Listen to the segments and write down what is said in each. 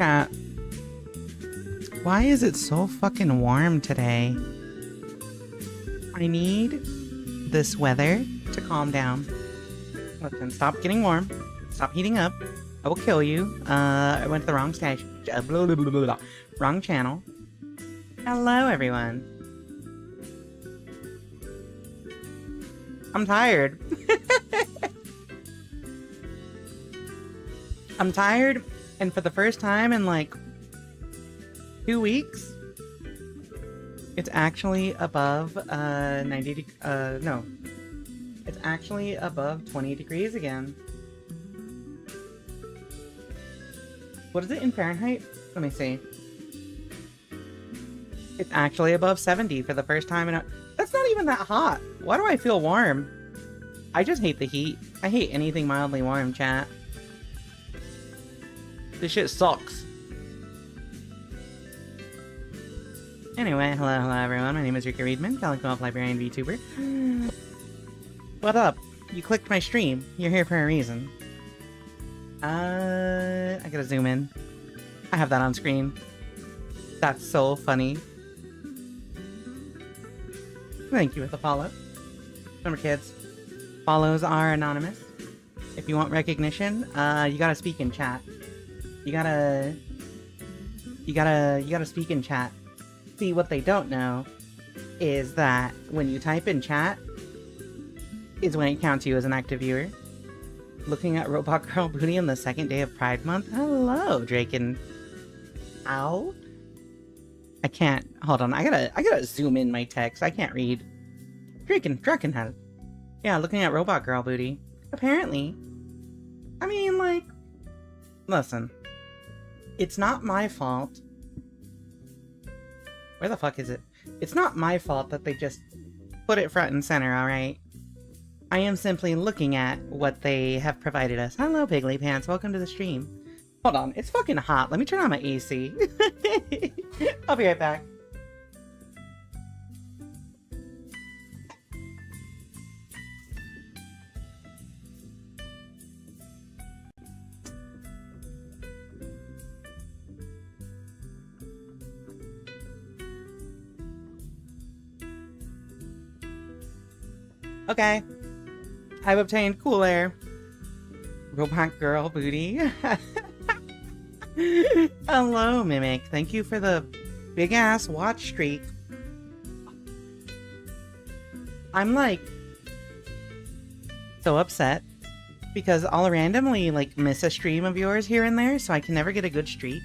Chat. Why is it so fucking warm today? I need this weather to calm down. Listen, stop getting warm. Stop heating up. I will kill you. I went to the wrong station. Wrong channel. Hello, everyone. I'm tired. I'm tired, and for the first time in like 2 weeks, it's actually above 90 no. It's actually above 20 degrees again. What is it in Fahrenheit? Let me see. It's actually above 70 for the first time in a... That's not even that hot. Why do I feel warm? I just hate the heat. I hate anything mildly warm, chat. This shit sucks. Anyway, hello everyone. My name is Rika Readman, Calico Librarian VTuber. What up? You clicked my stream. You're here for a reason. I gotta zoom in. I have that on screen. That's so funny. Thank you for the follow. Remember, kids, follows are anonymous. If you want recognition, you gotta speak in chat. You gotta speak in chat. See, what they don't know is that when you type in chat is when it counts you as an active viewer. Looking at Robot Girl Booty on the second day of Pride Month. Hello, Drake and... Ow? I can't... Hold on, I gotta zoom in my text. I can't read. Drakenhead. Yeah, looking at Robot Girl Booty. Apparently. I mean, like... Listen. It's not my fault. Where the fuck is it? It's not my fault that they just put it front and center, alright? I am simply looking at what they have provided us. Hello, Piggly Pants. Welcome to the stream. Hold on. It's fucking hot. Let me turn on my AC. I'll be right back. Okay. I've obtained cool air. Robot Girl Booty. Hello, Mimic. Thank you for the big-ass watch streak. I'm, like, so upset because I'll randomly, like, miss a stream of yours here and there, so I can never get a good streak.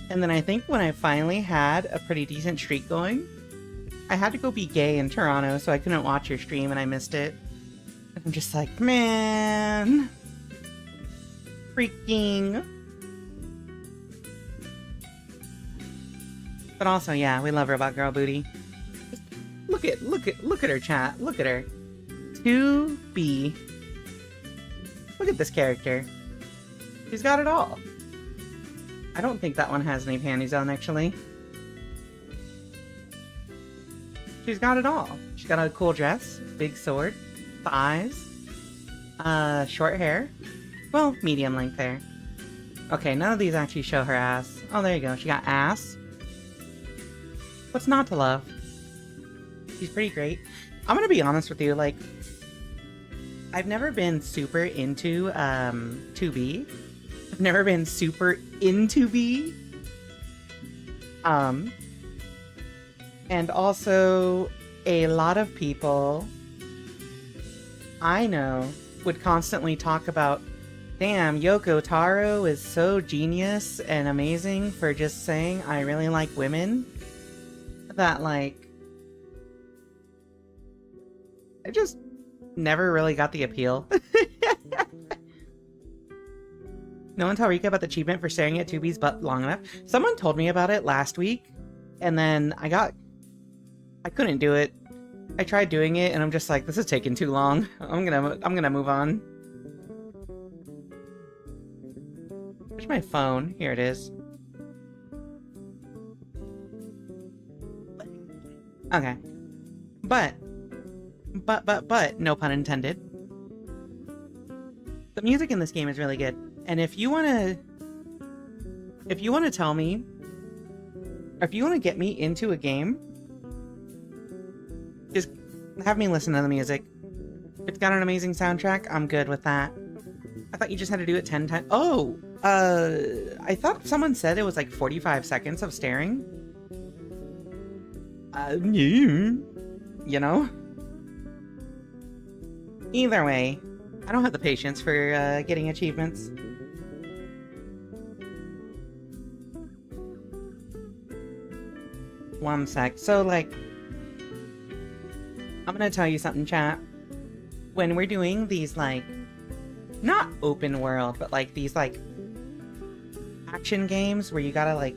And then I think when I finally had a pretty decent streak going, I had to go be gay in Toronto, so I couldn't watch your stream and I missed it. And I'm just like, man. Freaking. But also, yeah, we love Robot Girl Booty. Just look at her, chat. Look at her. 2B. Look at this character. She's got it all. I don't think that one has any panties on, actually. She's got it all. She's got a cool dress, big sword, thighs, short hair. Well, medium length hair. Okay, none of these actually show her ass. Oh, there you go. She got ass. What's not to love? She's pretty great. I'm gonna be honest with you, like, I've never been super into 2B. I've never been super into B. And also, a lot of people I know would constantly talk about, damn, Yoko Taro is so genius and amazing for just saying, I really like women, that, like, I just never really got the appeal. No one tell Rika about the achievement for staring at 2B's butt long enough. Someone told me about it last week, and then I couldn't do it. I tried doing it, and I'm just like, this is taking too long. I'm gonna move on. Where's my phone? Here it is. Okay. But, no pun intended. The music in this game is really good. And if you want to If you want to tell me, if you want to get me into a game, just have me listen to the music. If it's got an amazing soundtrack, I'm good with that. I thought you just had to do it 10 times. Oh, I thought someone said it was like 45 seconds of staring. You know? Either way, I don't have the patience for getting achievements. One sec. So, like, I'm gonna tell you something, chat. When we're doing these, like, not open world, but like these, like, action games where you gotta, like,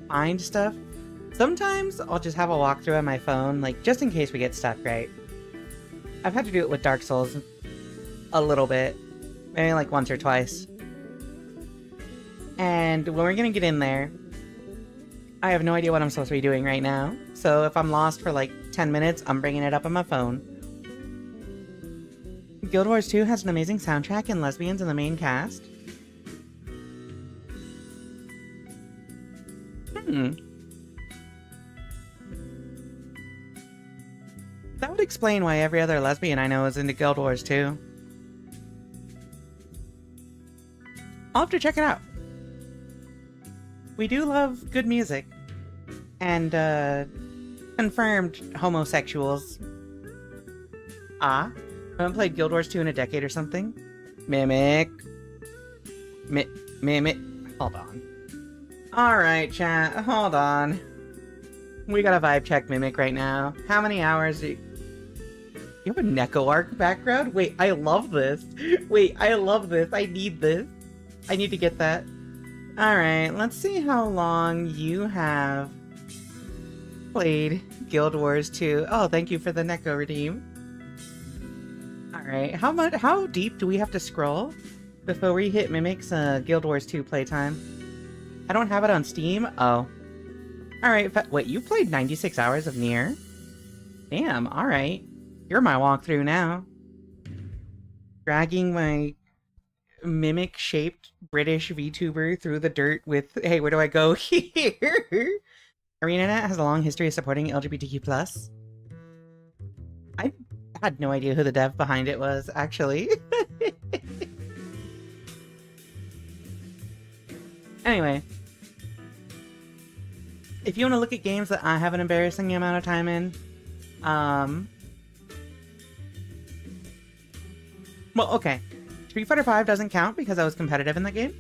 find stuff, sometimes I'll just have a walkthrough on my phone, like, just in case we get stuck, right? I've had to do it with Dark Souls a little bit. Maybe like once or twice. And when we're gonna get in there, I have no idea what I'm supposed to be doing right now. So if I'm lost for like 10 minutes, I'm bringing it up on my phone. Guild Wars 2 has an amazing soundtrack and lesbians in the main cast. That would explain why every other lesbian I know is into Guild Wars 2. I'll have to check it out. We do love good music. And, confirmed homosexuals. Ah? Haven't played Guild Wars 2 in a decade or something? Mimic. Mimic. Hold on. Alright, chat. Hold on. We gotta vibe check Mimic right now. How many hours do you... You have a Neko Arc background? Wait, I love this. Wait, I love this. I need this. I need to get that. Alright, let's see how long you have played Guild Wars 2. Oh, thank you for the Neko redeem. Alright, how deep do we have to scroll before we hit Mimic's Guild Wars 2 playtime? I don't have it on Steam? Oh. Alright, wait, you played 96 hours of NIER? Damn, alright. You're my walkthrough now. Dragging my Mimic-shaped British VTuber through the dirt with, hey, where do I go here? ArenaNet has a long history of supporting LGBTQ+. I had no idea who the dev behind it was, actually. Anyway. If you want to look at games that I have an embarrassing amount of time in, well, okay. Street Fighter V doesn't count because I was competitive in that game.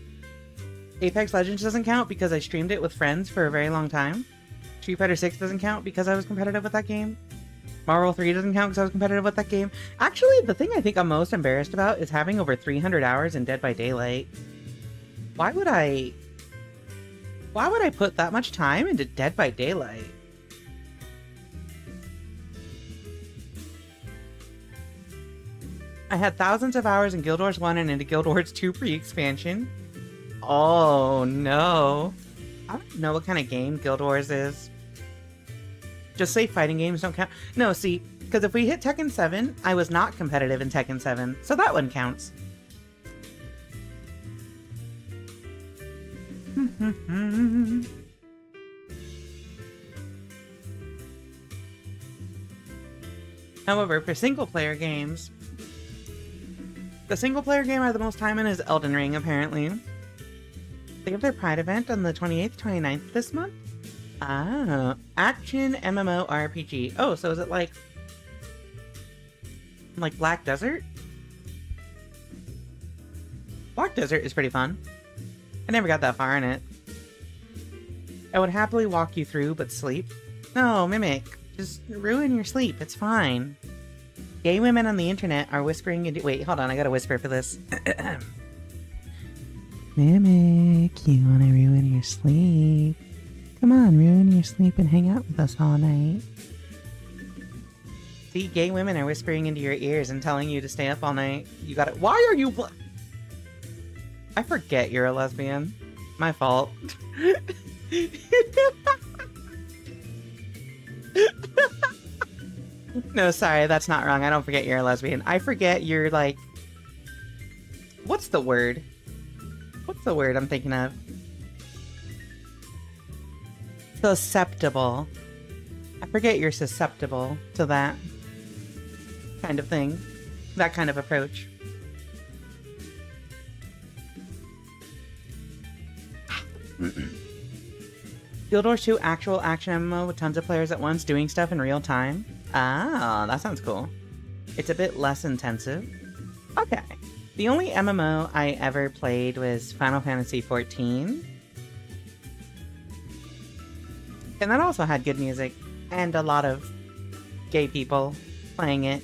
Apex Legends doesn't count because I streamed it with friends for a very long time. Street Fighter 6 doesn't count because I was competitive with that game. Marvel 3 doesn't count because I was competitive with that game. Actually, the thing I think I'm most embarrassed about is having over 300 hours in Dead by Daylight. Why would I put that much time into Dead by Daylight? I had thousands of hours in Guild Wars 1 and into Guild Wars 2 pre-expansion. Oh no. I don't know what kind of game Guild Wars is. Just say fighting games don't count. No, see, because if we hit Tekken 7, I was not competitive in Tekken 7, so that one counts. However, for single-player games, the single-player game I have the most time in is Elden Ring, apparently. They have their Pride event on the 28th, 29th this month? Ah, action MMORPG. Oh, so is it like Black Desert? Black Desert is pretty fun. I never got that far in it. I would happily walk you through, but sleep. No, Mimic. Just ruin your sleep. It's fine. Gay women on the internet are whispering into- Wait, hold on. I gotta whisper for this. Mimic, you wanna ruin your sleep? Come on, ruin your sleep and hang out with us all night. See, gay women are whispering into your ears and telling you to stay up all night. You gotta- Why are you- I forget you're a lesbian. My fault. No, sorry, that's not wrong. I don't forget you're a lesbian. I forget you're like... What's the word? What's the word I'm thinking of? Susceptible. I forget you're susceptible to that kind of thing. That kind of approach. Guild Wars 2 actual action MMO with tons of players at once doing stuff in real time. Ah, that sounds cool. It's a bit less intensive. Okay. The only MMO I ever played was Final Fantasy XIV. And that also had good music and a lot of gay people playing it.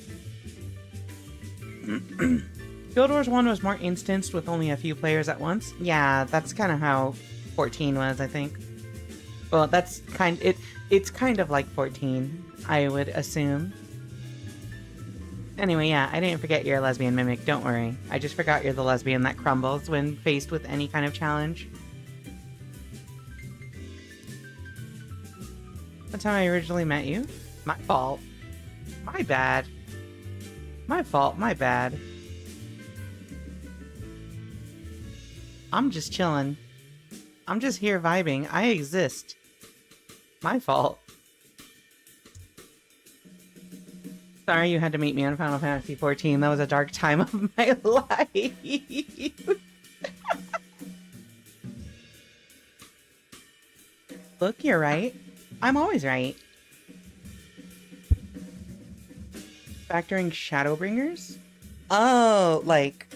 Guild Wars 1 was more instanced with only a few players at once. Yeah, that's kind of how 14 was, I think. Well, that's it's kind of like 14, I would assume. Anyway, yeah, I didn't forget you're a lesbian mimic, don't worry. I just forgot you're the lesbian that crumbles when faced with any kind of challenge. That's how I originally met you. My fault. My bad. My fault, my bad. I'm just chilling. I'm just here vibing. I exist. My fault. Sorry you had to meet me on Final Fantasy XIV. That was a dark time of my life. Look, you're right. I'm always right. Factoring Shadowbringers? Oh, like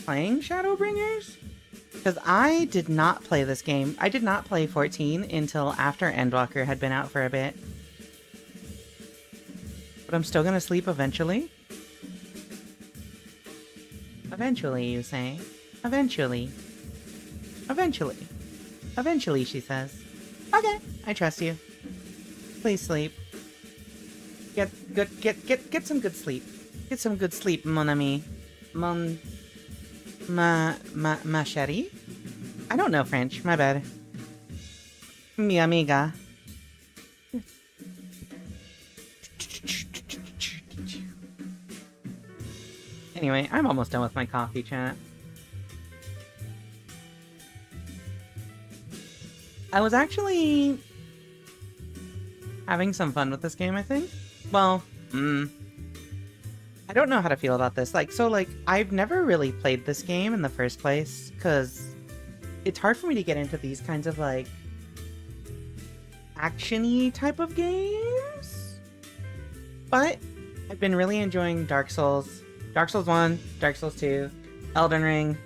playing Shadowbringers? Because I did not play this game. I did not play 14 until after Endwalker had been out for a bit. But I'm still gonna sleep eventually. Eventually, you say? Eventually. Eventually. Eventually, she says. Okay, I trust you. Please sleep. Get some good sleep. Get some good sleep, mon ami. Ma chérie? I don't know French, my bad. Mi amiga. Anyway, I'm almost done with my coffee chat. I was actually having some fun with this game, I think. Well, I don't know how to feel about this. I've never really played this game in the first place, because it's hard for me to get into these kinds of, like, action-y type of games. But I've been really enjoying Dark Souls. Dark Souls 1, Dark Souls 2, Elden Ring,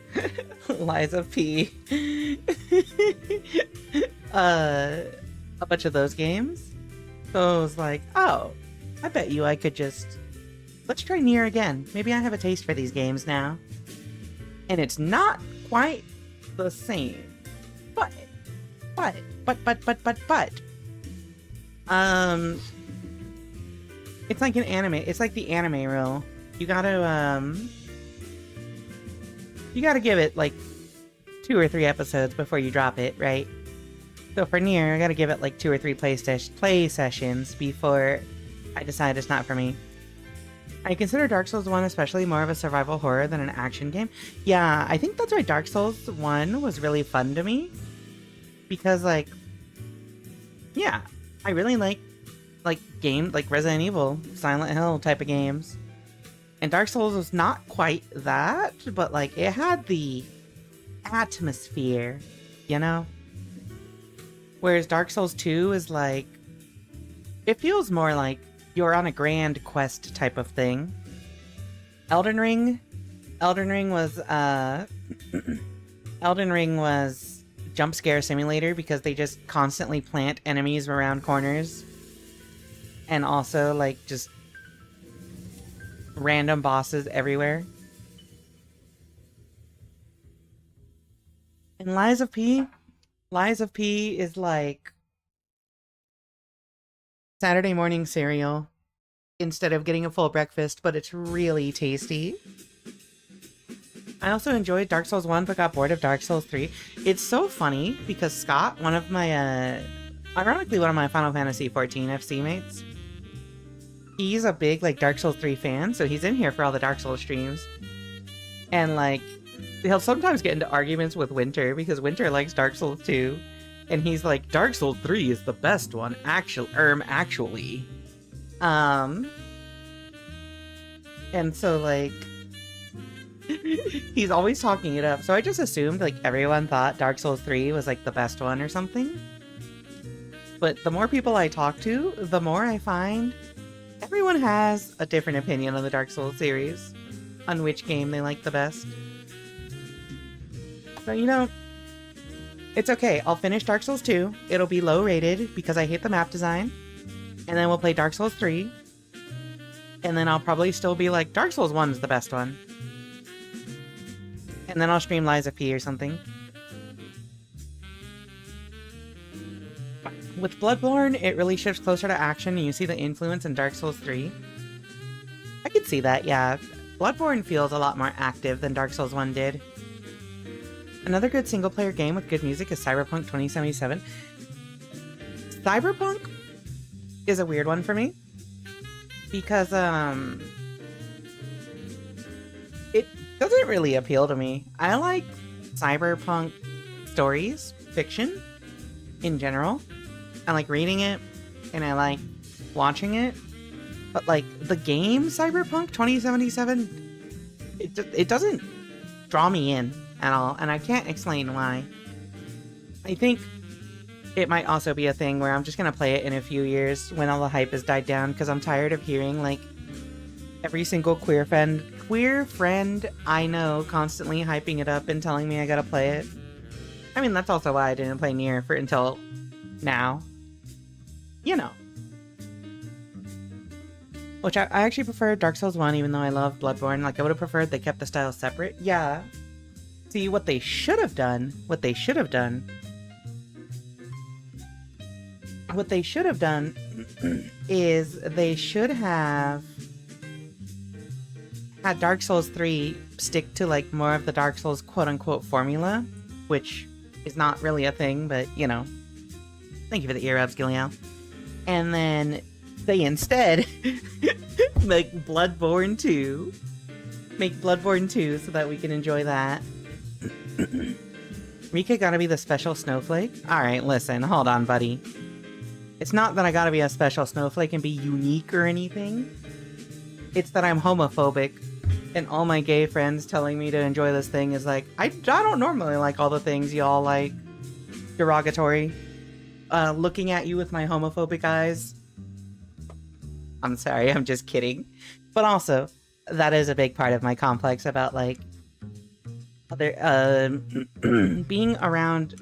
Lies of P. A bunch of those games. So I was like, oh, I bet you I could just... Let's try NIER again. Maybe I have a taste for these games now. And it's not quite the same. But. It's like an anime. It's like the anime rule. You gotta give it, like, 2 or 3 episodes before you drop it, right? So for NIER, I gotta give it, like, 2 or 3 play sessions before I decide it's not for me. I consider Dark Souls 1 especially more of a survival horror than an action game. Yeah, I think that's why Dark Souls 1 was really fun to me. Because, like, yeah, I really like games like Resident Evil, Silent Hill type of games. And Dark Souls was not quite that, but, like, it had the atmosphere, you know? Whereas Dark Souls 2 is, like, it feels more like you're on a grand quest type of thing. Elden Ring was, Elden Ring was jump scare simulator because they just constantly plant enemies around corners. And also, like, just random bosses everywhere. And Lies of P is like Saturday morning cereal instead of getting a full breakfast, but it's really tasty. I also enjoyed Dark Souls 1 but got bored of Dark Souls 3. It's so funny because Scott, ironically one of my Final Fantasy XIV FC mates, he's a big, like, Dark Souls 3 fan, so he's in here for all the Dark Souls streams. And, like, he'll sometimes get into arguments with Winter, because Winter likes Dark Souls 2. And he's like, Dark Souls 3 is the best one, actually. And so, like, he's always talking it up. So I just assumed, like, everyone thought Dark Souls 3 was, like, the best one or something. But the more people I talk to, the more I find everyone has a different opinion on the Dark Souls series, on which game they like the best. So, you know, it's okay. I'll finish Dark Souls 2. It'll be low rated because I hate the map design. And then we'll play Dark Souls 3. And then I'll probably still be like, Dark Souls 1 is the best one. And then I'll stream Lies of P or something. With Bloodborne, it really shifts closer to action and you see the influence in Dark Souls 3. I could see that, yeah. Bloodborne feels a lot more active than Dark Souls 1 did. Another good single-player game with good music is Cyberpunk 2077. Cyberpunk is a weird one for me. Because, it doesn't really appeal to me. I like cyberpunk stories, fiction, in general. I like reading it, and I like watching it. But, like, the game Cyberpunk 2077, it doesn't draw me in at all, and I can't explain why. I think it might also be a thing where I'm just gonna play it in a few years when all the hype has died down, because I'm tired of hearing, like, every single queer friend I know constantly hyping it up and telling me I gotta play it. I mean, that's also why I didn't play NIER until now. You know. Which I actually prefer Dark Souls 1, even though I love Bloodborne. Like, I would have preferred they kept the styles separate. Yeah. See, what they should have done is they should have had Dark Souls 3 stick to, like, more of the Dark Souls quote-unquote formula, which is not really a thing, but, you know. Thank you for the ear rubs, Gillian. And then they instead make Bloodborne 2. Make Bloodborne 2 so that we can enjoy that. Rika gotta be the special snowflake? Alright, listen, hold on, buddy. It's not that I gotta be a special snowflake and be unique or anything. It's that I'm homophobic, and all my gay friends telling me to enjoy this thing is like, I don't normally like all the things y'all like. Derogatory. Looking at you with my homophobic eyes. I'm sorry, I'm just kidding. But also, that is a big part of my complex about, like, other, being around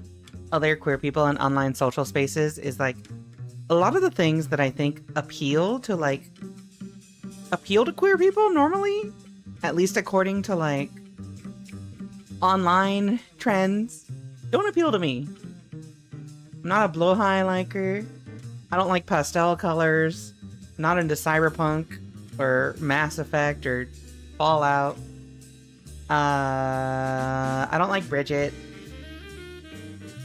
other queer people in online social spaces is, like, a lot of the things that I think appeal to queer people normally, at least according to, like, online trends, don't appeal to me. I'm not a blowhigh liker. I don't like pastel colors. I'm not into Cyberpunk or Mass Effect or Fallout. I don't like Bridget.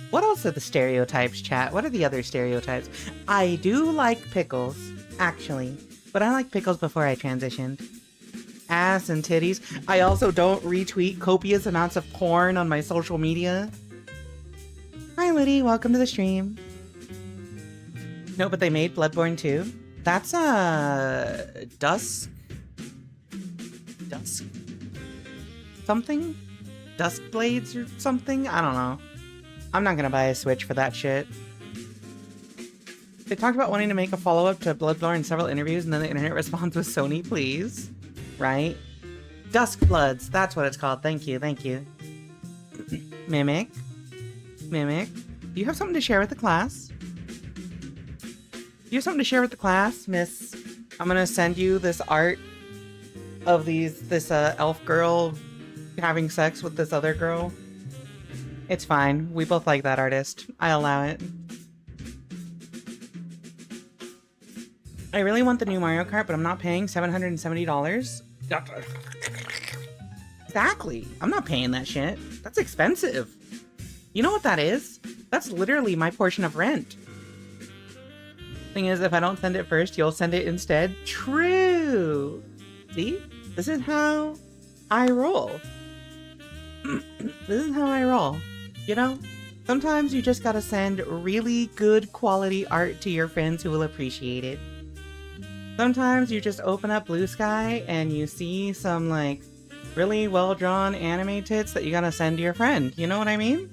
What else are the stereotypes, chat? What are the other stereotypes? I do like pickles, actually. But I like pickles before I transitioned. Ass and titties. I also don't retweet copious amounts of porn on my social media. Hi, Liddy. Welcome to the stream. No, but they made Bloodborne 2. That's, Dusk? Something? Dusk Blades or something? I don't know. I'm not gonna buy a Switch for that shit. They talked about wanting to make a follow-up to Bloodborne in several interviews, and then the internet response was Sony, please. Right? Dusk Bloods. That's what it's called. Thank you. Thank you. Mimic. Do you have something to share with the class? You have something to share with the class, Miss? I'm gonna send you this art of this elf girl having sex with this other girl. It's fine. We both like that artist. I allow it. I really want the new Mario Kart, but I'm not paying $770. Exactly. I'm not paying that shit. That's expensive. You know what that is? That's literally my portion of rent. Thing is, if I don't send it first, you'll send it instead. True. See? This is how I roll. This is how I roll. You know? Sometimes you just gotta send really good quality art to your friends who will appreciate it. Sometimes you just open up Blue Sky and you see some, like, really well-drawn anime tits that you gotta send to your friend. You know what I mean?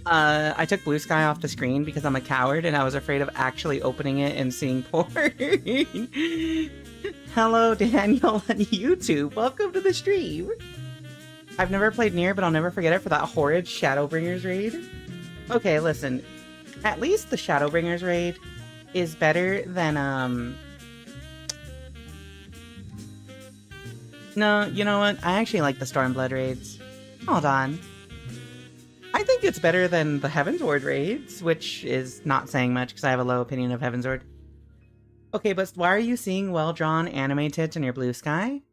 I took Blue Sky off the screen because I'm a coward and I was afraid of actually opening it and seeing porn. Hello, Daniel on YouTube. Welcome to the stream. I've never played NIER, but I'll never forget it for that horrid Shadowbringers raid. Okay, listen. At least the Shadowbringers raid is better than, No, you know what? I actually like the Stormblood raids. Hold on. I think it's better than the Heavensward raids, which is not saying much because I have a low opinion of Heavensward. Okay, but why are you seeing well-drawn anime tits in your Blue Sky?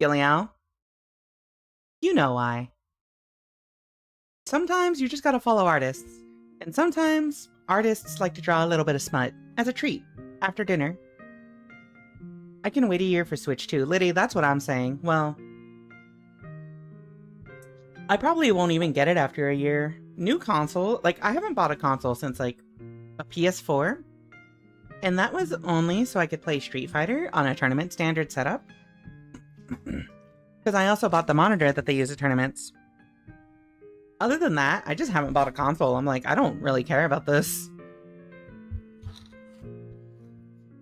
Gillial? You know why. Sometimes you just gotta follow artists. And sometimes artists like to draw a little bit of smut as a treat after dinner. I can wait a year for Switch 2. Liddy, that's what I'm saying. Well, I probably won't even get it after a year. New console, like, I haven't bought a console since, like, a PS4. And that was only so I could play Street Fighter on a tournament standard setup. Because I also bought the monitor that they use at tournaments. Other than that, I just haven't bought a console. I'm like, I don't really care about this.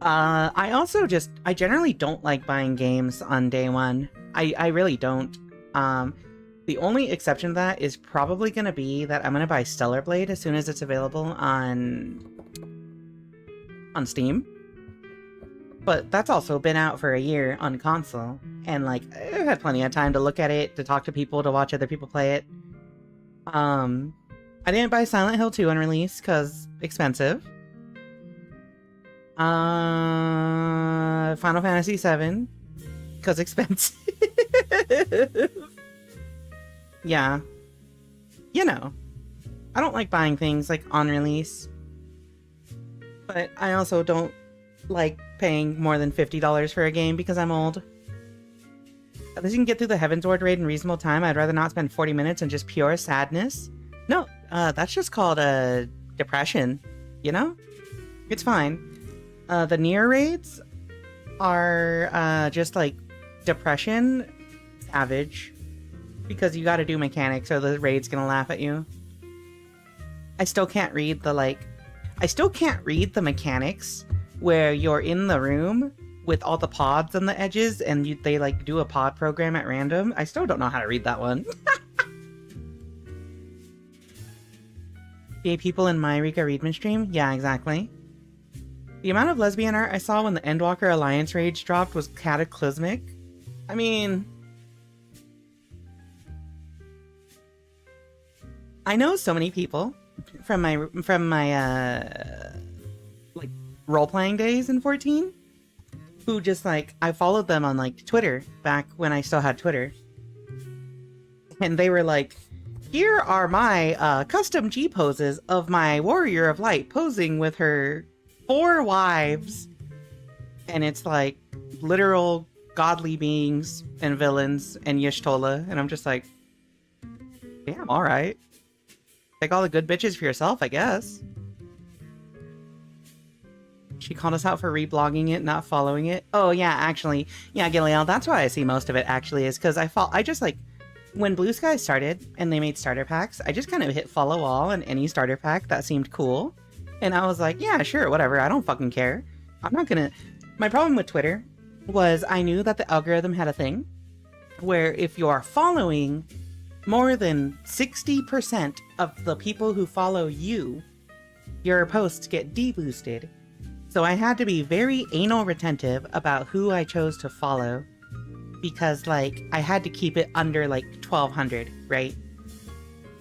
I generally don't like buying games on day one. I really don't. The only exception to that is probably going to be that I'm going to buy Stellar Blade as soon as it's available on Steam. But that's also been out for a year on console. And, like, I've had plenty of time to look at it, to talk to people, to watch other people play it. I didn't buy Silent Hill 2 on release, because expensive. Final Fantasy 7, because expensive. Yeah. You know. I don't like buying things, like, on release. But I also don't like paying more than $50 for a game because I'm old. At least you can get through the Heavensward raid in reasonable time. I'd rather not spend 40 minutes in just pure sadness. No, that's just called depression, you know? It's fine. The NIER raids are just like depression savage because you gotta do mechanics or the raid's gonna laugh at you. I still can't read the mechanics where you're in the room with all the pods on the edges and they like do a pod program at random. I still don't know how to read that one. Gay people in my Rika Readman stream? Yeah, exactly. The amount of lesbian art I saw when the Endwalker Alliance rage dropped was cataclysmic. I mean, I know so many people from my like role-playing days in 14 who just like, I followed them on like Twitter back when I still had Twitter. And they were like, here are my custom G poses of my Warrior of Light posing with her 4 wives. And it's like literal godly beings and villains and Y'shtola. And I'm just like, damn, alright. Take all the good bitches for yourself, I guess. She called us out for reblogging it, not following it. Oh yeah, actually. Yeah, Gillial, that's why I see most of it actually is because I just like, when Blue Sky started and they made starter packs, I just kind of hit follow all in any starter pack that seemed cool. And I was like, yeah, sure, whatever. I don't fucking care. I'm not gonna... My problem with Twitter was I knew that the algorithm had a thing where if you are following more than 60% of the people who follow you, your posts get deboosted. So I had to be very anal retentive about who I chose to follow because, like, I had to keep it under, like, 1,200, right?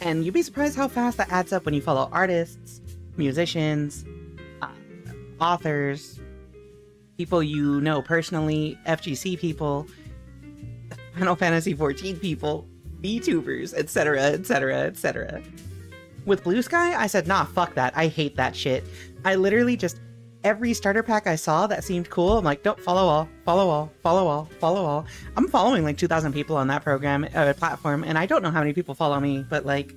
And you'd be surprised how fast that adds up when you follow artists, musicians, authors, people you know personally, FGC people, Final Fantasy 14 people, VTubers, etc., etc., etc. With Blue Sky, I said, nah, fuck that. I hate that shit. I literally just... Every starter pack I saw that seemed cool, I'm like, don't follow all, follow all, follow all, follow all. I'm following like 2,000 people on that platform, and I don't know how many people follow me, but like,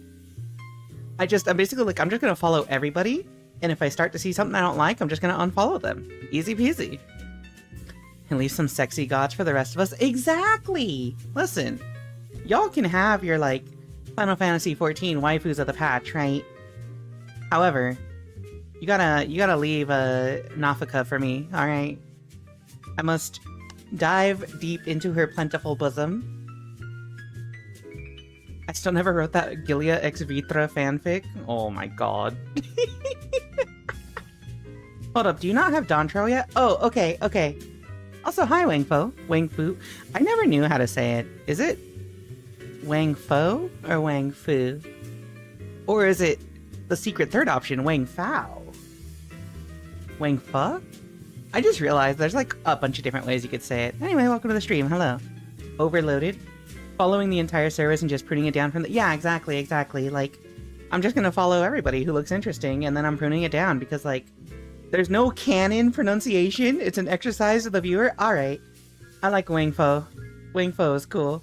I'm basically like, I'm just gonna follow everybody, and if I start to see something I don't like, I'm just gonna unfollow them. Easy peasy. And leave some sexy gods for the rest of us. Exactly! Listen, y'all can have your, like, Final Fantasy XIV waifus of the patch, right? However, you gotta leave Nafika for me, alright? I must dive deep into her plentiful bosom. I still never wrote that Gilia ex Vitra fanfic. Oh my god. Hold up, do you not have Dontrell yet? Oh, okay, okay. Also, hi Wangfo. Wangfu. I never knew how to say it. Is it Wangfo or Wangfu? Or is it the secret third option, Wangfao? Wangfa? I just realized there's like a bunch of different ways you could say it. Anyway, welcome to the stream. Hello. Overloaded. Following the entire service and just pruning it down from the... Yeah, exactly, exactly. Like, I'm just gonna follow everybody who looks interesting, and then I'm pruning it down, because, like, there's no canon pronunciation. It's an exercise of the viewer. Alright. I like Wangfo. Wangfo is cool.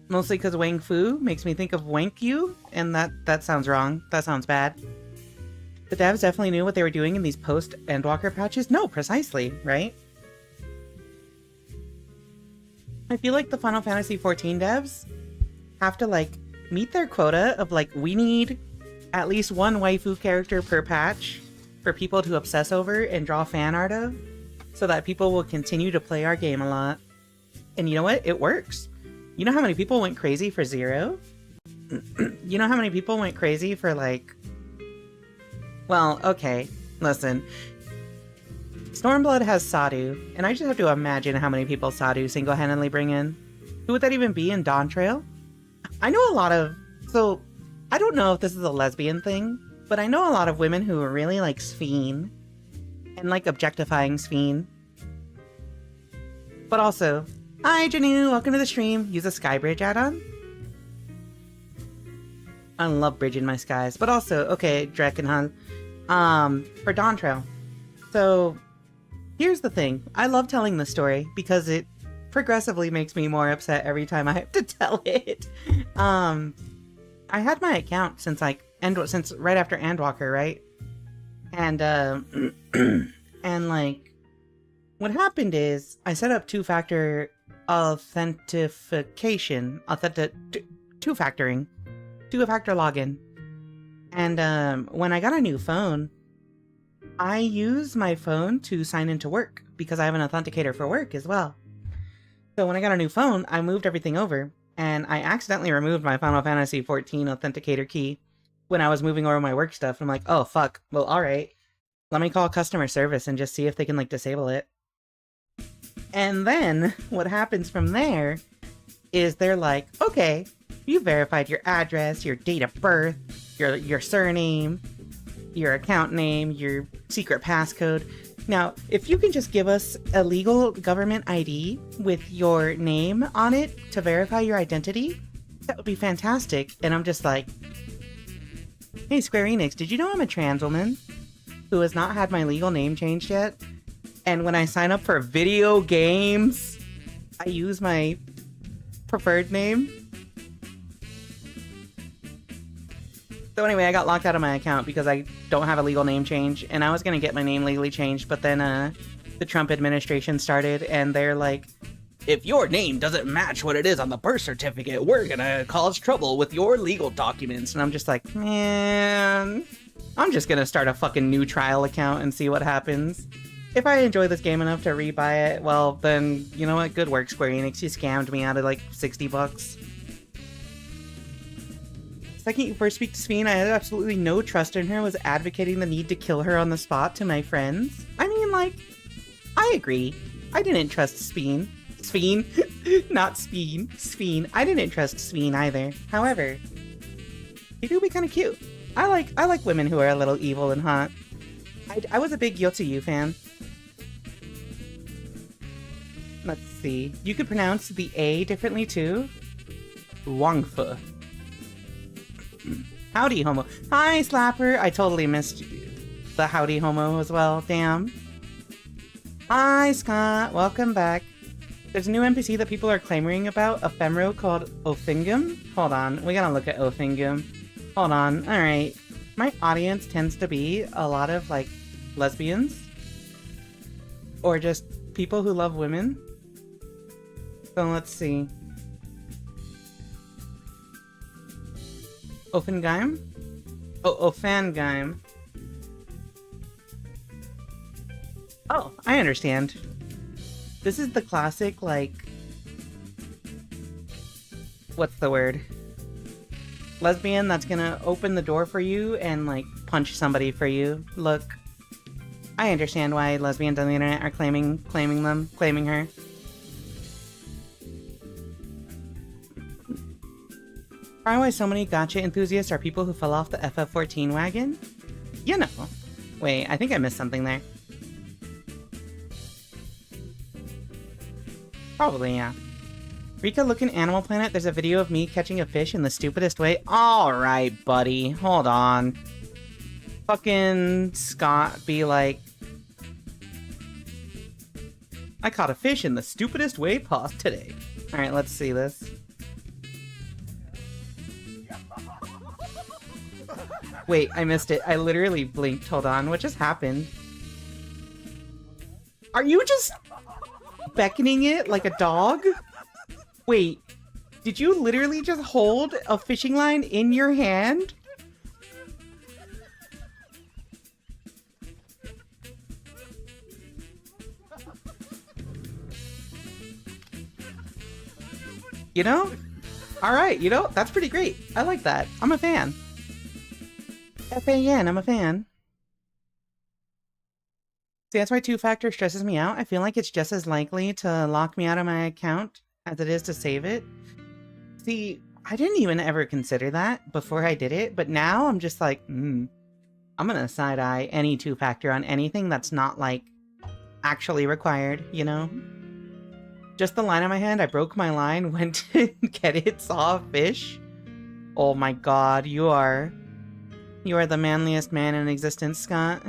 Mostly because Wangfu makes me think of Wank You, and that sounds wrong. That sounds bad. The devs definitely knew what they were doing in these post-Endwalker patches? No, precisely, right? I feel like the Final Fantasy XIV devs have to, like, meet their quota of, like, we need at least one waifu character per patch for people to obsess over and draw fan art of, so that people will continue to play our game a lot. And you know what? It works. You know how many people went crazy for Zero? You know how many people went crazy for, like... Well, okay, listen. Stormblood has Sadu, and I just have to imagine how many people Sadu single-handedly bring in. Who would that even be in Dawntrail? I know a lot of... So, I don't know if this is a lesbian thing, but I know a lot of women who are really like Sphene, and like objectifying Sphene. But also, hi Janu, welcome to the stream. Use a Skybridge add-on? I love bridging my skies. But also, okay, Drek and Han, for Dawntrail. So, here's the thing. I love telling this story because it progressively makes me more upset every time I have to tell it. I had my account since like since right after Endwalker, right? And and like what happened is I set up two-factor authentication, two-factor login. And when I got a new phone, I use my phone to sign into work because I have an authenticator for work as well. So when I got a new phone, I moved everything over, and I accidentally removed my Final Fantasy XIV authenticator key when I was moving over my work stuff. I'm like, oh fuck, well alright, let me call customer service and just see if they can like disable it. And then what happens from there is they're like, okay, you verified your address, your date of birth, your surname, your account name, your secret passcode. Now, if you can just give us a legal government ID with your name on it to verify your identity, that would be fantastic. And I'm just like, hey, Square Enix, did you know I'm a trans woman who has not had my legal name changed yet? And when I sign up for video games, I use my preferred name. So anyway, I got locked out of my account because I don't have a legal name change, and I was gonna get my name legally changed, but then the Trump administration started, and they're like, if your name doesn't match what it is on the birth certificate, we're gonna cause trouble with your legal documents. And I'm just like, man, I'm just gonna start a fucking new trial account and see what happens. If I enjoy this game enough to rebuy it, well, then, you know what, good work, Square Enix, you scammed me out of like 60 bucks. The second you first speak to Sphene, I had absolutely no trust in her, was advocating the need to kill her on the spot to my friends. I mean, like, I agree. I didn't trust Sphene. Sphene? Not Sphene. Sphene. I didn't trust Sphene either. However, they do be kind of cute. I like women who are a little evil and hot. I was a big Yotsuyu fan. Let's see. You could pronounce the A differently too. Wangfu. Howdy, homo. Hi, Slapper. I totally missed the howdy, homo as well. Damn. Hi, Scott. Welcome back. There's a new NPC that people are clamoring about, Ephemero, called Othingum. Hold on. We gotta look at Othingum. Hold on. Alright. My audience tends to be a lot of, like, lesbians. Or just people who love women. So let's see. Offengeim? Oh, Offengeim. Oh, I understand. This is the classic, like... What's the word? Lesbian that's gonna open the door for you and, like, punch somebody for you. Look. I understand why lesbians on the internet are claiming her. Probably why so many gacha enthusiasts are people who fell off the FF14 wagon? You know. Wait, I think I missed something there. Probably, yeah. Rika, look in Animal Planet. There's a video of me catching a fish in the stupidest way. Alright, buddy. Hold on. Fucking Scott be like... I caught a fish in the stupidest way possible today. Alright, let's see this. Wait, I missed it. I literally blinked. Hold on. What just happened? Are you just beckoning it like a dog? Wait, did you literally just hold a fishing line in your hand? You know? Alright, you know, that's pretty great. I like that. I'm a fan. F-A-N, I'm a fan. See, that's why two-factor stresses me out. I feel like it's just as likely to lock me out of my account as it is to save it. See, I didn't even ever consider that before I did it, but now I'm just like, I'm gonna side-eye any two-factor on anything that's not, like, actually required, you know? Just the line on my hand, I broke my line, went to get it, saw a fish. Oh my god, you are the manliest man in existence, Scott.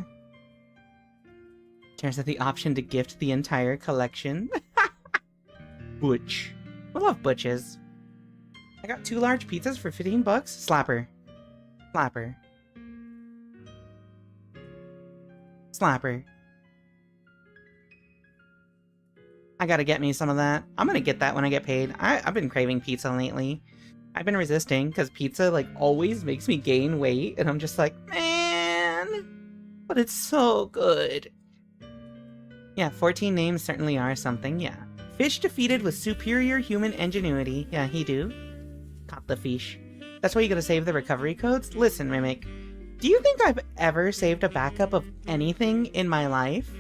There's the option to gift the entire collection. Butch. We love butches. I got 2 large pizzas for 15 bucks. Slapper. Slapper. Slapper. I gotta get me some of that. I'm gonna get that when I get paid. I've been craving pizza lately. I've been resisting because pizza, like, always makes me gain weight. And I'm just like, man, but it's so good. Yeah, 14 names certainly are something, yeah. Fish defeated with superior human ingenuity. Yeah, he do. Caught the fish. That's why you gotta save the recovery codes? Listen, Mimic. Do you think I've ever saved a backup of anything in my life?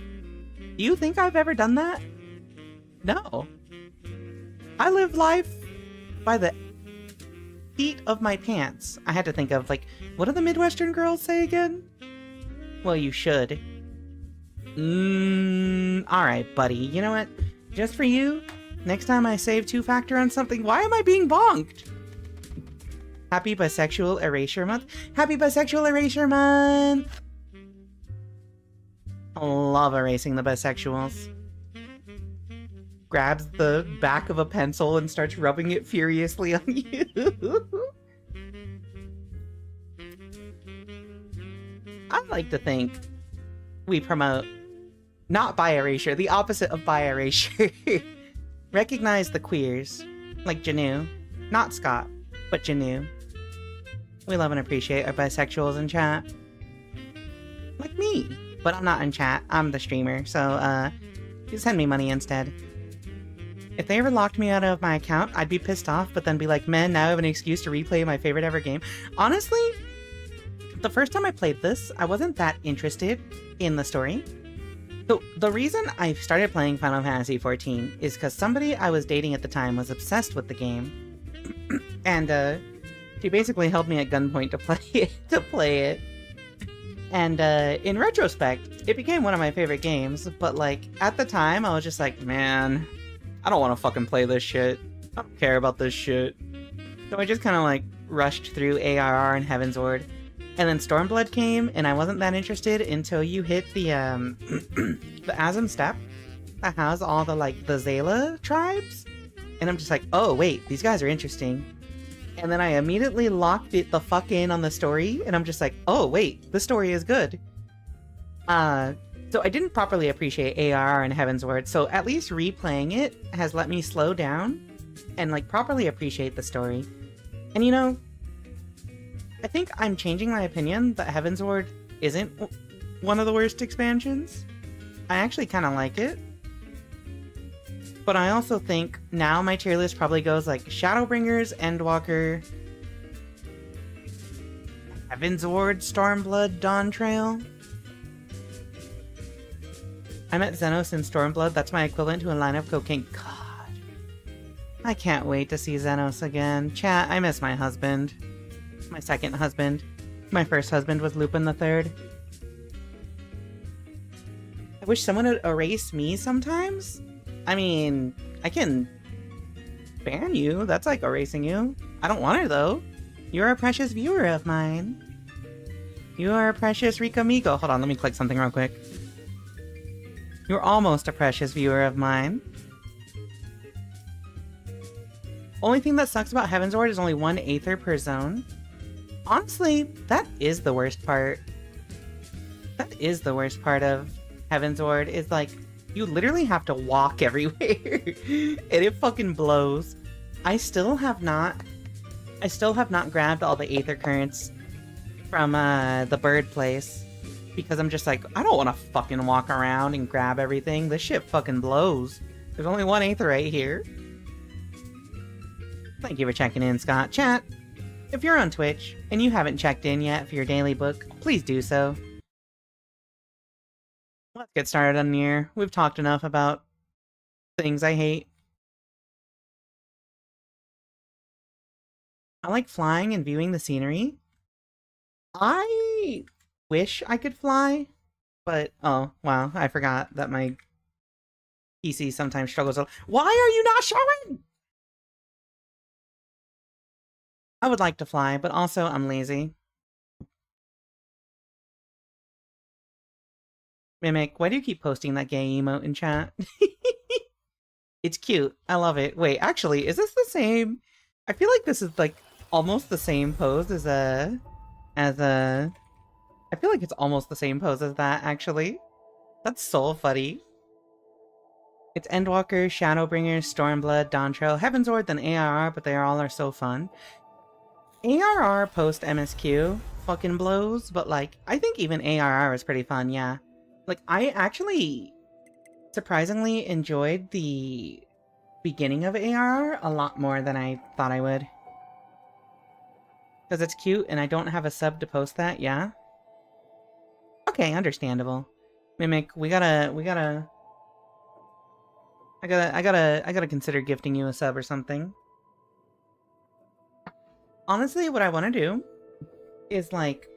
Do you think I've ever done that? No. I live life by the seat of my pants. I had to think of, like, what do the Midwestern girls say again? Well, you should. Alright, buddy. You know what? Just for you, next time I save two-factor on something, why am I being bonked? Happy Bisexual Erasure Month. Happy Bisexual Erasure Month! I love erasing the bisexuals. Grabs the back of a pencil and starts rubbing it furiously on you. I like to think we promote not bi erasure, the opposite of bi erasure. Recognize the queers, like Janu. Not Scott, but Janu. We love and appreciate our bisexuals in chat. Like me. But I'm not in chat, I'm the streamer, so send me money instead. If they ever locked me out of my account, I'd be pissed off, but then be like, man, now I have an excuse to replay my favorite ever game. Honestly, the first time I played this, I wasn't that interested in the story. So the reason I started playing Final Fantasy XIV is because somebody I was dating at the time was obsessed with the game. And she basically held me at gunpoint to play it. And in retrospect, it became one of my favorite games, but like at the time I was just like, man, I don't want to fucking play this shit. I don't care about this shit. So I just kind of like rushed through ARR and Heavensward. And then Stormblood came, and I wasn't that interested until you hit the the Azim Steppe that has all the like the Zayla tribes. And I'm just like, oh wait, these guys are interesting. And then I immediately locked it the fuck in on the story, and I'm just like, oh wait, the story is good. So I didn't properly appreciate ARR in Heaven's Word, so at least replaying it has let me slow down and like properly appreciate the story. And you know, I think I'm changing my opinion that Heaven's Word isn't one of the worst expansions. I actually kind of like it. But I also think now my tier list probably goes like Shadowbringers, Endwalker, Heaven's Ward, Stormblood, Dawn Trail. I met Xenos in Stormblood. That's my equivalent to a line of cocaine. God. I can't wait to see Xenos again. Chat, I miss my husband. My second husband. My first husband was Lupin the Third. I wish someone would erase me sometimes. I mean, I can ban you. That's like erasing you. I don't want to, though. You're a precious viewer of mine. You are a precious Rika Migo. Hold on, let me click something real quick. You're almost a precious viewer of mine. Only thing that sucks about Heaven's Ward is only 1 Aether per zone. Honestly, that is the worst part. That is the worst part of Heaven's Ward, is like, you literally have to walk everywhere. And it fucking blows. I still have not grabbed all the Aether Currents from the bird place. Because I'm just like, I don't want to fucking walk around and grab everything. This shit fucking blows. There's only 1 Aether right here. Thank you for checking in, Scott. Chat, if you're on Twitch and you haven't checked in yet for your daily book, please do so. Let's get started on NIER. We've talked enough about things I hate. I like flying and viewing the scenery. I wish I could fly, but oh wow, I forgot that my PC sometimes struggles. Why are you not showing? I would like to fly, but also I'm lazy. Mimic, why do you keep posting that gay emote in chat? It's cute. I love it. Wait, actually, is this the same? I feel like this is like almost the same pose as a I feel like it's almost the same pose as that, actually. That's so funny. It's Endwalker, Shadowbringer, Stormblood, Dawn Trail, Heaven's Ward, then ARR, but they all are so fun. ARR post MSQ fucking blows, but like, I think even ARR is pretty fun, yeah. Like, I actually surprisingly enjoyed the beginning of ARR a lot more than I thought I would. Because it's cute and I don't have a sub to post that, yeah? Okay, understandable. Mimic, I gotta consider gifting you a sub or something. Honestly, what I want to do is like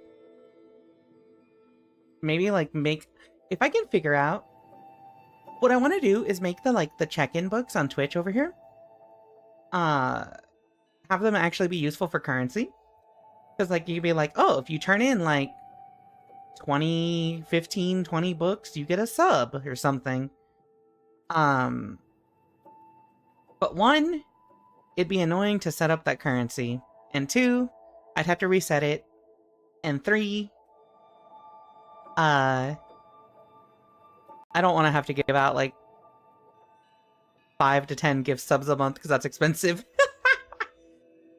maybe like make, if I can figure out what I want to do is make the check-in books on Twitch over here. Have them actually be useful for currency. Because like you'd be like, oh, if you turn in like 15, 20 books, you get a sub or something. But one, it'd be annoying to set up that currency. And two, I'd have to reset it. And three, I don't want to have to give out like 5 to 10 gift subs a month because that's expensive.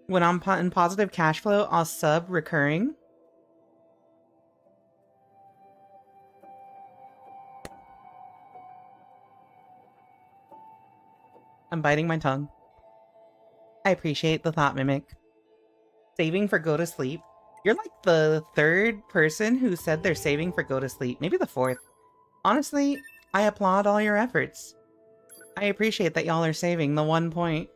When I'm in positive cash flow, I'll sub recurring. I'm biting my tongue. I appreciate the thought, Mimic. Saving for go to sleep. You're like the 3rd person who said they're saving for go to sleep. Maybe the 4th. Honestly, I applaud all your efforts. I appreciate that y'all are saving the 1 point.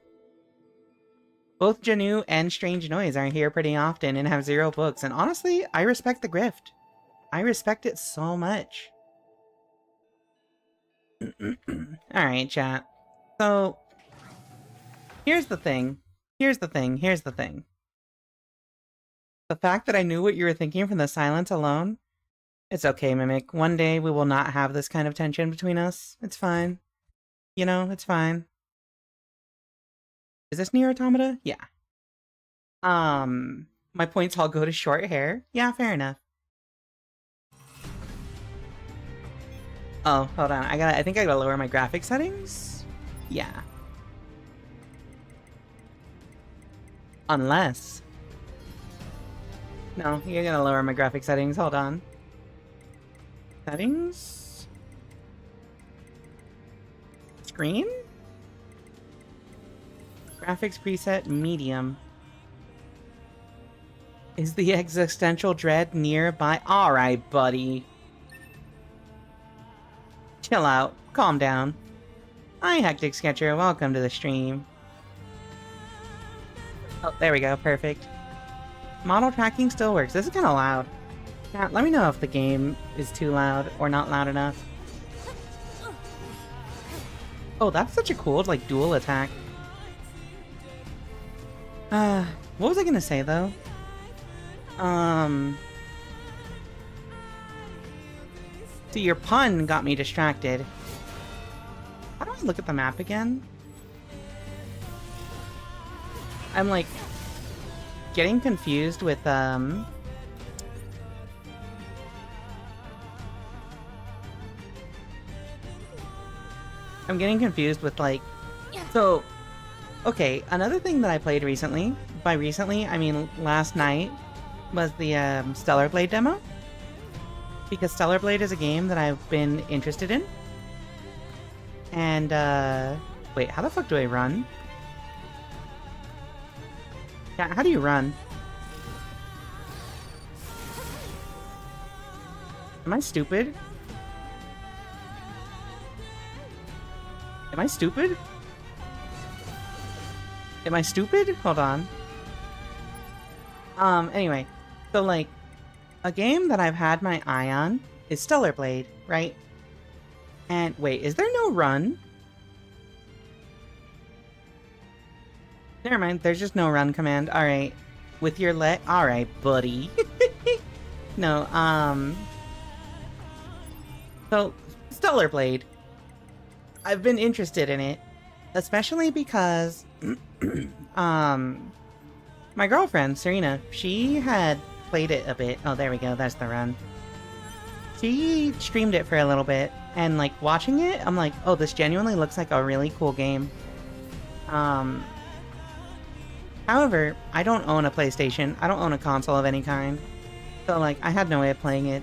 Both Janu and Strange Noise are here pretty often and have 0 books, and honestly, I respect the grift. I respect it so much. Alright, chat. So, here's the thing. Here's the thing. The fact that I knew what you were thinking from the silence alone, it's okay, Mimic. One day we will not have this kind of tension between us. It's fine. You know, it's fine. Is this NIER Automata? Yeah. My points all go to short hair. Yeah, fair enough. Oh, hold on. I think I gotta lower my graphic settings? Yeah. Unless... No, you're gonna lower my graphic settings. Hold on. Settings? Screen? Graphics preset medium. Is the existential dread nearby? Alright, buddy. Chill out. Calm down. Hi, Hectic Sketcher. Welcome to the stream. Oh, there we go. Perfect. Model tracking still works. This is kind of loud. Chat, let me know if the game is too loud or not loud enough. Oh, that's such a cool, like, dual attack. What was I gonna say, though? See, your pun got me distracted. How do I look at the map again? I'm, like, getting confused with, I'm getting confused with, like... So, okay, another thing that I played recently, by recently, I mean last night, was the, Stellar Blade demo. Because Stellar Blade is a game that I've been interested in. And, wait, how the fuck do I run? Yeah, how do you run? Am I stupid? Am I stupid? Am I stupid? Hold on. Anyway. So, like, a game that I've had my eye on is Stellar Blade, right? And, wait, is there no run? Never mind, there's just no run command. Alright. With your leg? Alright, buddy. No, So, Stellar Blade. I've been interested in it. Especially because... my girlfriend, Serena, she had played it a bit. Oh, there we go, that's the run. She streamed it for a little bit, and, like, watching it, I'm like, oh, this genuinely looks like a really cool game. However, I don't own a PlayStation. I don't own a console of any kind. So, like, I had no way of playing it.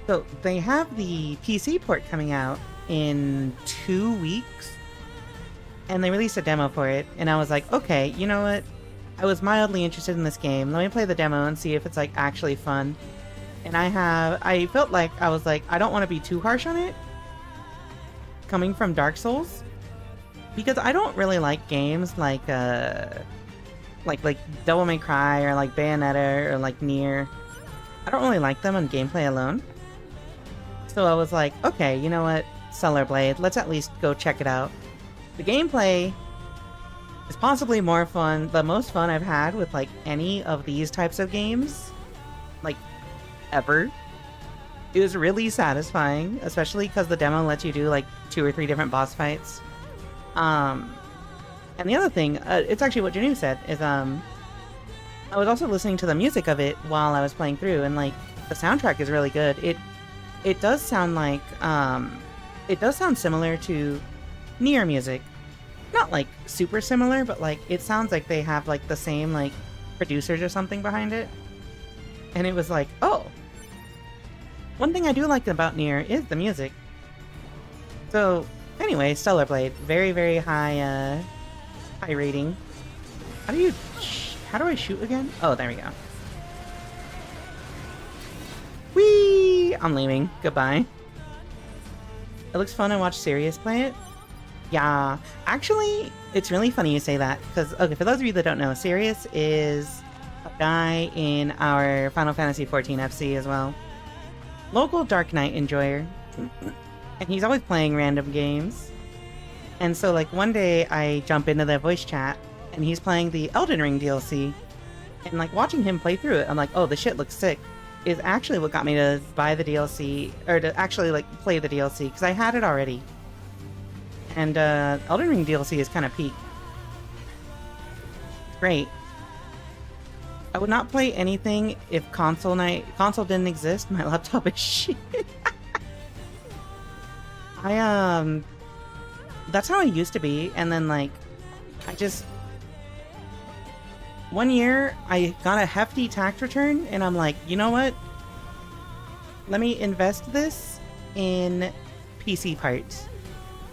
So, they have the PC port coming out in 2 weeks, and they released a demo for it, and I was like, okay, you know what? I was mildly interested in this game. Let me play the demo and see if it's, like, actually fun. And I felt like, I was like, I don't want to be too harsh on it, coming from Dark Souls, because I don't really like games like Devil May Cry, or like Bayonetta, or like NIER. I don't really like them on gameplay alone. So I was like, okay, you know what? Stellar Blade, let's at least go check it out. The gameplay is possibly more fun, the most fun I've had with, like, any of these types of games, like, ever. It was really satisfying, especially because the demo lets you do, like, 2 or 3 different boss fights. And the other thing, it's actually what Janu said, is, I was also listening to the music of it while I was playing through, and, like, the soundtrack is really good. It does sound like, it does sound similar to NIER music. Not, like, super similar, but, like, it sounds like they have, like, the same, like, producers or something behind it. And it was like, oh! One thing I do like about NIER is the music. So, anyway, Stellar Blade. Very, very high, high rating. How do I shoot again? Oh, there we go. Whee! I'm leaving. Goodbye. It looks fun to watch Sirius play it. Yeah, actually, it's really funny you say that, because, okay, for those of you that don't know, Sirius is a guy in our Final Fantasy XIV FC as well. Local Dark Knight enjoyer. And he's always playing random games. And so, like, one day I jump into the voice chat, and he's playing the Elden Ring DLC. And, like, watching him play through it, I'm like, oh, this shit looks sick. Is actually what got me to buy the DLC, or to actually, like, play the DLC, because I had it already. And, Elden Ring DLC is kind of peak. Great. I would not play anything if console didn't exist. My laptop is shit. That's how I used to be, and then like one year I got a hefty tax return and I'm like, you know what? Let me invest this in PC parts.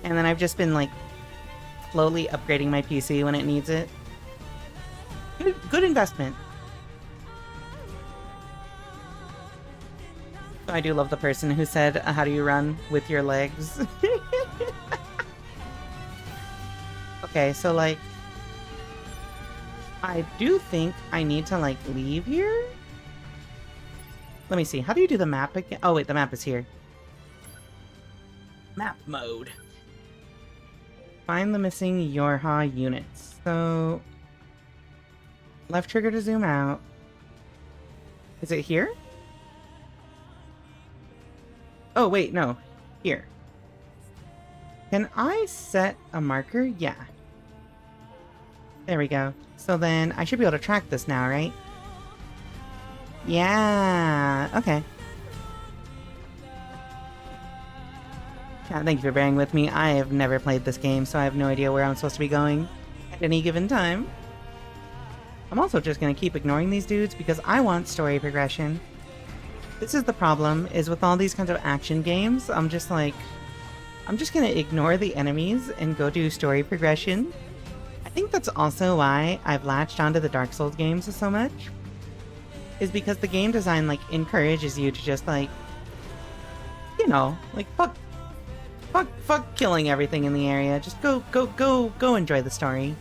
And then I've just been like slowly upgrading my PC when it needs it. Good investment. I do love the person who said, how do you run with your legs? Okay, so like, I do think I need to like leave here. Let me see, how do you do the map again? Oh wait, the map is here. Map mode. Find the missing Yorha units. So, left trigger to zoom out. Is it here? Oh wait, no. Here. Can I set a marker? Yeah. There we go. So then I should be able to track this now, right? Yeah. Okay. Yeah, thank you for bearing with me. I have never played this game, so I have no idea where I'm supposed to be going at any given time. I'm also just going to keep ignoring these dudes because I want story progression. This is the problem, is with all these kinds of action games, I'm just going to ignore the enemies and go do story progression. I think that's also why I've latched onto the Dark Souls games so much, is because the game design, like, encourages you to just, like, you know, like, fuck killing everything in the area. Just go enjoy the story.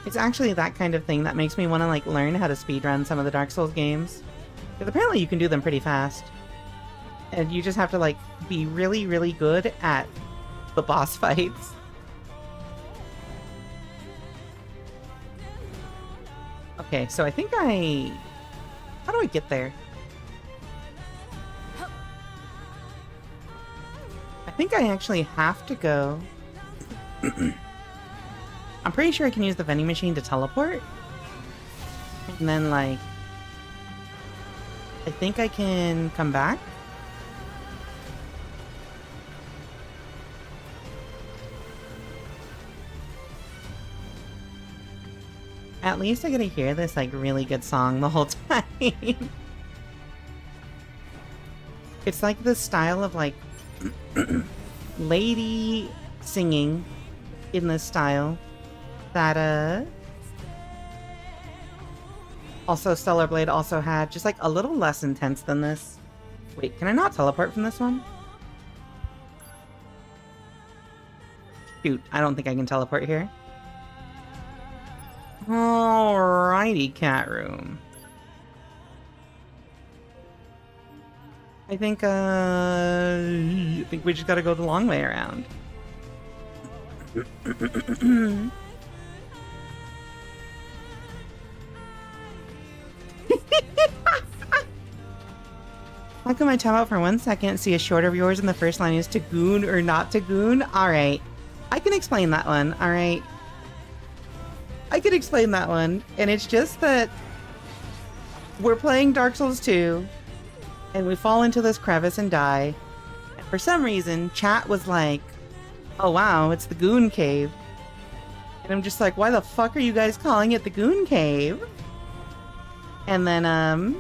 It's actually that kind of thing that makes me want to, like, learn how to speedrun some of the Dark Souls games. Because apparently you can do them pretty fast. And you just have to, like, be really, really good at the boss fights. Okay, so I think how do I get there? I think I actually have to go... I'm pretty sure I can use the vending machine to teleport. And then, like... I think I can come back. At least I get to hear this, like, really good song the whole time. It's like the style of, like, lady singing in this style that, also Stellar Blade also had, just, like, a little less intense than this. Wait, can I not teleport from this one? Shoot, I don't think I can teleport here. Alrighty, cat room. I think we just gotta go the long way around. How come I tap out for 1 second, see a short of yours, and the first line is to goon or not to goon? Alright. I can explain that one, alright? I can explain that one, and it's just that we're playing Dark Souls 2, and we fall into this crevice and die, and for some reason, chat was like, oh wow, it's the Goon Cave. And I'm just like, why the fuck are you guys calling it the Goon Cave? And then,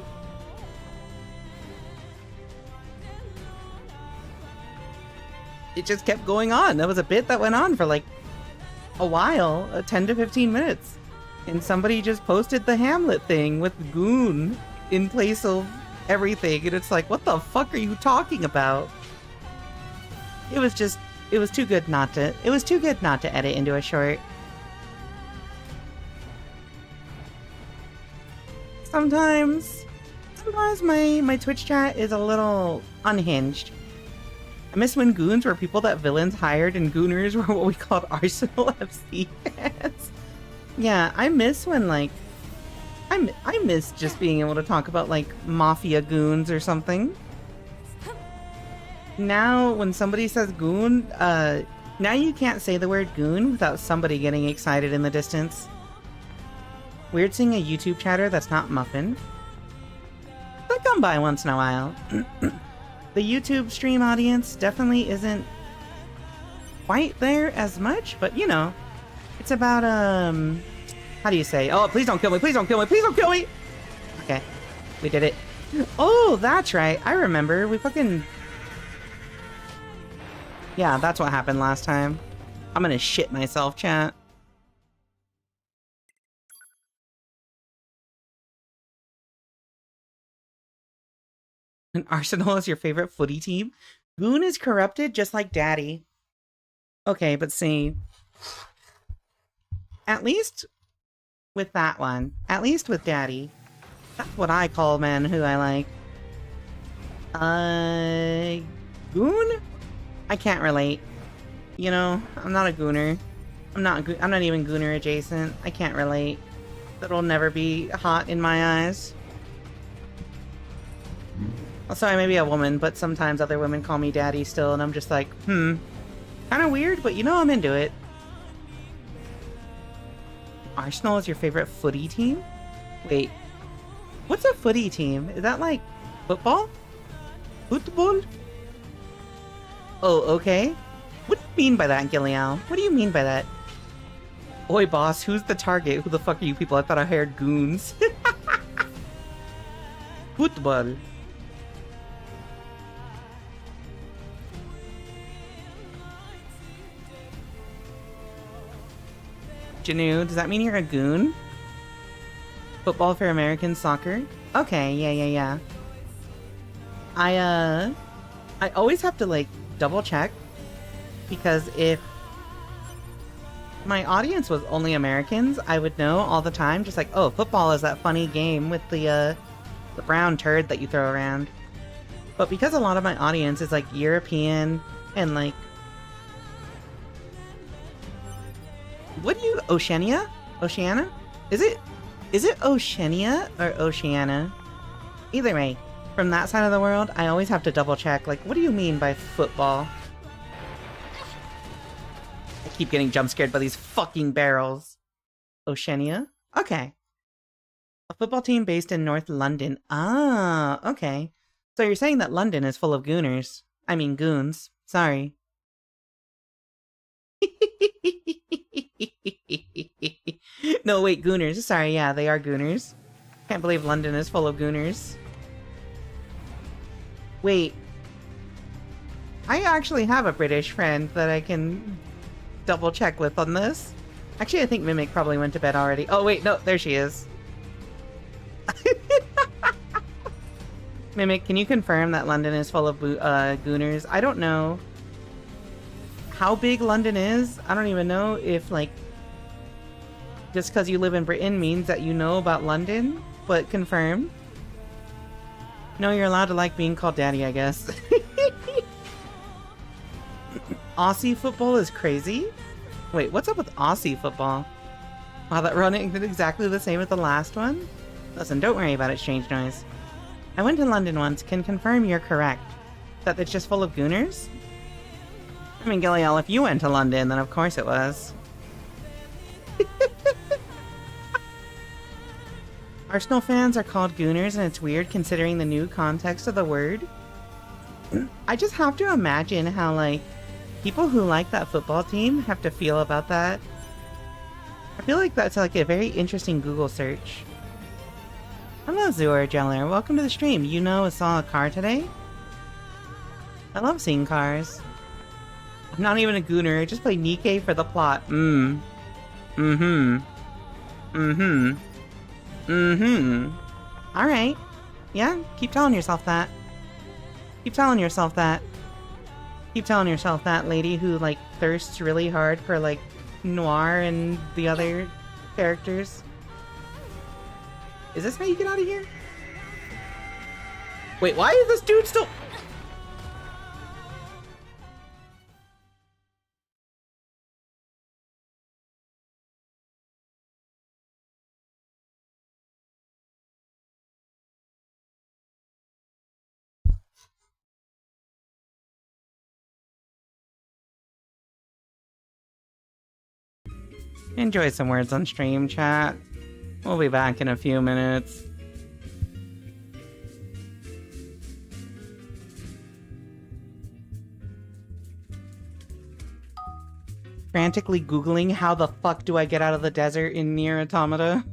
it just kept going on. That was a bit that went on for like a while, 10 to 15 minutes. And somebody just posted the Hamlet thing with Goon in place of everything. And it's like, what the fuck are you talking about? It was too good not to edit into a short. Sometimes my Twitch chat is a little unhinged. I miss when goons were people that villains hired and gooners were what we called Arsenal FC fans. Yeah, I miss when, like, I miss just being able to talk about, like, mafia goons or something. Now, when somebody says goon, now you can't say the word goon without somebody getting excited in the distance. Weird seeing a YouTube chatter that's not Muffin. They come by once in a while. The YouTube stream audience definitely isn't quite there as much, but you know, it's about, how do you say? Oh, please don't kill me, please don't kill me, please don't kill me! Okay, we did it. Oh, that's right, I remember, we fucking... Yeah, that's what happened last time. I'm gonna shit myself, chat. And Arsenal is your favorite footy team? Goon is corrupted just like Daddy. Okay, but see... At least with that one. At least with Daddy. That's what I call men who I like. Goon? I can't relate. You know, I'm not a gooner. I'm not even gooner adjacent. I can't relate. That'll never be hot in my eyes. Also, I may be a woman, but sometimes other women call me daddy still, and I'm just like, Kinda weird, but you know I'm into it. Arsenal is your favorite footy team? Wait. What's a footy team? Is that like football? Football? Oh, okay. What do you mean by that, Gillial? What do you mean by that? Oi, boss, who's the target? Who the fuck are you people? I thought I hired goons. Football. Janu, does that mean you're a goon? Football for American soccer? Okay, yeah. I always have to, like, double check. Because if my audience was only Americans, I would know all the time. Just like, oh, football is that funny game with the brown turd that you throw around. But because a lot of my audience is, like, European and, like... What do you... Oceania? Oceania? Is it Oceania or Oceania? Either way, from that side of the world, I always have to double check, like, what do you mean by football? I keep getting jump scared by these fucking barrels. Oceania? Okay. A football team based in North London. Ah, okay. So you're saying that London is full of gooners. I mean goons. Sorry. No, wait, gooners. Sorry, yeah, they are gooners. Can't believe London is full of gooners. Wait. I actually have a British friend that I can double check with on this. Actually, I think Mimic probably went to bed already. Oh, wait, no, there she is. Mimic, can you confirm that London is full of gooners? I don't know how big London is. I don't even know if, like, just because you live in Britain means that you know about London, but confirm. No, you're allowed to like being called daddy, I guess. Aussie football is crazy? Wait, what's up with Aussie football? Wow, that running did exactly the same as the last one? Listen, don't worry about it, strange noise. I went to London once, can confirm you're correct. That it's just full of gooners? I mean, Gillial, if you went to London, then of course it was. Arsenal fans are called gooners, and it's weird considering the new context of the word. I just have to imagine how, like, people who like that football team have to feel about that. I feel like that's, like, a very interesting Google search. Hello, Zoor Jeller. Welcome to the stream. You know I saw a car today? I love seeing cars. I'm not even a gooner. I just play Nikkei for the plot. Alright. Yeah, keep telling yourself that. Keep telling yourself that. Keep telling yourself that, lady who, like, thirsts really hard for, like, Noir and the other characters. Is this how you get out of here? Wait, why is this dude still... Enjoy some words on stream, chat. We'll be back in a few minutes. Frantically Googling how the fuck do I get out of the desert in NIER Automata?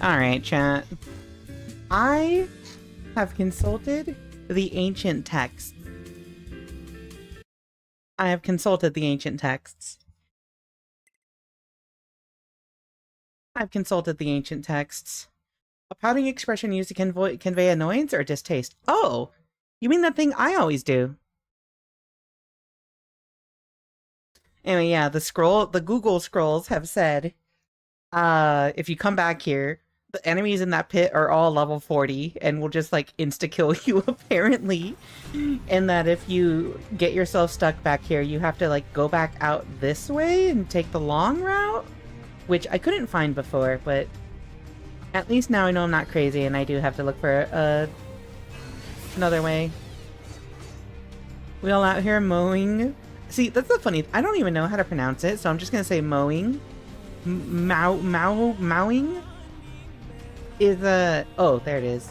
Alright, chat. I have consulted the ancient texts. I have consulted the ancient texts. I've consulted the ancient texts. A pouting expression used to convey annoyance or distaste. Oh, you mean that thing I always do? Anyway, yeah, the Google scrolls have said, if you come back here, the enemies in that pit are all level 40 and will just like insta-kill you apparently. And that if you get yourself stuck back here, you have to like go back out this way and take the long route, which I couldn't find before, but at least now I know I'm not crazy and I do have to look for another way. We all out here mowing. See, that's the funny. I don't even know how to pronounce it, so I'm just gonna say mowing. Mowing is oh, there it is.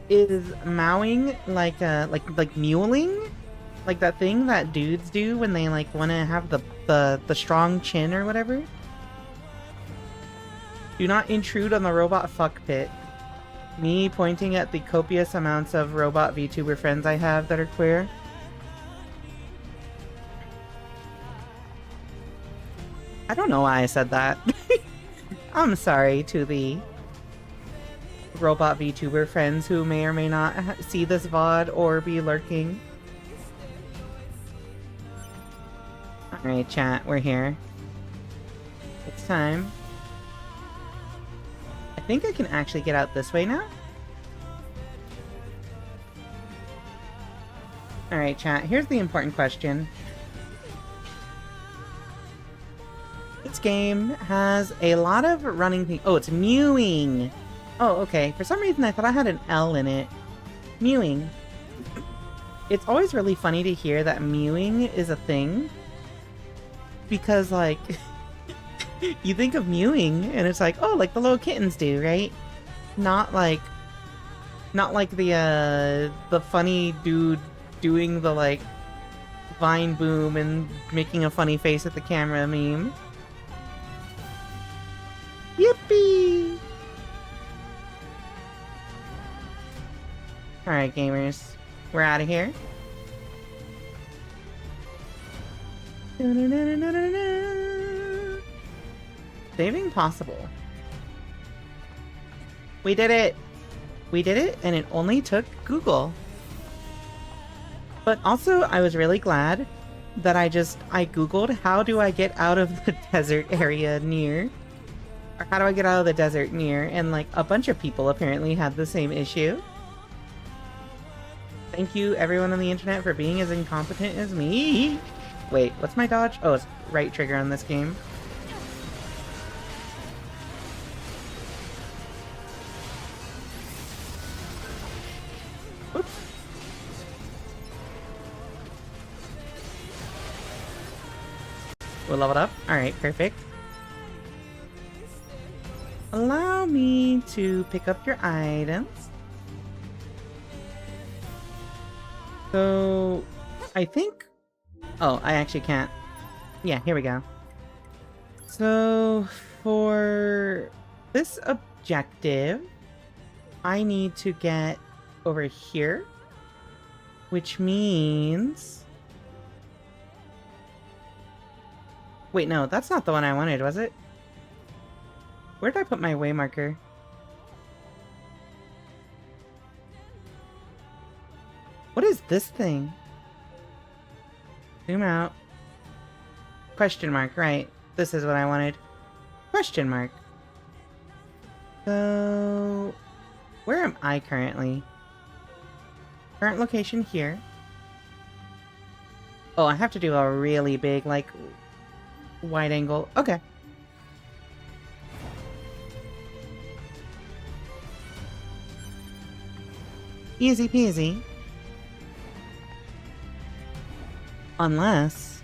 Is mowing like muling, like that thing that dudes do when they like want to have the strong chin or whatever. Do not intrude on the robot fuck pit. Me pointing at the copious amounts of robot VTuber friends I have that are queer. I don't know why I said that. I'm sorry to the robot VTuber friends who may or may not see this VOD or be lurking. Alright, chat, we're here. It's time. I think I can actually get out this way now. Alright, chat, here's the important question. This game has a lot of running things. Oh, it's mewing! Oh, okay. For some reason I thought I had an L in it. Mewing. It's always really funny to hear that mewing is a thing. Because, like, you think of mewing, and it's like, oh, like the little kittens do, right? Not like the funny dude doing the, like, Vine boom and making a funny face at the camera meme. Yippee! Alright, gamers. We're out of here. Saving possible. We did it! We did it, and it only took Google. But also, I was really glad that I googled how do I get out of the desert area NIER? Or how do I get out of the desert NIER? And like a bunch of people apparently had the same issue. Thank you everyone on the internet for being as incompetent as me. Wait, what's my dodge? Oh, it's right trigger on this game. Oops. We'll level it up. Alright, perfect. Allow me to pick up your items. So, I think... Oh, I actually can't. Yeah, here we go. So, for this objective, I need to get over here, which means... Wait, no, that's not the one I wanted, was it? Where did I put my way marker? What is this thing? Zoom out. Question mark, right. This is what I wanted. Question mark. So... Where am I currently? Current location here. Oh, I have to do a really big, like, wide angle. Okay. Easy peasy. Unless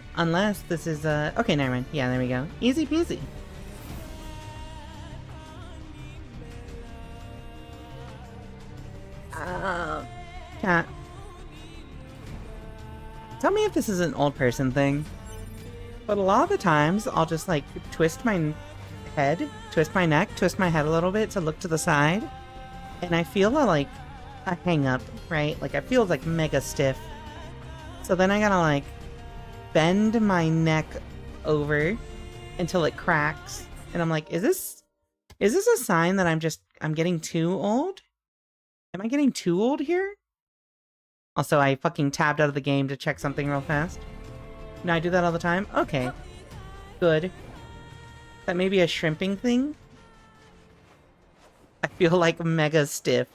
this is, okay, never mind. Yeah, there we go. Easy peasy. Cat. Tell me if this is an old person thing. But a lot of the times, I'll just, like, twist my head, twist my neck, twist my head a little bit to look to the side. And I feel like a hang-up, right? Like, I feel like mega stiff. So then I gotta, like, bend my neck over until it cracks. And I'm like, is this a sign that I'm getting too old? Am I getting too old here? Also, I fucking tabbed out of the game to check something real fast. No, I do that all the time? Okay. Good. That may be a shrimping thing? I feel like mega stiff.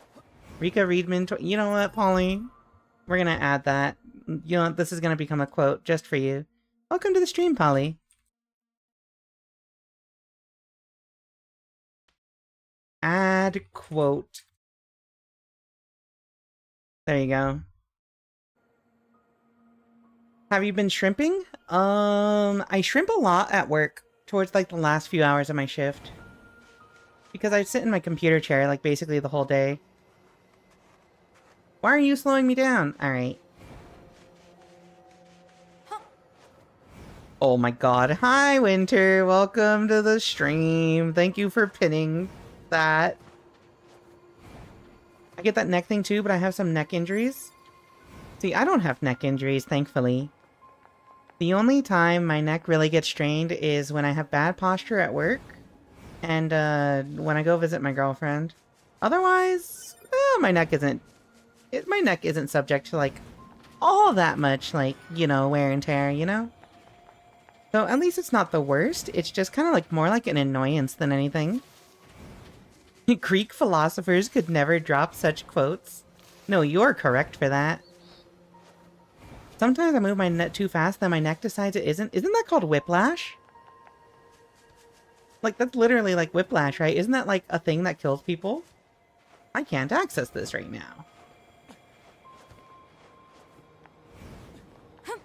Rika Readman, you know what, Polly? We're gonna add that. You know what, this is gonna become a quote just for you. Welcome to the stream, Polly. Add quote. There you go. Have you been shrimping? I shrimp a lot at work towards like the last few hours of my shift. Because I sit in my computer chair like basically the whole day. Why are you slowing me down? Alright. Oh my god. Hi, Winter. Welcome to the stream. Thank you for pinning that. I get that neck thing too, but I have some neck injuries. See, I don't have neck injuries, thankfully. The only time my neck really gets strained is when I have bad posture at work and when I go visit my girlfriend. Otherwise, my neck isn't subject to like all that much like, you know, wear and tear, you know? So at least it's not the worst. It's just kind of like more like an annoyance than anything. Greek philosophers could never drop such quotes. No, you're correct for that. Sometimes I move my neck too fast, then my neck decides it isn't. Isn't that called whiplash? Like, that's literally like whiplash, right? Isn't that like a thing that kills people? I can't access this right now.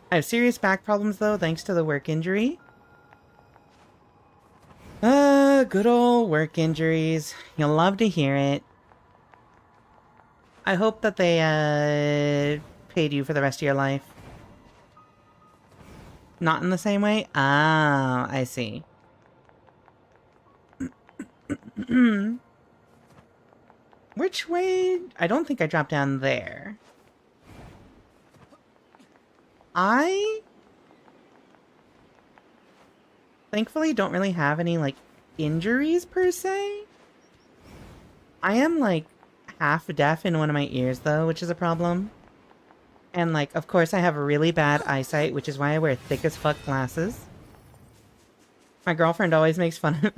I have serious back problems though, thanks to the work injury. Good old work injuries. You'll love to hear it. I hope that they, paid you for the rest of your life. Not in the same way? Ah, I see. Which way? I don't think I dropped down there. I thankfully don't really have any, like, injuries per se. I am, like, half deaf in one of my ears, though, which is a problem. And, like, of course I have really bad eyesight, which is why I wear thick as fuck glasses. My girlfriend always makes fun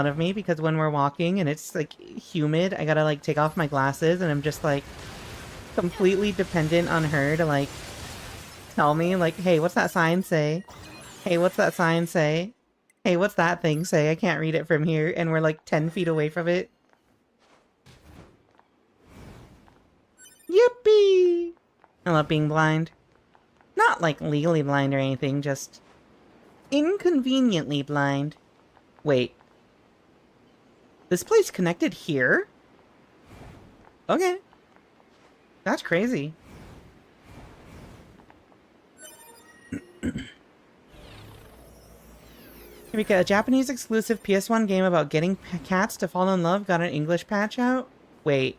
of me because when we're walking and it's, like, humid, I gotta, like, take off my glasses and I'm just, like, completely dependent on her to, like, tell me, like, hey, what's that sign say? Hey, what's that sign say? Hey, what's that thing say? I can't read it from here, and we're, like, 10 feet away from it. Yippee! I love being blind. Not, like, legally blind or anything, just inconveniently blind. Wait. This place connected here? Okay. That's crazy. Rika, a Japanese exclusive PS1 game about getting cats to fall in love got an English patch out? Wait.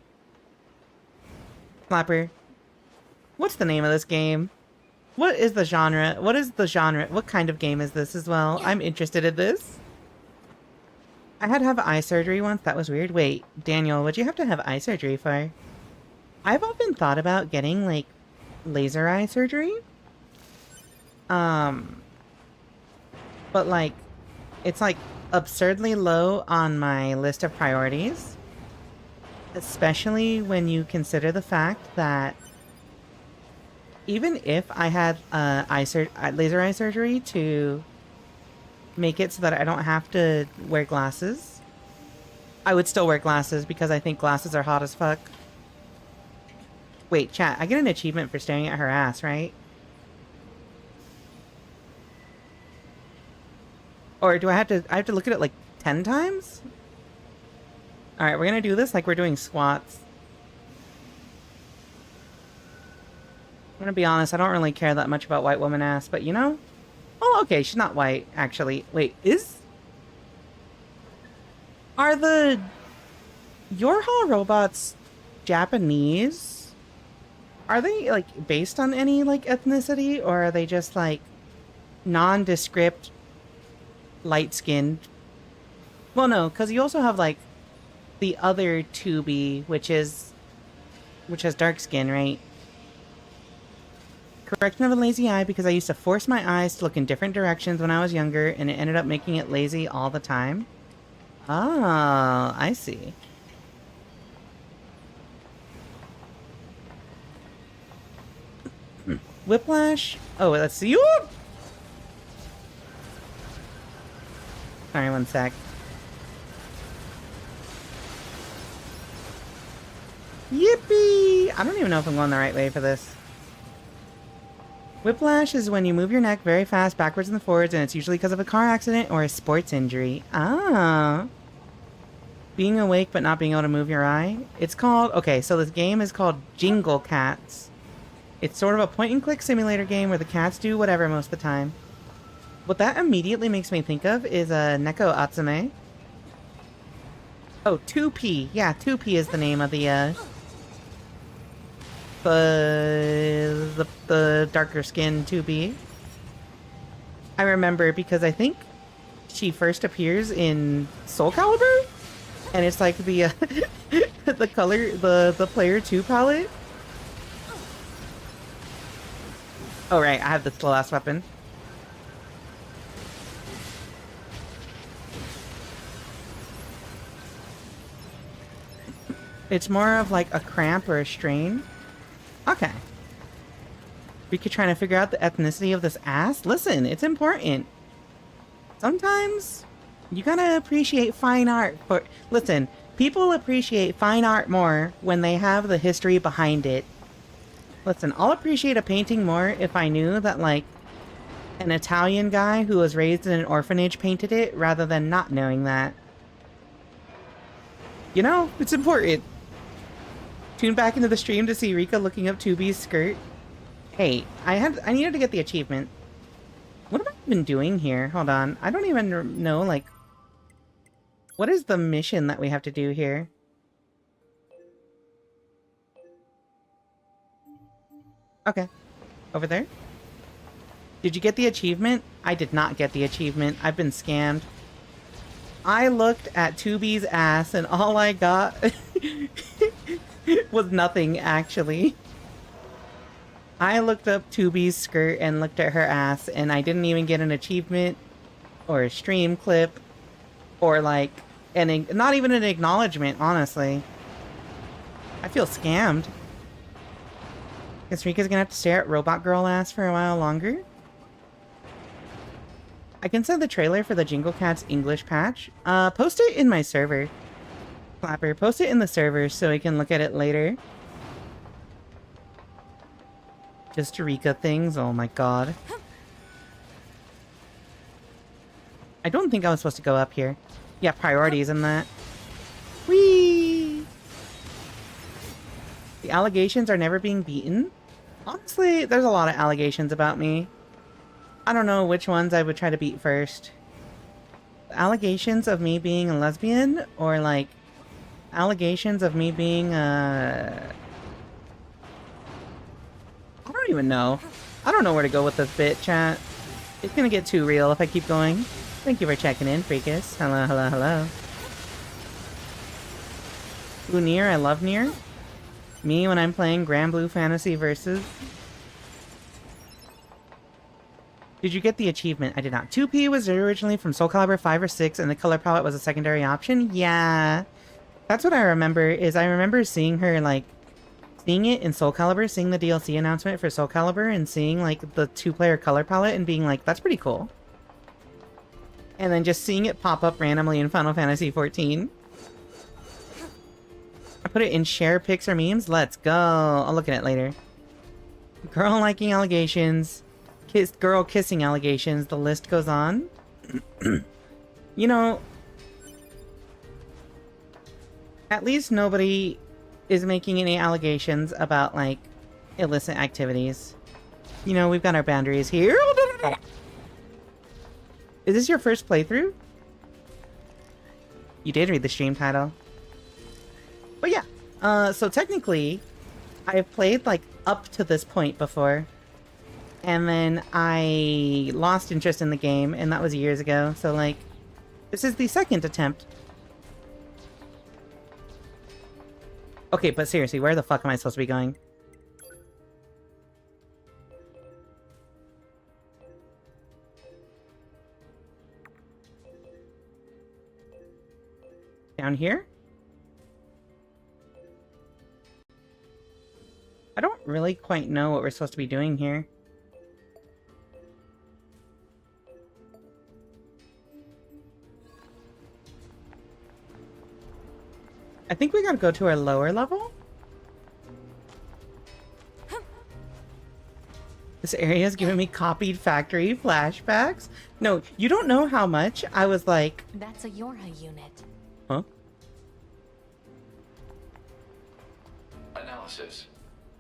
Flapper. What's the name of this game? What is the genre? What is the genre? What kind of game is this as well? I'm interested in this. I had to have eye surgery once. That was weird. Wait, Daniel, what'd you have to have eye surgery for? I've often thought about getting, like, laser eye surgery. But, like, it's, like, absurdly low on my list of priorities. Especially when you consider the fact that even if I had laser eye surgery to make it so that I don't have to wear glasses, I would still wear glasses because I think glasses are hot as fuck. Wait, chat, I get an achievement for staring at her ass, right? Or do I have to look at it like 10 times? Alright, we're gonna do this like we're doing squats. I'm gonna be honest, I don't really care that much about white woman ass, but you know? Oh, okay, she's not white, actually. Wait, are the Yorha robots Japanese? Are they, like, based on any, like, ethnicity? Or are they just, like, nondescript, light-skinned? Well, no, because you also have, like, the other 2B, which has dark skin, right? Correction of a lazy eye because I used to force my eyes to look in different directions when I was younger, and it ended up making it lazy all the time. Oh, I see. Whiplash? Oh, let's see. Whoop! Sorry, one sec. Yippee! I don't even know if I'm going the right way for this. Whiplash is when you move your neck very fast backwards and forwards, and it's usually because of a car accident or a sports injury. Ah. Being awake but not being able to move your eye. It's called... Okay, so this game is called Jingle Cats. It's sort of a point-and-click simulator game where the cats do whatever most of the time. What that immediately makes me think of is Neko Atsume. Oh, 2P. Yeah, 2P is the name of the darker skin 2B. I remember because I think she first appears in Soul Calibur, and it's like the the color, the player 2 palette. Oh right, I have the slow ass weapon. It's more of like a cramp or a strain. Okay. Rika trying to figure out the ethnicity of this ass? Listen, it's important. Sometimes you gotta appreciate fine art for... Listen, people appreciate fine art more when they have the history behind it. Listen, I'll appreciate a painting more if I knew that, like, an Italian guy who was raised in an orphanage painted it, rather than not knowing that. You know, it's important. Tune back into the stream to see Rika looking up 2B's skirt. Hey, I needed to get the achievement. What have I been doing here? Hold on. I don't even know, like... What is the mission that we have to do here? Okay. Over there? Did you get the achievement? I did not get the achievement. I've been scammed. I looked at 2B's ass and all I got was nothing, actually. I looked up 2B's skirt and looked at her ass and I didn't even get an achievement or a stream clip or like not even an acknowledgement, honestly. I feel scammed. Guess Rika's gonna have to stare at Robot Girl ass for a while longer. I can send the trailer for the Jingle Cats English patch. Post it in my server. Clapper, post it in the server so we can look at it later. Just Rika things, oh my god. I don't think I was supposed to go up here. Yeah, priorities in that. Whee! The allegations are never being beaten. Honestly, there's a lot of allegations about me. I don't know which ones I would try to beat first. Allegations of me being a lesbian, or like allegations of me being I don't even know. I don't know where to go with this bit, chat. It's gonna get too real if I keep going. Thank you for checking in, Freakus. Hello, hello, hello. Ooh, NIER, I love NIER. Me when I'm playing Grand Blue Fantasy Versus. Did you get the achievement? I did not. 2P was originally from Soul Calibur 5 or 6, and the color palette was a secondary option? Yeah. That's what I remember, is I remember seeing her, like, seeing it in Soul Calibur, seeing the DLC announcement for Soul Calibur, and seeing, like, the 2-player color palette, and being like, that's pretty cool. And then just seeing it pop up randomly in Final Fantasy XIV. I put it in share pics or memes? Let's go. I'll look at it later. Girl liking allegations. Girl kissing allegations. The list goes on. You know, at least nobody is making any allegations about, like, illicit activities. You know, we've got our boundaries here. Is this your first playthrough? You did read the stream title. But yeah, so technically, I've played, like, up to this point before. And then I lost interest in the game, and that was years ago. So, like, this is the second attempt. Okay, but seriously, where the fuck am I supposed to be going? Down here? I don't really quite know what we're supposed to be doing here. I think we gotta go to our lower level? This area is giving me copied factory flashbacks? No, you don't know how much I was like... That's a Yorha unit. Huh? Analysis.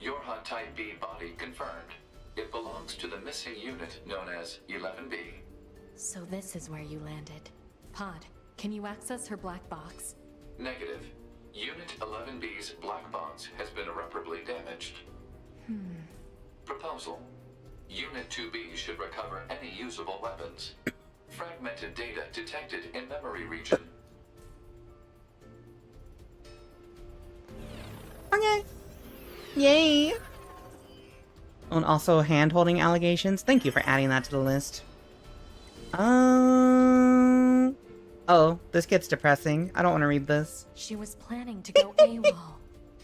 Yorha Type B body confirmed. It belongs to the missing unit known as 11B. So this is where you landed. Pod, can you access her black box? Negative. Unit 11B's black box has been irreparably damaged. Proposal. Unit 2B should recover any usable weapons. Fragmented data detected in memory region. Okay. Yay! Oh, and also hand-holding allegations. Thank you for adding that to the list. Oh, this gets depressing. I don't want to read this. She was planning to go AWOL.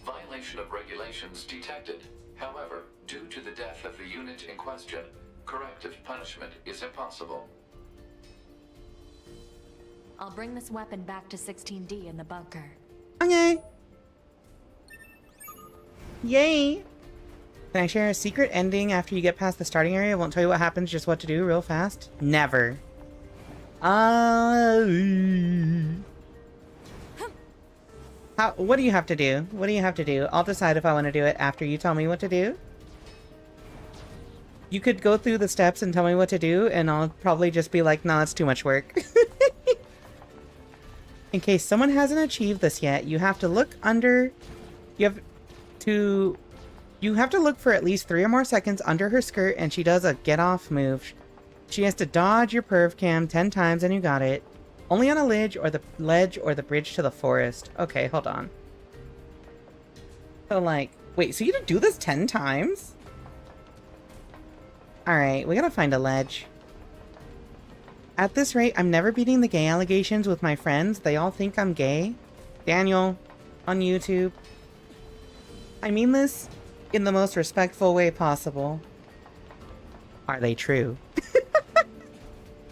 Violation of regulations detected. However, due to the death of the unit in question, corrective punishment is impossible. I'll bring this weapon back to 16D in the bunker. Okay. Yay! Can I share a secret ending after you get past the starting area? I won't tell you what happens, just what to do real fast. Never. What do you have to do? What do you have to do? I'll decide if I want to do it after you tell me what to do. You could go through the steps and tell me what to do, and I'll probably just be like, nah, that's too much work. In case someone hasn't achieved this yet, you have to look under... You have to look for at least 3 or more seconds under her skirt, and she does a get-off move. She has to dodge your perv cam 10 times, and you got it. Only on a ledge or the bridge to the forest. Okay, hold on. So, like... Wait, so you have to do this 10 times? Alright, we gotta find a ledge. At this rate, I'm never beating the gay allegations with my friends. They all think I'm gay. Daniel, on YouTube. I mean this in the most respectful way possible. Are they true?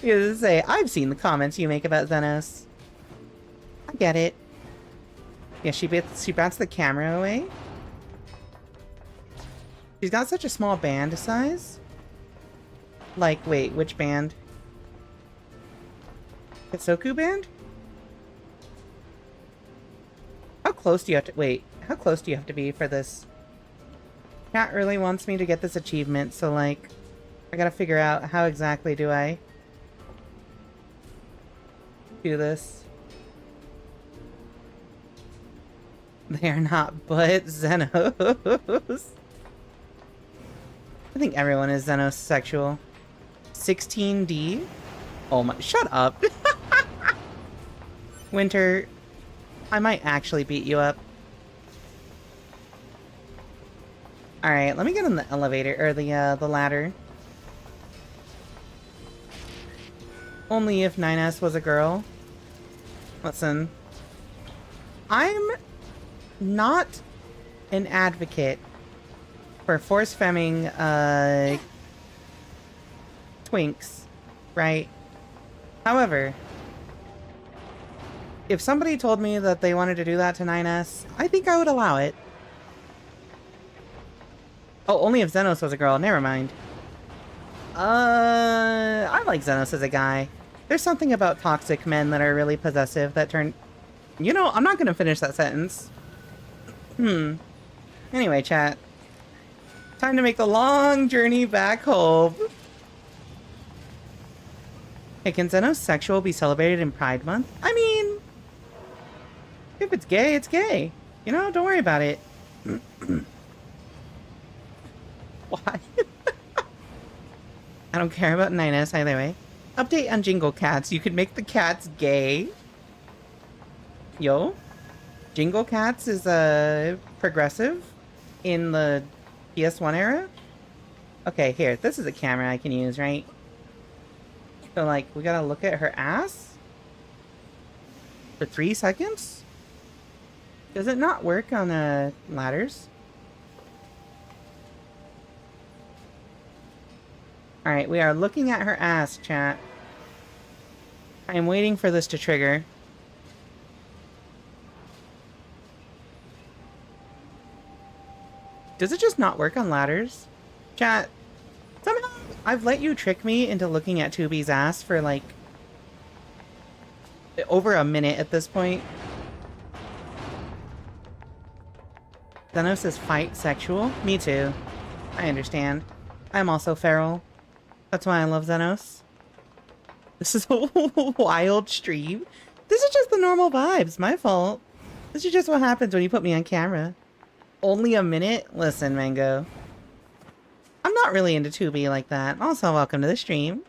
You say, I've seen the comments you make about Xenos. I get it. Yeah, she bats the camera away. She's got such a small band size. Like, wait, which band? Kitsoku band? How close do you have to... Wait, how close do you have to be for this? Chat really wants me to get this achievement, so, like... I gotta figure out how exactly do I... do this. They are not but Xenos. I think everyone is Xenosexual. 16D? Oh my... Shut up! Winter, I might actually beat you up. Alright, let me get on the elevator, or the ladder. Only if 9S was a girl. Listen. I'm not an advocate for force-femming, twinks, right? However, if somebody told me that they wanted to do that to 9S, I think I would allow it. Oh, only if Xenos was a girl. Never mind. I like Xenos as a guy. There's something about toxic men that are really possessive that turn... You know, I'm not gonna finish that sentence. Anyway, chat. Time to make the long journey back home. Hey, can Xenosexual be celebrated in Pride Month? I mean... If it's gay, it's gay. You know, don't worry about it. Why? I don't care about 9S either way. Update on Jingle Cats. You could make the cats gay. Yo. Jingle Cats is progressive in the PS1 era. Okay, here, this is a camera I can use, right? So, like, we gotta look at her ass for 3 seconds? Does it not work on ladders? Alright, we are looking at her ass, chat. I am waiting for this to trigger. Does it just not work on ladders? Chat, somehow I've let you trick me into looking at Tubi's ass for like over a minute at this point. Zenos says fight sexual. Me too. I understand. I'm also feral. That's why I love Zenos. This is a wild stream. This is just the normal vibes. My fault. This is just what happens when you put me on camera. Only a minute? Listen, Mango. I'm not really into Tubi like that. Also, welcome to the stream.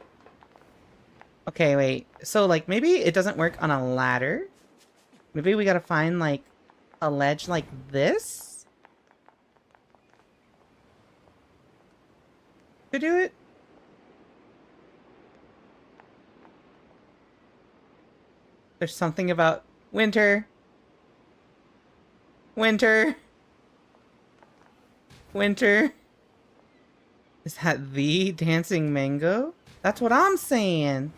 Okay, wait. So, like, maybe it doesn't work on a ladder? Maybe we gotta find, like, a ledge like this? To do it? There's something about winter. Winter. Winter. Is that the dancing mango? That's what I'm saying.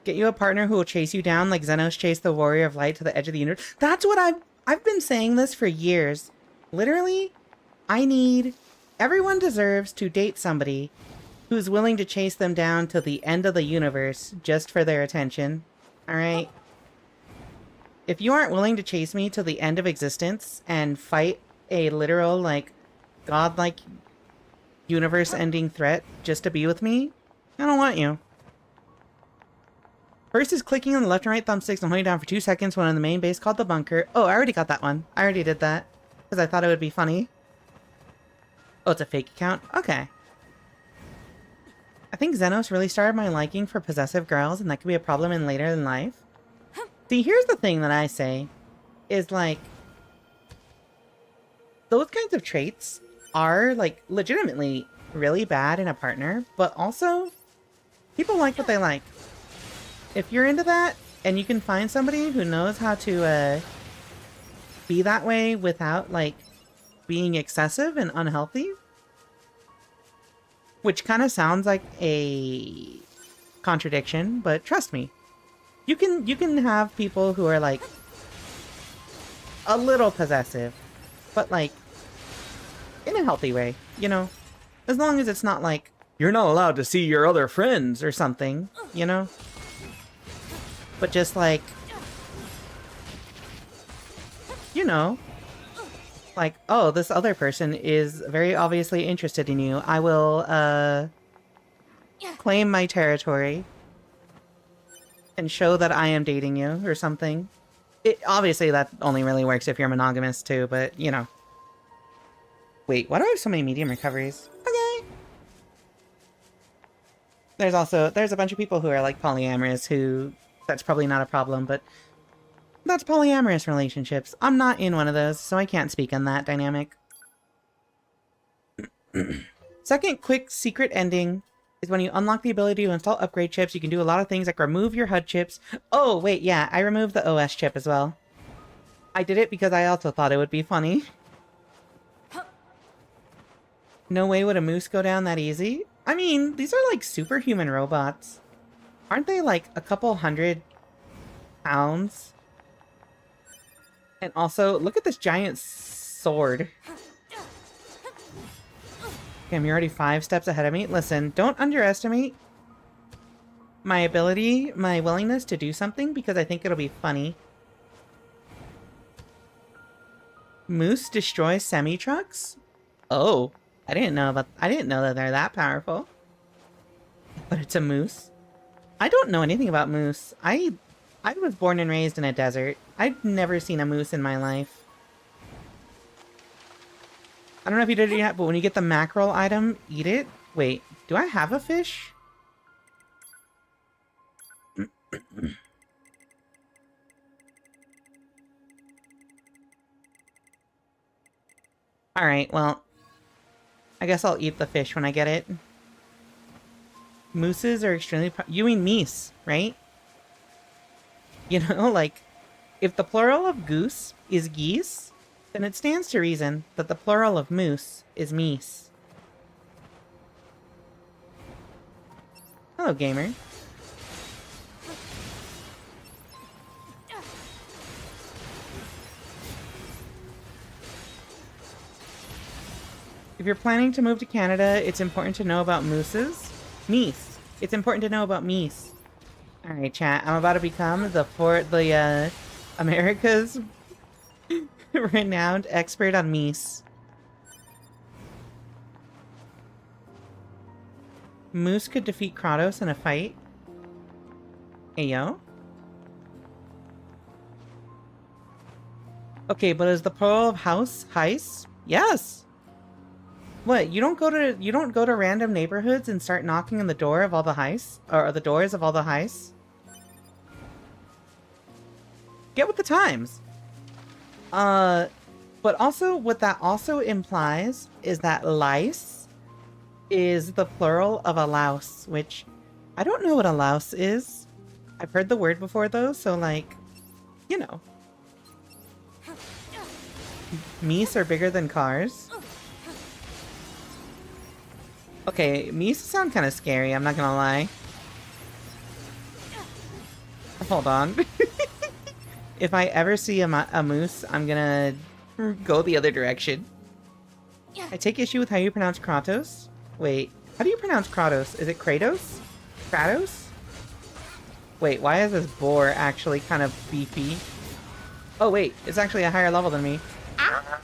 Get you a partner who will chase you down like Zenos chased the warrior of light to the edge of the universe. That's what I've been saying this for years. Literally, everyone deserves to date somebody who's willing to chase them down to the end of the universe just for their attention. Alright? If you aren't willing to chase me to the end of existence and fight a literal, like, godlike universe-ending threat just to be with me, I don't want you. First is clicking on the left and right thumbsticks and holding down for 2 seconds when on the main base called the bunker. Oh, I already got that one. I already did that. Because I thought it would be funny. Oh, it's a fake account? Okay. I think Zenos really started my liking for possessive girls, and that could be a problem in later in life. See, here's the thing that I say. Is, like, those kinds of traits are, like, legitimately really bad in a partner, but also, people like what they like. If you're into that, and you can find somebody who knows how to, be that way without, like, being excessive and unhealthy, which kind of sounds like a contradiction, but trust me. You can have people who are, like, a little possessive, but, like, in a healthy way, you know? As long as it's not like, you're not allowed to see your other friends or something, you know? But just like, you know, like, oh, this other person is very obviously interested in you. I will, claim my territory and show that I am dating you or something. Obviously, that only really works if you're monogamous too, but, you know. Wait, why do I have so many medium recoveries? Okay. There's a bunch of people who are, like, polyamorous who, that's probably not a problem, but that's polyamorous relationships. I'm not in one of those, so I can't speak on that dynamic. Second quick secret ending is when you unlock the ability to install upgrade chips. You can do a lot of things like remove your HUD chips. Oh, wait, yeah, I removed the OS chip as well. I did it because I also thought it would be funny. No way would a moose go down that easy. I mean, these are like superhuman robots. Aren't they like a couple 100 pounds? And also, look at this giant sword. Damn, you're already 5 steps ahead of me. Listen, don't underestimate my ability, my willingness to do something, because I think it'll be funny. Moose destroy semi-trucks? Oh, I didn't know that they're that powerful. But it's a moose. I don't know anything about moose. I was born and raised in a desert. I've never seen a moose in my life. I don't know if you did it yet, but when you get the mackerel item, eat it. Wait, do I have a fish? Alright, well, I guess I'll eat the fish when I get it. Mooses are extremely... You mean meese, right? You know, like, if the plural of goose is geese, then it stands to reason that the plural of moose is meese. Hello, gamer. If you're planning to move to Canada, it's important to know about mooses. Meese. It's important to know about meese. Alright, chat. I'm about to become the America's renowned expert on meese. Moose could defeat Kratos in a fight. Hey, yo. Okay, but is the plural of house heist? Yes. What, you don't go to random neighborhoods and start knocking on the door of all the heists? Or the doors of all the heists? Get with the times. But also, what that also implies is that lice is the plural of a louse, which I don't know what a louse is. I've heard the word before though, so like, you know. Meese are bigger than cars. Okay, meese sound kind of scary, I'm not gonna lie. Hold on. If I ever see a moose, I'm gonna go the other direction. I take issue with how you pronounce Kratos. Wait, how do you pronounce Kratos? Is it Kratos? Kratos? Wait, why is this boar actually kind of beefy? Oh wait, it's actually a higher level than me. Ah!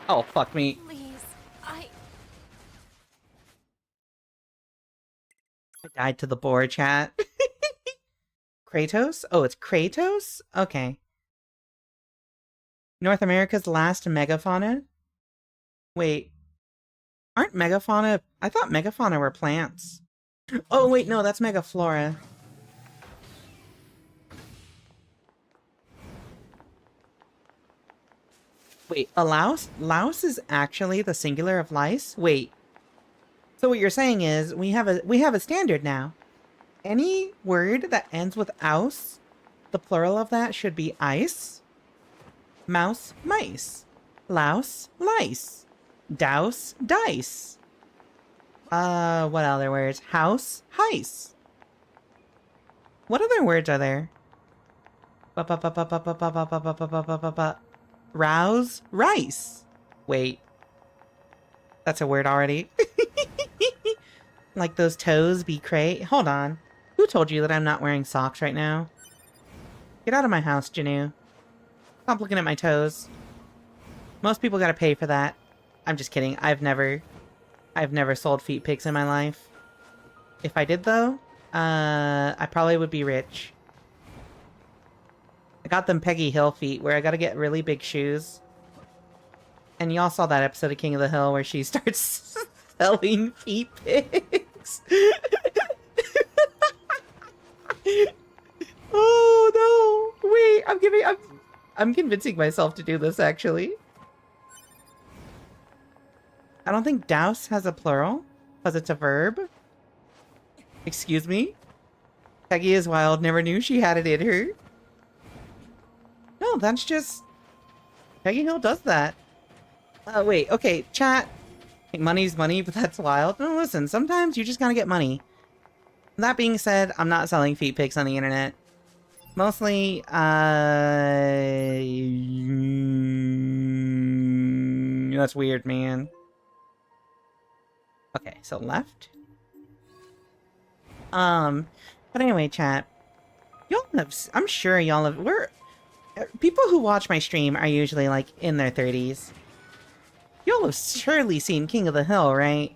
Oh, fuck me. Please, I died to the boar, chat. Kratos? Oh, it's Kratos? Okay. North America's last megafauna? Wait. Aren't megafauna... I thought megafauna were plants. Oh, wait, no, that's megaflora. Wait, a louse? Louse is actually the singular of lice? Wait. So what you're saying is we have a standard now. Any word that ends with ouse, the plural of that should be ice, mouse, mice, louse, lice, douse, dice. What other words? House, heist. What other words are there? Rouse, rice. Wait. That's a word already. Like those toes be cray. Hold on. Who told you that I'm not wearing socks right now? Get out of my house, Janu. Stop looking at my toes. Most people gotta pay for that. I'm just kidding. I've never sold feet pics in my life. If I did though, I probably would be rich. I got them Peggy Hill feet where I gotta get really big shoes. And y'all saw that episode of King of the Hill where she starts selling feet pics. Oh no! Wait, I'm convincing myself to do this actually. I don't think douse has a plural, because it's a verb. Excuse me? Peggy is wild, never knew she had it in her. No, that's just... Peggy Hill does that. Wait, okay, chat. Money's money, but that's wild. No, listen, sometimes you just gotta get money. That being said, I'm not selling feet pics on the internet. Mostly, that's weird, man. Okay, so left. But anyway, chat. Y'all have... I'm sure y'all have... People who watch my stream are usually, like, in their 30s. Y'all have surely seen King of the Hill, right?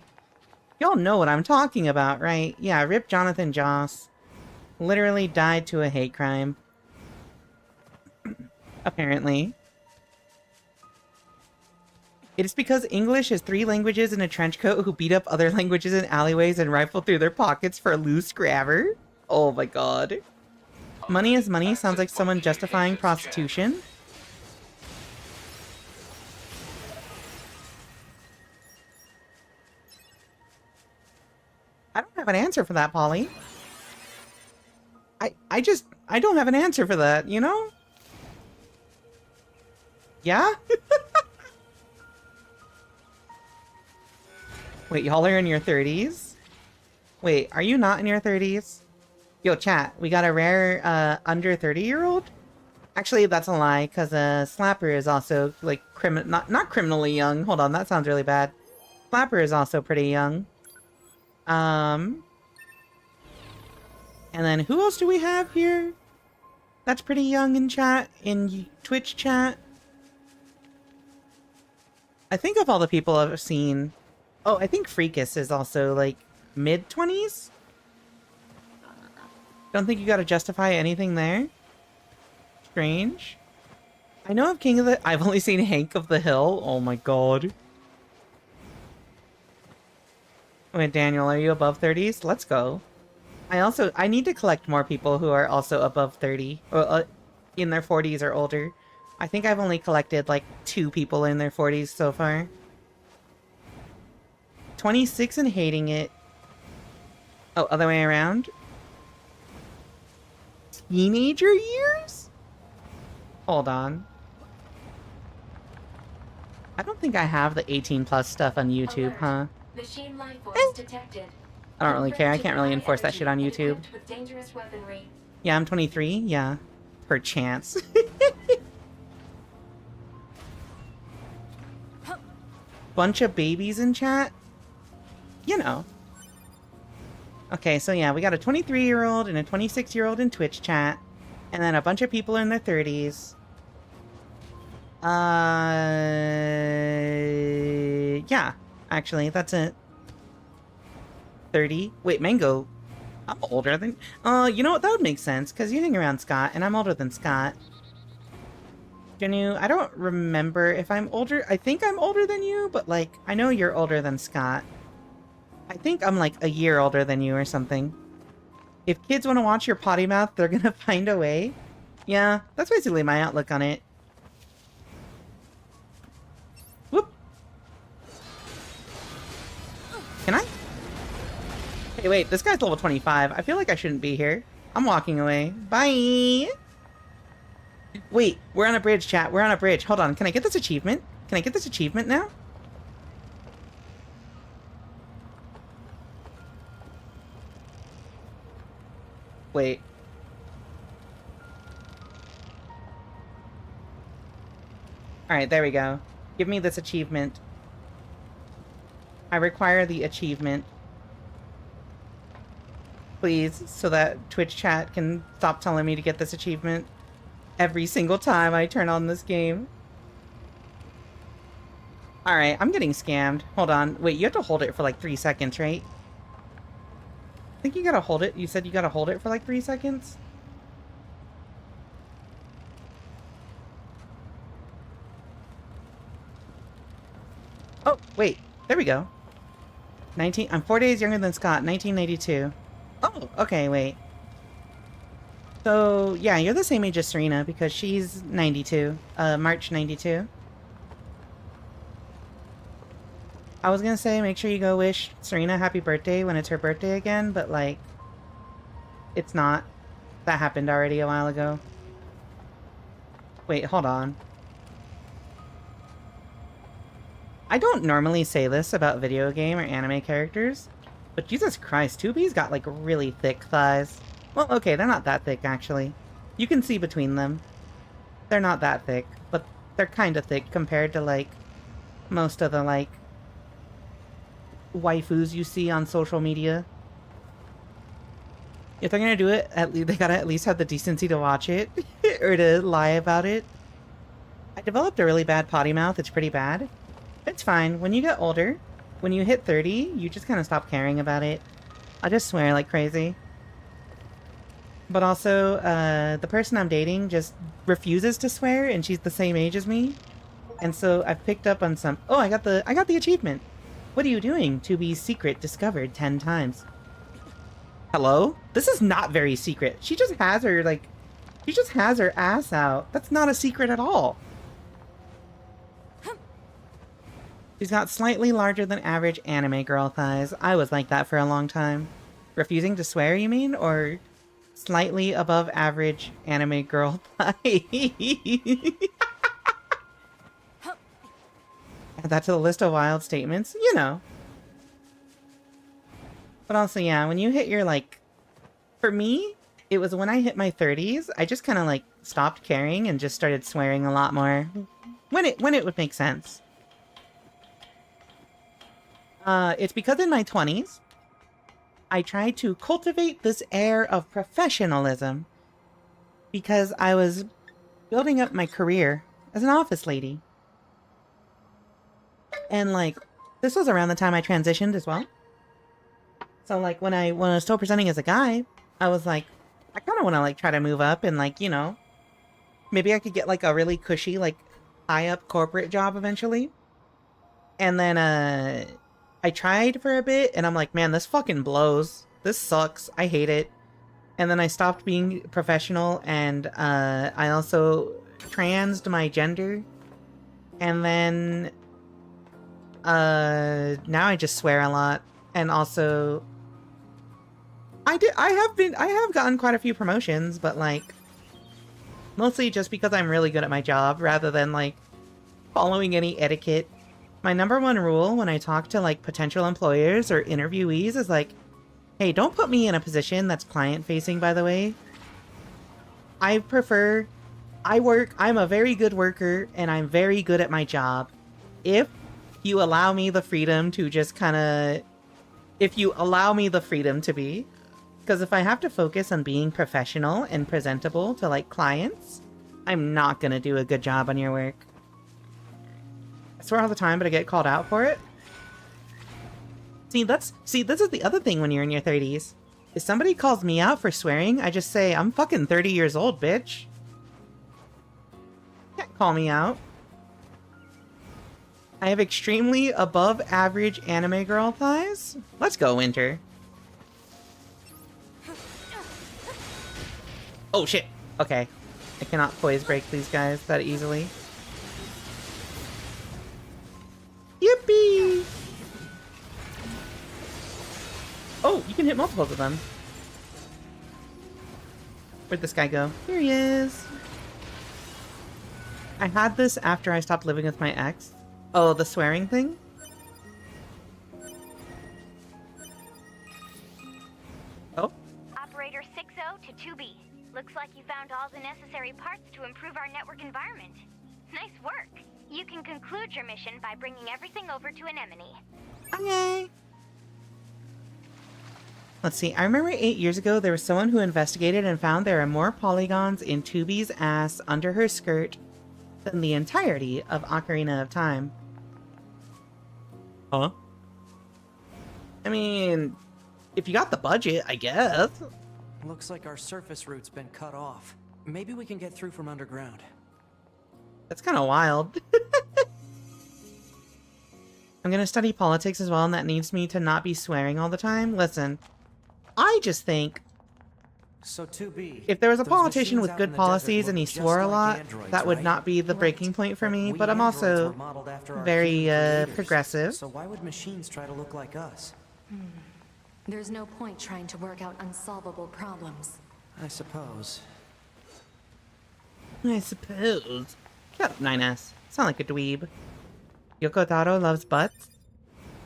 Y'all know what I'm talking about, right? Yeah, Rip Jonathan Joss. Literally died to a hate crime. Apparently. It is because English is 3 languages in a trench coat who beat up other languages in alleyways and rifle through their pockets for a loose grabber. Oh my god. Money is money sounds like someone justifying prostitution. I don't have an answer for that, Polly. I don't have an answer for that, you know? Yeah? Wait, y'all are in your 30s? Wait, are you not in your 30s? Yo, chat, we got a rare, under 30-year-old? Actually, that's a lie, because, Slapper is also, like, not criminally young. Hold on, that sounds really bad. Slapper is also pretty young. And then who else do we have here? That's pretty young in chat, in Twitch chat. I think of all the people I've seen. Oh, I think Freakus is also, like, mid-20s? Don't think you gotta justify anything there? Strange. I know of King of the... I've only seen Hank of the Hill. Oh my god. Wait, Daniel, are you above 30s? Let's go. I need to collect more people who are also above 30. Or, in their 40s or older. I think I've only collected, like, 2 people in their 40s so far. 26 and hating it. Oh, other way around? Teenager years? Hold on. I don't think I have the 18 plus stuff on YouTube, huh? Machine life force detected. I don't really care. I can't really enforce that shit on YouTube. With dangerous weaponry. Yeah, I'm 23. Yeah. Perchance. Bunch of babies in chat? You know. Okay, so yeah, we got a 23-year-old and a 26-year-old in Twitch chat. And then a bunch of people in their 30s. Yeah. Actually, that's it. 30. Wait, Mango. I'm older than... you know what? That would make sense, because you hang around Scott, and I'm older than Scott. Janu, I don't remember if I'm older. I think I'm older than you, but, like, I know you're older than Scott. I think I'm, like, a year older than you or something. If kids want to watch your potty mouth, they're gonna find a way. Yeah, that's basically my outlook on it. Whoop. Can I? Hey, wait, this guy's level 25. I feel like I shouldn't be here. I'm walking away. Bye! Wait, we're on a bridge, chat. We're on a bridge. Hold on, can I get this achievement? Can I get this achievement now? Wait. Alright, there we go. Give me this achievement. I require the achievement. Please, so that Twitch chat can stop telling me to get this achievement every single time I turn on this game. Alright, I'm getting scammed. Hold on. Wait, you have to hold it for like 3 seconds, right? I think you gotta hold it. You said you gotta hold it for like 3 seconds? Oh, wait. There we go. I'm 4 days younger than Scott. 1992. Oh, okay, wait. So, yeah, you're the same age as Serena because she's 92. March 92. I was gonna say, make sure you go wish Serena happy birthday when it's her birthday again, but, like, it's not. That happened already a while ago. Wait, hold on. I don't normally say this about video game or anime characters, but Jesus Christ, 2B's got, like, really thick thighs. Well, okay, they're not that thick, actually. You can see between them. They're not that thick, but they're kind of thick compared to, like, most of the, like, waifus you see on social media. If they're gonna do it, they gotta at least have the decency to watch it, or to lie about it. I developed a really bad potty mouth. It's pretty bad. It's fine. When you get older, when you hit 30, you just kind of stop caring about it. I just swear like crazy. But also, the person I'm dating just refuses to swear, and she's the same age as me. And so I've picked up on some... Oh, I got the achievement. What are you doing? To be secret discovered 10 times. Hello? This is not very secret. She just has her, like... She just has her ass out. That's not a secret at all. She's got slightly larger than average anime girl thighs. I was like that for a long time. Refusing to swear, you mean? Or slightly above average anime girl thighs? Add that to the list of wild statements. You know. But also, yeah, when you hit your, like... For me, it was when I hit my 30s, I just kind of, like, stopped caring and just started swearing a lot more. When it would make sense. It's because in my 20s, I tried to cultivate this air of professionalism because I was building up my career as an office lady. And, like, this was around the time I transitioned as well. So, like, when I was still presenting as a guy, I was like, I kind of want to, like, try to move up and, like, you know, maybe I could get, like, a really cushy, like, high-up corporate job eventually. And then, I tried for a bit, and I'm like, man, this fucking blows. This sucks. I hate it. And then I stopped being professional, and, I also transed my gender. And then... now I just swear a lot, and also, I have gotten quite a few promotions, but, like, mostly just because I'm really good at my job, rather than, like, following any etiquette. My #1 rule when I talk to, like, potential employers or interviewees is, like, hey, don't put me in a position that's client-facing, by the way. I'm a very good worker, and I'm very good at my job. If you allow me the freedom to just kind of... If you allow me the freedom to be. Because if I have to focus on being professional and presentable to, like, clients, I'm not going to do a good job on your work. I swear all the time, but I get called out for it. See, this is the other thing when you're in your 30s. If somebody calls me out for swearing, I just say, I'm fucking 30 years old, bitch. You can't call me out. I have extremely above average anime girl thighs. Let's go, Winter. Oh shit. Okay. I cannot poise break these guys that easily. Yippee! Oh, you can hit multiples of them. Where'd this guy go? Here he is. I had this after I stopped living with my ex. Oh, the swearing thing? Oh? Operator 60 to 2B. Looks like you found all the necessary parts to improve our network environment. Nice work. You can conclude your mission by bringing everything over to Anemone. Okay. Let's see, I remember 8 years ago there was someone who investigated and found there are more polygons in 2B's ass under her skirt than the entirety of Ocarina of Time. Huh? I mean, if you got the budget, I guess. Looks like our surface route's been cut off. Maybe we can get through from underground. That's kind of wild. I'm gonna study politics as well, and that needs me to not be swearing all the time. Listen, I just think So 2B, if there was a those politician machines with out good in the policies desert and he look swore just a lot, like androids, that would right? not be the breaking point for me, but I'm also We modeled after our very, human creators. progressive. So why would machines try to look like us? There's no point trying to work out unsolvable problems. I suppose. I suppose. Shut up, 9S. Sound like a dweeb. Yoko Taro loves butts?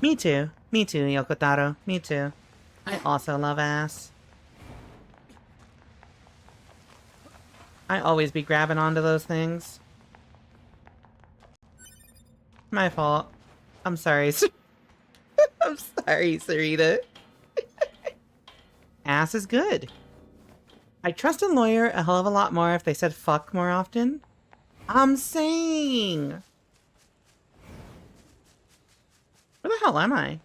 Me too. Me too, Yoko Taro. Me too. I also love ass. I always be grabbing onto those things. My fault. I'm sorry. I'm sorry, Sarita. Ass is good. I trust a lawyer a hell of a lot more if they said fuck more often. I'm saying. Where the hell am I?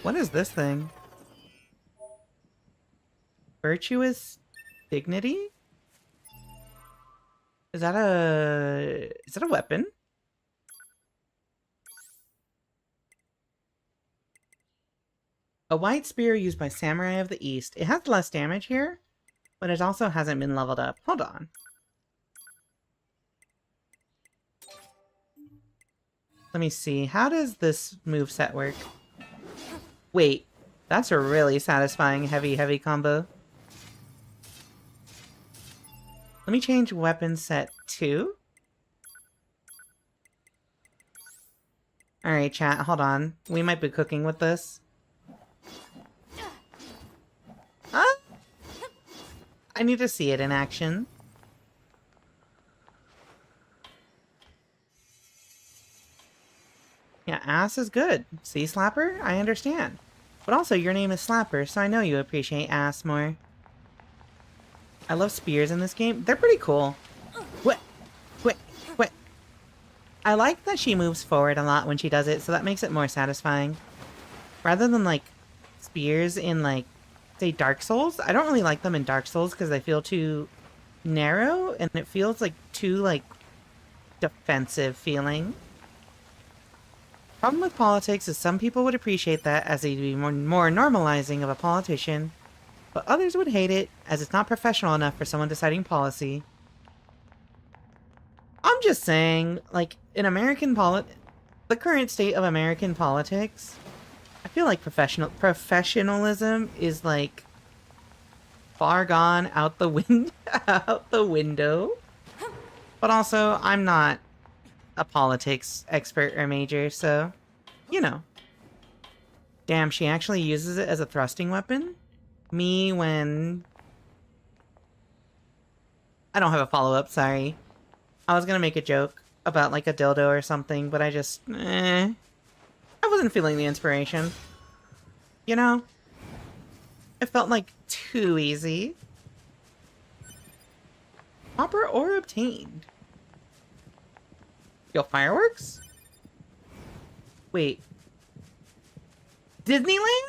What is this thing? Virtuous dignity? Is that a weapon? A white spear used by samurai of the East. It has less damage here, but it also hasn't been leveled up. Hold on. Let me see. How does this moveset work? Wait, that's a really satisfying heavy combo. Let me change weapon set 2. Alright, chat, hold on. We might be cooking with this. Huh? I need to see it in action. Yeah, ass is good. See, Slapper? I understand. But also, your name is Slapper, so I know you appreciate ass more. I love spears in this game. They're pretty cool. What? I like that she moves forward a lot when she does it, so that makes it more satisfying. Rather than, like, spears in, like, say, Dark Souls. I don't really like them in Dark Souls because they feel too narrow, and it feels, like, too, like, defensive feeling. Problem with politics is some people would appreciate that as they'd be more normalizing of a politician, but others would hate it as it's not professional enough for someone deciding policy. I'm just saying, like, in the current state of American politics, I feel like professionalism is, like, far gone out the window. But also, I'm not a politics expert or major, so, you know. Damn, she actually uses it as a thrusting weapon? Me when... I don't have a follow-up, sorry. I was gonna make a joke about, like, a dildo or something, but I just... I wasn't feeling the inspiration. You know? It felt, like, too easy. Proper or obtained? Yo, fireworks? Wait. Disneyland?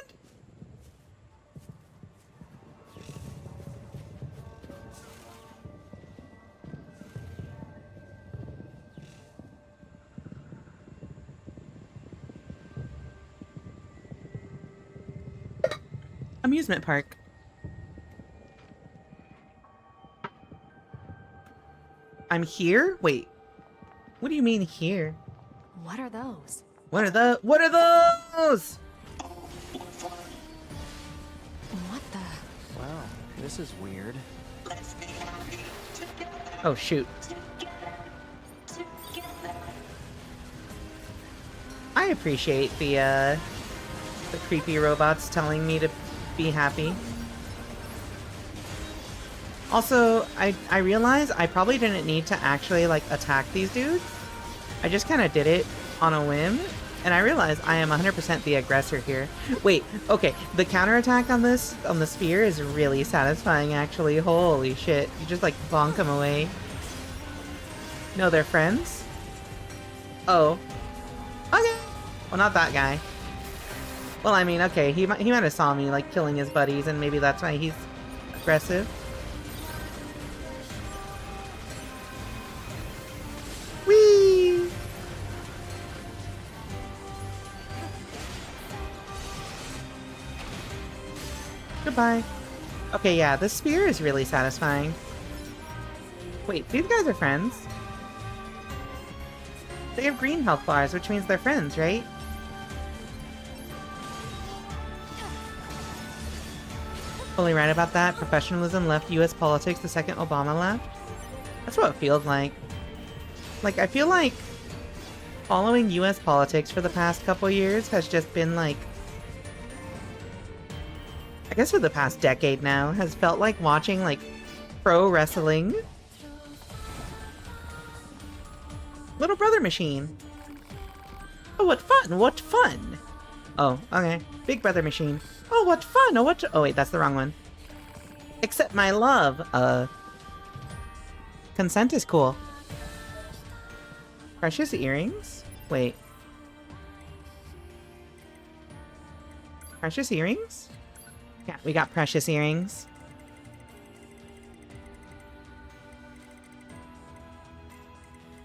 Amusement park. I'm here? Wait. What do you mean here? What are those? What are those? What the? Wow, this is weird. Oh, shoot. I appreciate the creepy robots telling me to be happy. Also, I realize I probably didn't need to actually, like, attack these dudes. I just kind of did it on a whim, and I realize I am 100% the aggressor here. Wait, okay, the counterattack on the spear is really satisfying, actually. Holy shit. You just, like, bonk them away. No, they're friends? Oh. Okay. Well, not that guy. Well, I mean, okay, he might have saw me, like, killing his buddies, and maybe that's why he's aggressive. Whee! Goodbye. Okay, yeah, this spear is really satisfying. Wait, these guys are friends? They have green health bars, which means they're friends, right? Fully right about that. Professionalism left US politics the second Obama left. That's what it feels like. Like, I feel like following US politics for the past couple years has just been like... I guess for the past decade now, has felt like watching, like, pro wrestling. Little brother machine. Oh, what fun! What fun! Oh, okay. Big brother machine. Oh, what fun! Oh, what... Oh, wait, that's the wrong one. Accept my love. Consent is cool. Precious earrings? Wait. Precious earrings? Yeah, we got precious earrings.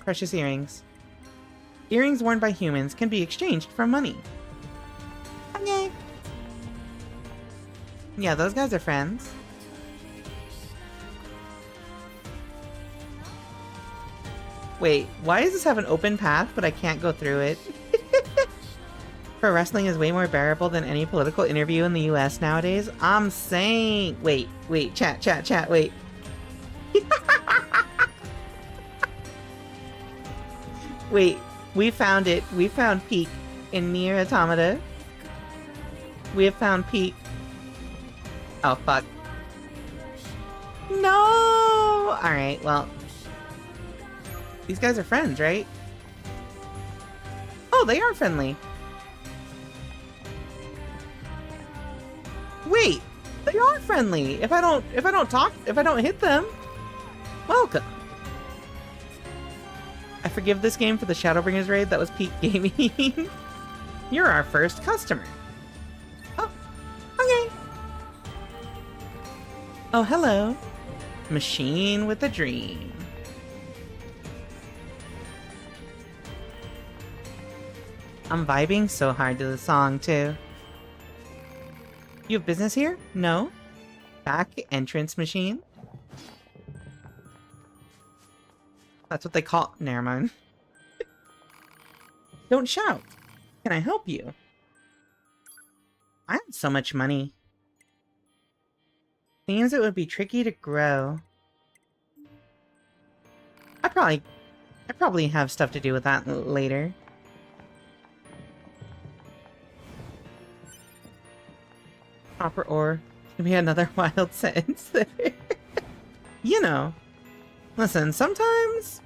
Precious earrings. Earrings worn by humans can be exchanged for money. Okay. Yeah, those guys are friends. Wait, why does this have an open path, but I can't go through it? Pro wrestling is way more bearable than any political interview in the US nowadays. I'm saying... Wait, chat, wait. Wait, we found it. We found Peak in NIER Automata. We have found Peak. Oh, fuck. No! Alright, well... These guys are friends, right? Oh, they are friendly. Wait, they are friendly. If I don't hit them, welcome. I forgive this game for the Shadowbringers raid. That was Peak Gaming. You're our first customer. Oh, okay. Oh, hello. Machine with a dream. I'm vibing so hard to the song, too. You have business here? No? Back entrance machine? That's what they call... Never mind. Don't shout. Can I help you? I have so much money. Seems it would be tricky to grow. I probably have stuff to do with that later. Copper ore. Maybe another wild sentence there. You know. Listen, sometimes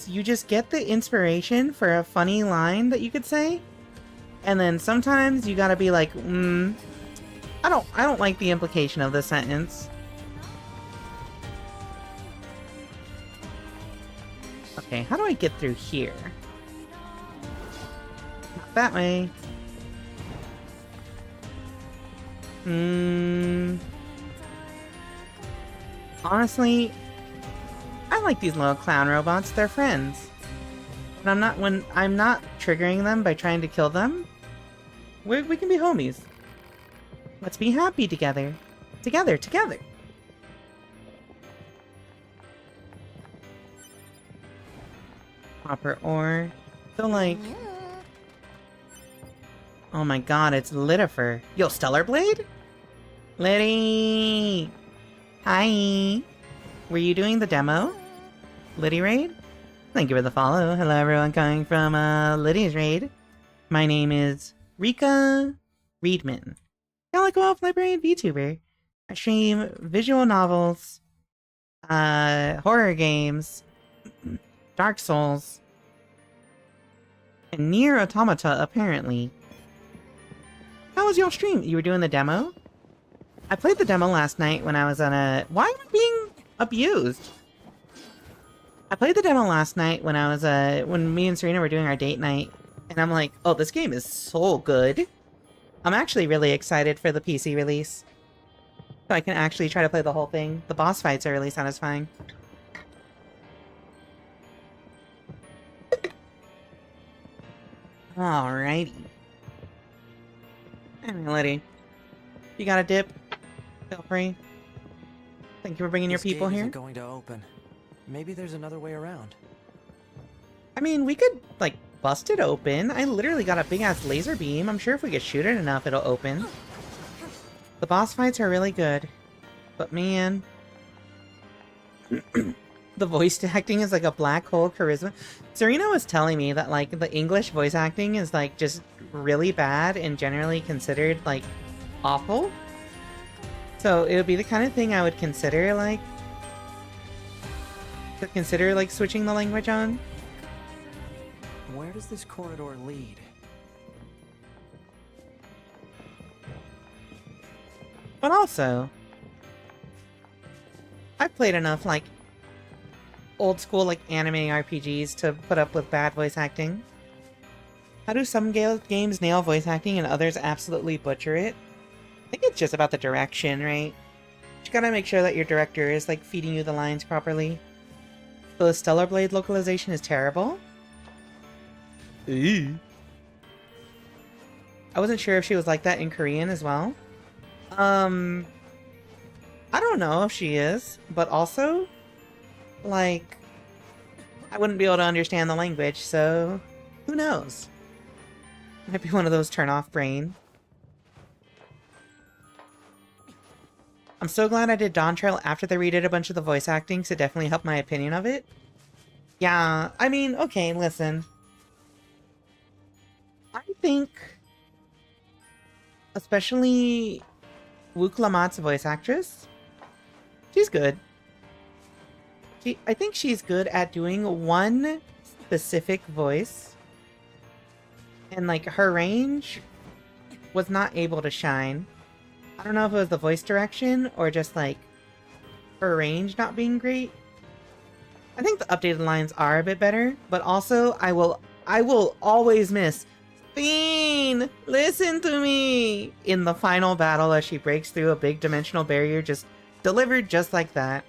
you just get the inspiration for a funny line that you could say. And then sometimes you gotta be like, I don't like the implication of this sentence. Okay, how do I get through here? Not that way. Honestly, I like these little clown robots. They're friends. When I'm not triggering them by trying to kill them, we can be homies. Let's be happy together. Together. Copper ore. So like... Oh my god, it's Litifer. Yo, Stellar Blade? Liddy! Hi! Were you doing the demo? Liddy Raid? Thank you for the follow. Hello everyone coming from Liddy's Raid. My name is Rika Readman. Calico Elf Librarian VTuber. I stream visual novels, horror games, Dark Souls, and NIER Automata, apparently. How was your stream? You were doing the demo? I played the demo last night when I was on a... Why am I being abused? I played the demo last night when I was, when me and Serena were doing our date night. And I'm like, oh, this game is so good. I'm actually really excited for the PC release. So I can actually try to play the whole thing. The boss fights are really satisfying. Alrighty. Anyway, lady. You got a dip? Feel free. Thank you for bringing your people here. This gate isn't going to open. Maybe there's another way around. I mean, we could, like, bust it open. I literally got a big-ass laser beam. I'm sure if we get shoot it enough, it'll open. The boss fights are really good. But man... the voice acting is like a black hole charisma. Serena was telling me that, like, the English voice acting is, like, just really bad and generally considered, like, awful. So it would be the kind of thing I would consider, like... switching the language on. Where does this corridor lead? But also... I've played enough, like, old school, like, anime RPGs to put up with bad voice acting. How do some games nail voice acting and others absolutely butcher it? I think it's just about the direction, right? You gotta make sure that your director is, like, feeding you the lines properly. The Stellar Blade localization is terrible? Ew. I wasn't sure if she was like that in Korean as well. I don't know if she is, but also, like, I wouldn't be able to understand the language, so who knows? Might be one of those turn-off brain. I'm so glad I did Dawn Trail after they redid a bunch of the voice acting, so it definitely helped my opinion of it. Yeah, I mean, okay, listen. I think, especially Wook Lamott's voice actress, she's good. I think she's good at doing one specific voice. And, like, her range was not able to shine. I don't know if it was the voice direction or just, like, her range not being great. I think the updated lines are a bit better, but also I will always miss Fiend, listen to me in the final battle as she breaks through a big dimensional barrier, just delivered just like that.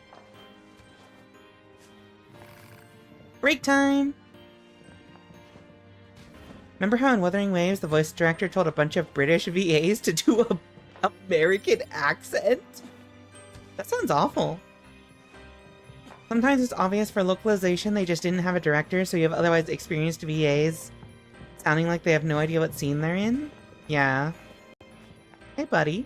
Break time! Remember how in Wuthering Waves the voice director told a bunch of British VAs to do a American accent? That sounds awful. Sometimes it's obvious for localization they just didn't have a director, so you have otherwise experienced VAs sounding like they have no idea what scene they're in. Yeah. Hey, buddy.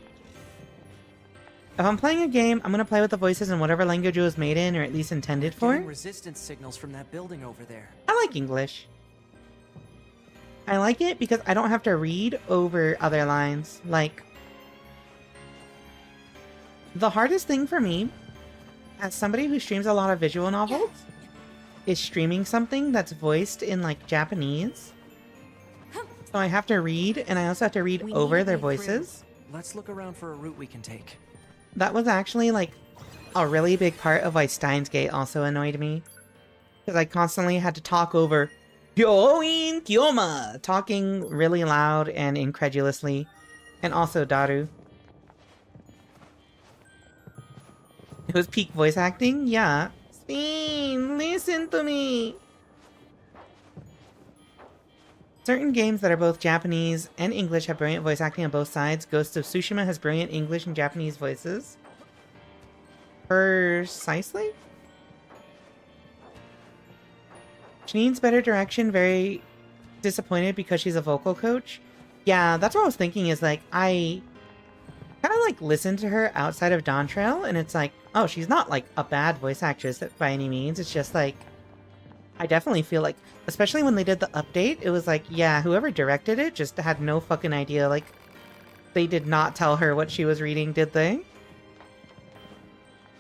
If I'm playing a game, I'm gonna play with the voices in whatever language it was made in, or at least intended for. Getting resistance signals from that building over there. I like English. I like it because I don't have to read over other lines. Like, the hardest thing for me, as somebody who streams a lot of visual novels, is streaming something that's voiced in, like, Japanese. So I have to read, and I also have to read over their voices. Let's look around for a route we can take. That was actually, like, a really big part of why Steins Gate also annoyed me. Because I constantly had to talk over Hyoin Kyoma, talking really loud and incredulously. And also Daru. It was peak voice acting? Yeah. Spin, listen to me! Certain games that are both Japanese and English have brilliant voice acting on both sides. Ghost of Tsushima has brilliant English and Japanese voices. Precisely? She needs better direction. Very disappointed because she's a vocal coach. Yeah, that's what I was thinking is, like, I kind of, like, listened to her outside of Dawn Trail, and it's like, oh, she's not, like, a bad voice actress by any means. It's just, like, I definitely feel like, especially when they did the update, it was like, yeah, whoever directed it just had no fucking idea. Like, they did not tell her what she was reading, did they?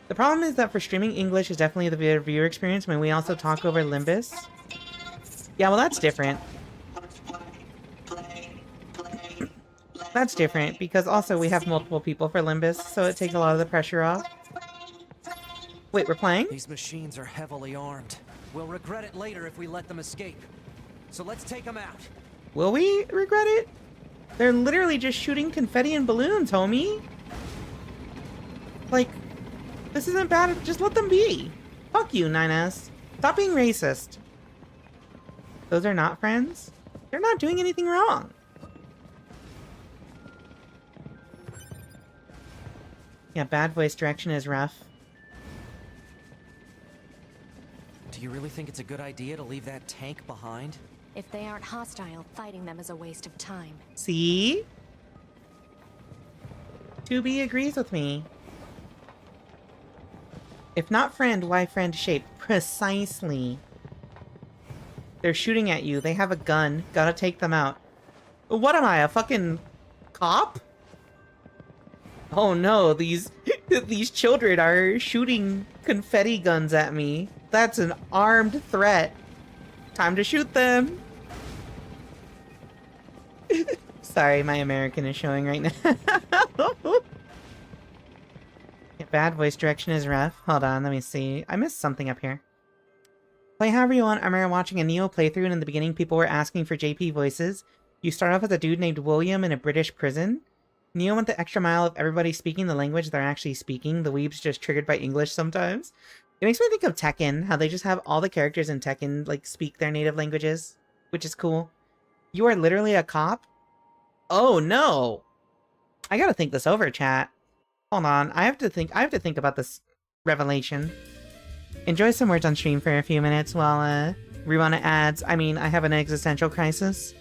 The problem is that for streaming English is definitely the better viewer experience when we also talk over Limbus. Yeah, well, that's different. That's different, because also we have multiple people for Limbus, so it takes a lot of the pressure off. Wait, we're playing? These machines are heavily armed. We'll regret it later if we let them escape. So let's take them out. Will we regret it? They're literally just shooting confetti and balloons, homie. Like, this isn't bad. Just let them be. Fuck you, 9S. Stop being racist. Those are not friends? They're not doing anything wrong. Yeah, bad voice direction is rough. Do you really think it's a good idea to leave that tank behind? If they aren't hostile, fighting them is a waste of time. See? 2B agrees with me. If not friend, why friend shape? Precisely. They're shooting at you. They have a gun. Gotta take them out. What am I, a fucking cop? Oh no, these children are shooting confetti guns at me. That's an armed threat. Time to shoot them. Sorry, my American is showing right now. Yeah, bad voice direction is rough. Hold on, let me see. I missed something up here. Play however you want. I remember watching a Neo playthrough, and in the beginning people were asking for JP voices. You start off as a dude named William in a British prison. Neo went the extra mile of everybody speaking the language they're actually speaking. The weeb's just triggered by English sometimes. It makes me think of Tekken, how they just have all the characters in Tekken, like, speak their native languages, which is cool. You are literally a cop? Oh, no! I gotta think this over, chat. Hold on, I have to think about this revelation. Enjoy some words on stream for a few minutes while, rerun ads. I mean, I have an existential crisis.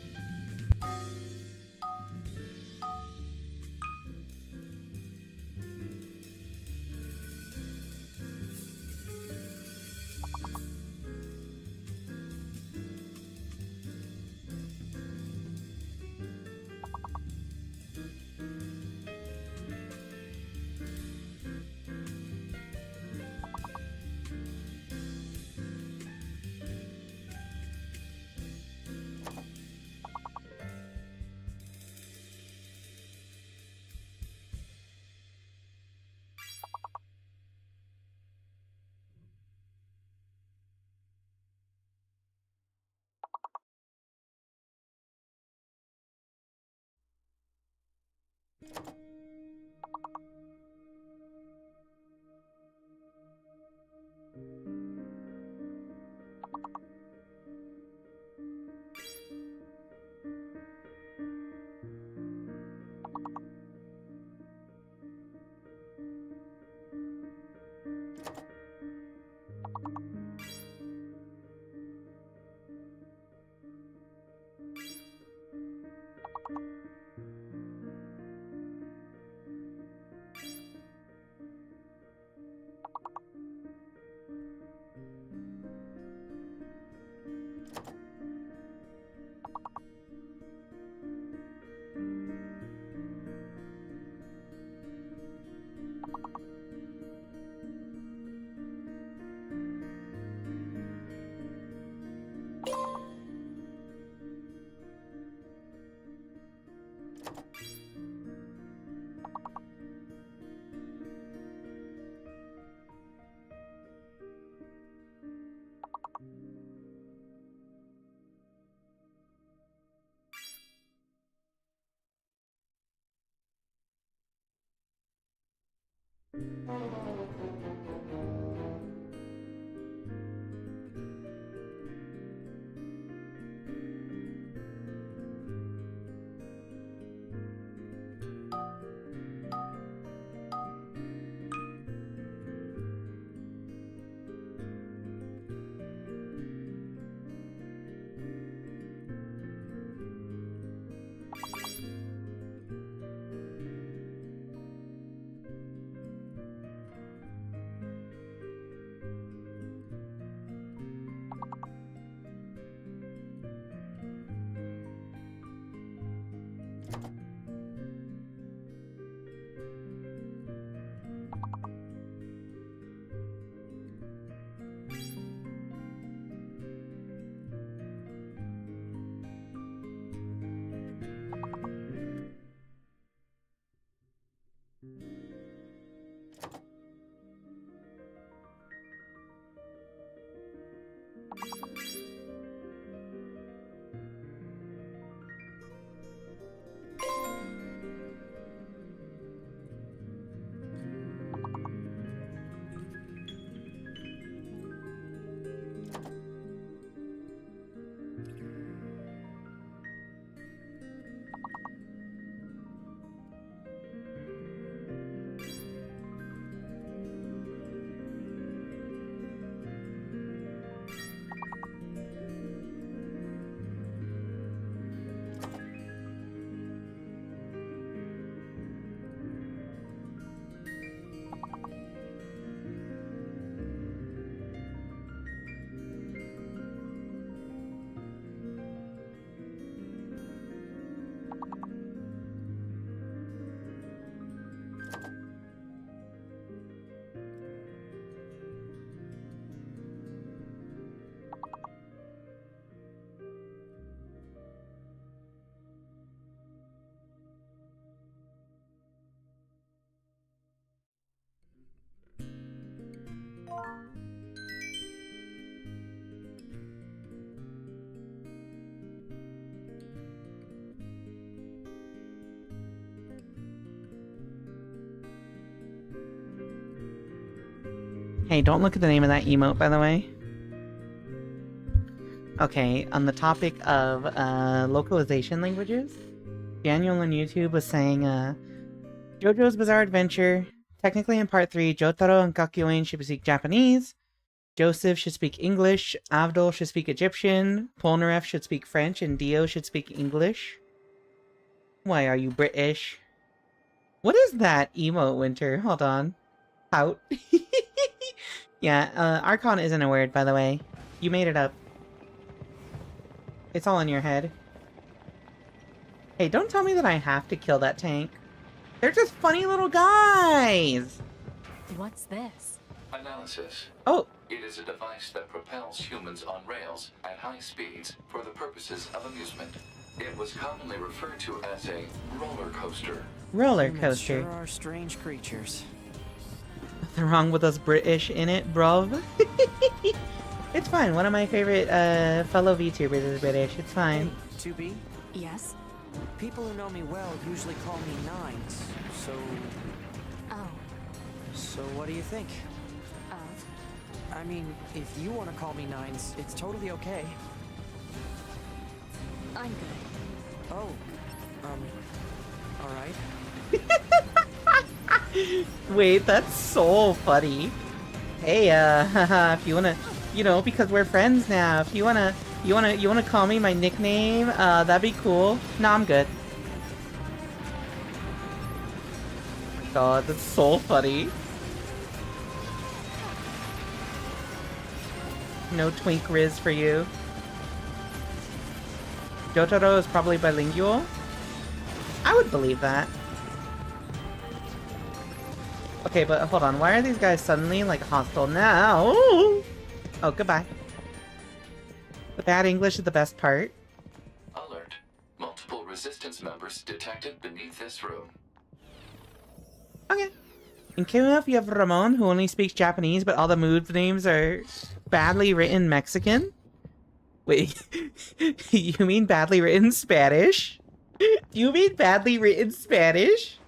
Hey, don't look at the name of that emote, by the way. Okay, on the topic of localization languages, Daniel on YouTube was saying, JoJo's Bizarre Adventure, technically in part 3, Jotaro and Kakyoin should speak Japanese, Joseph should speak English, Avdol should speak Egyptian, Polnareff should speak French, and Dio should speak English. Why are you British? What is that emote, Winter? Hold on. Out. Yeah, Archon isn't a word, by the way. You made it up. It's all in your head. Hey, don't tell me that I have to kill that tank. They're just funny little guys! What's this? Analysis. Oh! It is a device that propels humans on rails at high speeds for the purposes of amusement. It was commonly referred to as a roller coaster. Roller Humans coaster. sure are strange creatures. Nothing wrong with us British in it, bruv. It's fine. One of my favorite fellow VTubers is British. It's fine. Hey, 2B? Yes? People who know me well usually call me Nines, so... Oh. So what do you think? I mean, if you want to call me Nines, it's totally okay. I'm good. Oh, alright. Wait, that's so funny. Hey, if you wanna, you know, because we're friends now. If you wanna call me my nickname, that'd be cool. No, I'm good. Oh my God, that's so funny. No twink riz for you. Jotaro is probably bilingual. I would believe that. Okay, but hold on. Why are these guys suddenly, like, hostile now? Oh, goodbye. The bad English is the best part. Alert. Multiple resistance members detected beneath this room. Okay. In KOF, you have Ramon, who only speaks Japanese, but all the move names are badly written Mexican. Wait, you mean badly written Spanish? Do you mean badly written Spanish?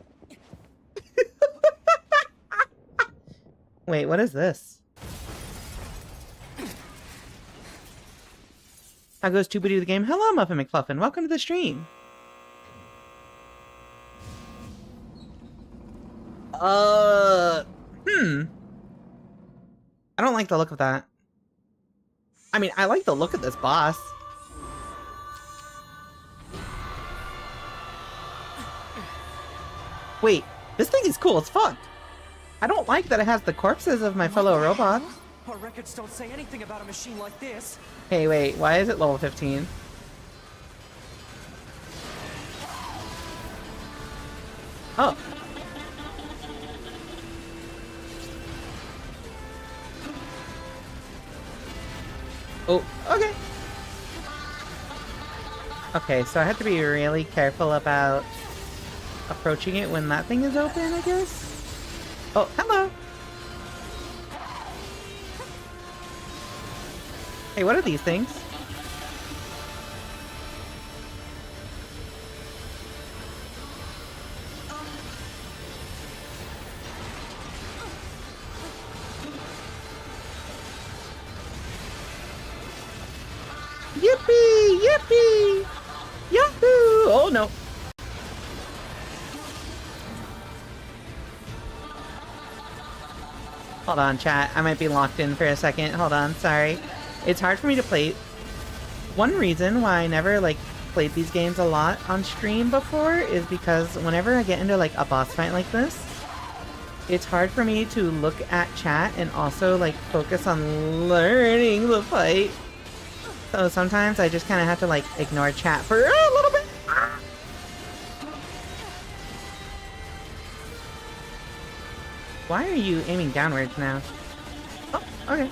Wait, what is this? How goes 2B to the game? Hello, Muffin McFluffin. Welcome to the stream. I don't like the look of that. I mean, I like the look of this boss. Wait, this thing is cool as fuck. I don't like that it has the corpses of my fellow robots. Our records don't say anything about a machine like this. Hey, wait, why is it level 15? Oh. Oh, okay. Okay, so I have to be really careful about approaching it when that thing is open, I guess? Oh, hello! Hey, what are these things? Yippee! Yippee! Yahoo! Oh no! Hold on, chat. I might be locked in for a second. Hold on, sorry. It's hard for me to play. One reason why I never, like, played these games a lot on stream before is because whenever I get into, like, a boss fight like this, it's hard for me to look at chat and also, like, focus on learning the fight. So sometimes I just kind of have to, like, ignore chat for a little bit. Why are you aiming downwards now? Oh, okay.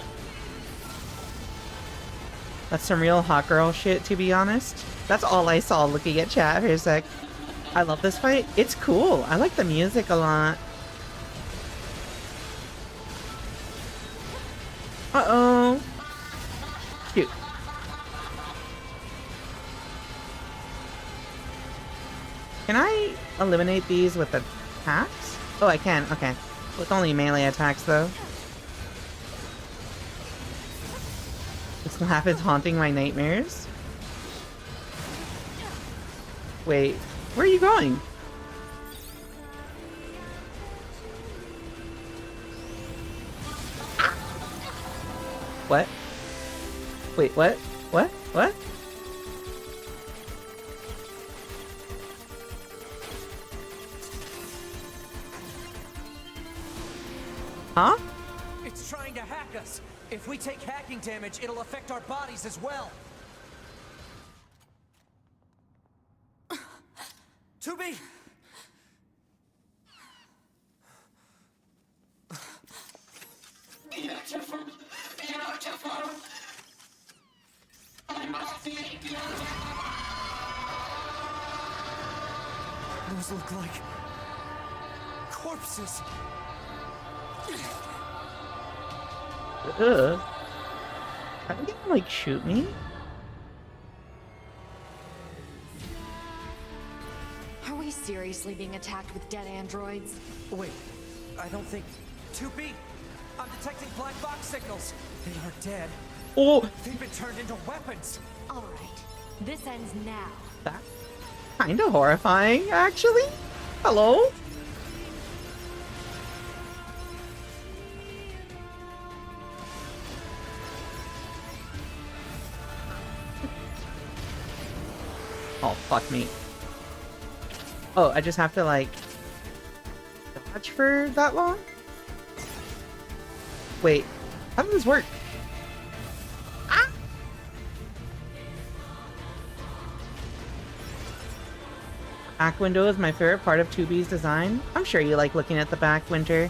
That's some real hot girl shit, to be honest. That's all I saw looking at chat for a sec. I love this fight. It's cool. I like the music a lot. Uh-oh. Shoot. Can I eliminate these with attacks? Oh, I can. Okay. With only melee attacks, though. This laugh is haunting my nightmares. Wait, where are you going? What? Wait, what? What? What? Huh? It's trying to hack us. If we take hacking damage, it'll affect our bodies as well. 2B! Beautiful, beautiful. I must be beautiful. Those look like corpses. Ugh. How do you like shoot me? Are we seriously being attacked with dead androids? Wait, I don't think... 2B! I'm detecting black box signals. They aren't dead. Oh, They've been turned into weapons. All right, this ends now. that's kind of horrifying, actually. Hello? Oh, fuck me. Oh, I just have to, like, dodge for that long? Wait, how does this work? Ah! Back window is my favorite part of 2B's design. I'm sure you like looking at the back, Winter.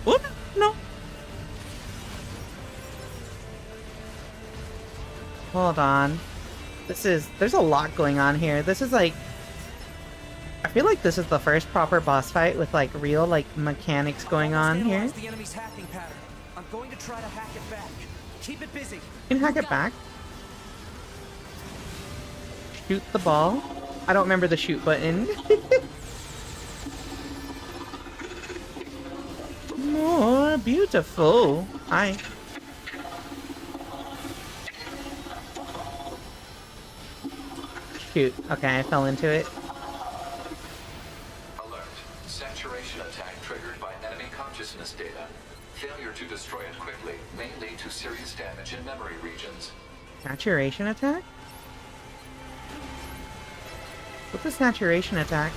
Whoop! No. Hold on. There's a lot going on here. This is like, I feel like this is the first proper boss fight with like real like mechanics going on here. The enemy's hacking pattern. I'm going to try to hack it back. Keep it busy. You can hack it back. Shoot the ball. I don't remember the shoot button. More beautiful. Hi. Shoot. Okay, I fell into it. Alert. Saturation attack triggered by enemy consciousness data. Failure to destroy it quickly may lead to serious damage in memory regions. Saturation attack? What's a saturation attack?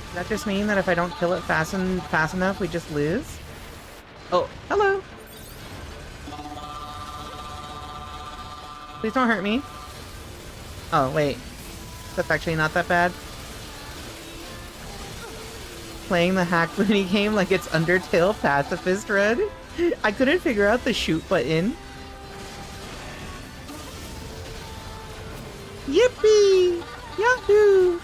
Does that just mean that if I don't kill it fast enough, we just lose? Oh, hello! Please don't hurt me. Oh, wait. That's actually not that bad. Playing the hack loony game like it's Undertale Pacifist Red? I couldn't figure out the shoot button. Yippee! Yahoo!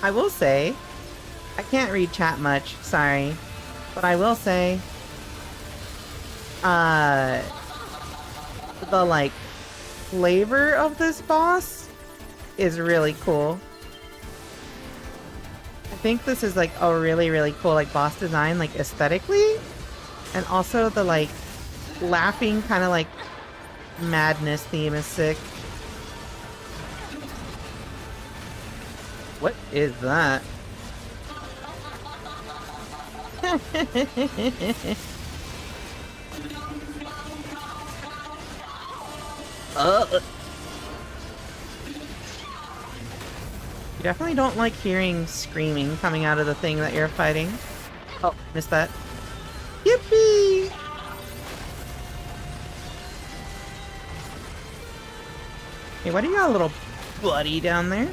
I will say, I can't read chat much, sorry. But I will say, the, like, flavor of this boss is really cool. I think this is, like, a really, really cool, like, boss design, like, aesthetically. And also the, like, laughing kind of, like, madness theme is sick. What is that? You definitely don't like hearing screaming coming out of the thing that you're fighting. Oh, missed that. Yippee! Hey, why do you got a little buddy down there?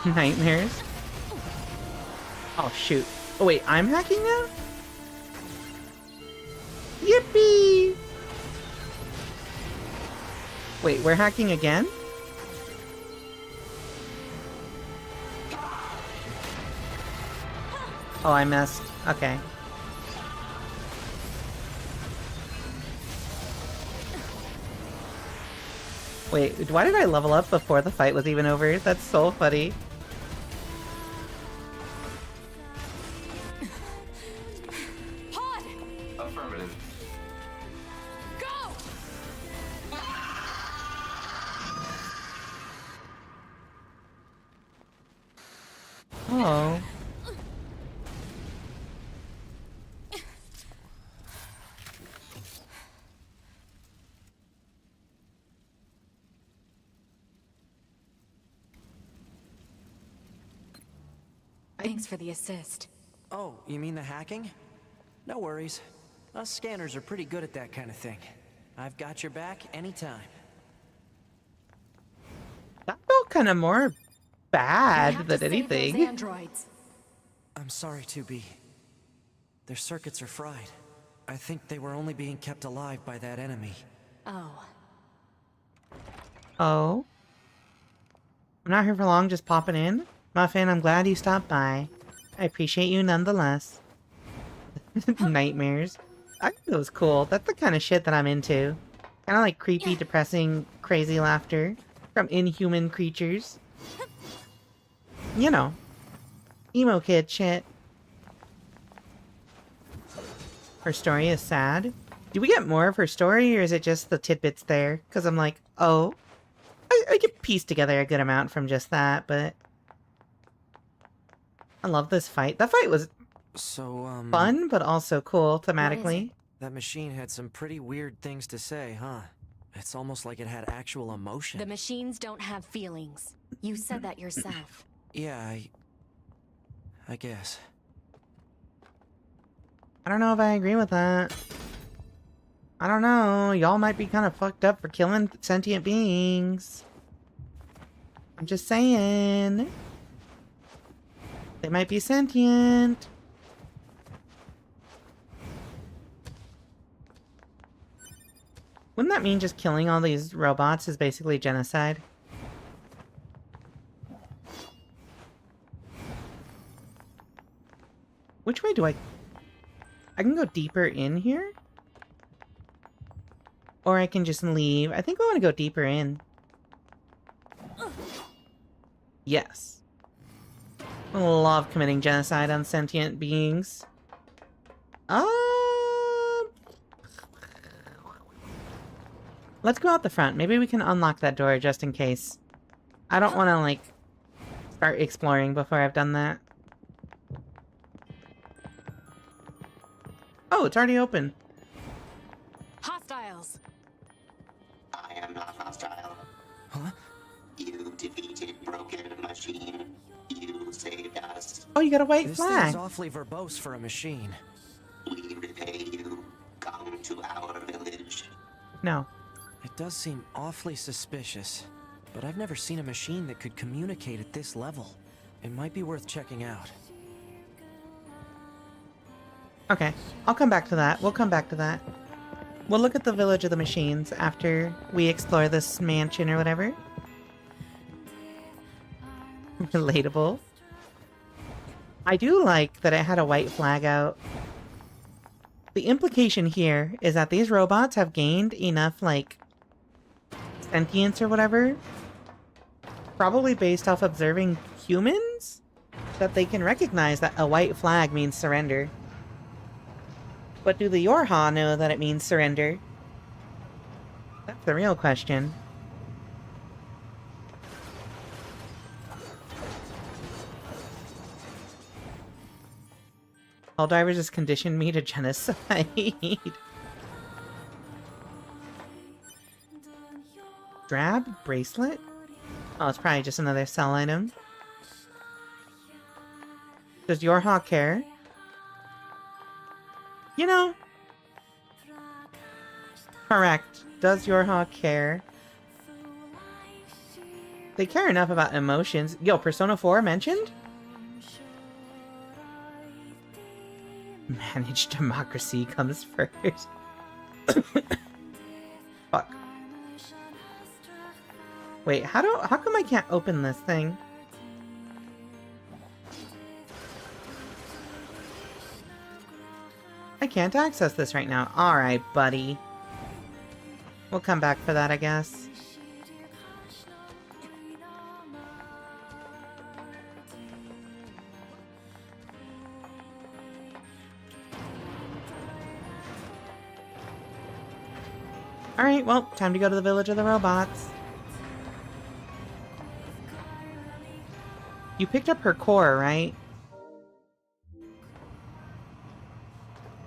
Nightmares. Oh, shoot. Oh, wait, I'm hacking now? Yippee! Wait, we're hacking again? Oh, I missed. Okay. Wait, why did I level up before the fight was even over? That's so funny. Pod! Affirmative. Go! Oh. Thanks for the assist. Oh, you mean the hacking? No worries. Us scanners are pretty good at that kind of thing. I've got your back anytime. That felt kind of more We bad have than to save those anything. androids. I'm sorry, 2B. Their circuits are fried. I think they were only being kept alive by that enemy. Oh. Oh. I'm not here for long, just popping in. Muffin, I'm glad you stopped by. I appreciate you nonetheless. Nightmares. I think it was cool. That's the kind of shit that I'm into. Kind of like creepy, depressing, crazy laughter from inhuman creatures. You know. Emo kid shit. Her story is sad. Do we get more of her story, or is it just the tidbits there? Because I'm like, oh. I could piece together a good amount from just that, but... I love this fight. That fight was So, fun, but also cool thematically. that machine had some pretty weird things to say, huh? It's almost like it had actual emotion. The machines don't have feelings. You said that yourself. Yeah, I guess. I don't know if I agree with that. I don't know. Y'all might be kind of fucked up for killing sentient beings. I'm just saying. They might be sentient. Wouldn't that mean just killing all these robots is basically genocide? Which way do I can go deeper in here? Or I can just leave. I think I want to go deeper in. Yes. I love committing genocide on sentient beings. Let's go out the front. Maybe we can unlock that door just in case. I don't want to, like, start exploring before I've done that. Oh, it's already open. Hostiles. I am not hostile. Huh? You defeated Broken Machine. You saved us. Oh, you got a white This thing flag. is awfully verbose for a machine. We repay you. Come to our village. No. It does seem awfully suspicious, but I've never seen a machine that could communicate at this level. It might be worth checking out. Okay. I'll come back to that. We'll come back to that. We'll look at the Village of the Machines after we explore this mansion or whatever. Relatable. I do like that it had a white flag out. The implication here is that these robots have gained enough, like, sentience or whatever, probably based off observing humans, that they can recognize that a white flag means surrender. But do the Yorha know that it means surrender? That's the real question. Helldivers has conditioned me to genocide. Drab? Bracelet? Oh, it's probably just another sell item. Does Yorha care? You know. Correct. Does Yorha care? They care enough about emotions. Yo, Persona 4 mentioned? Managed democracy comes first. Fuck. Wait, how come I can't open this thing? I can't access this right now. Alright, buddy. We'll come back for that, I guess. Alright, well, time to go to the village of the robots. You picked up her core, right?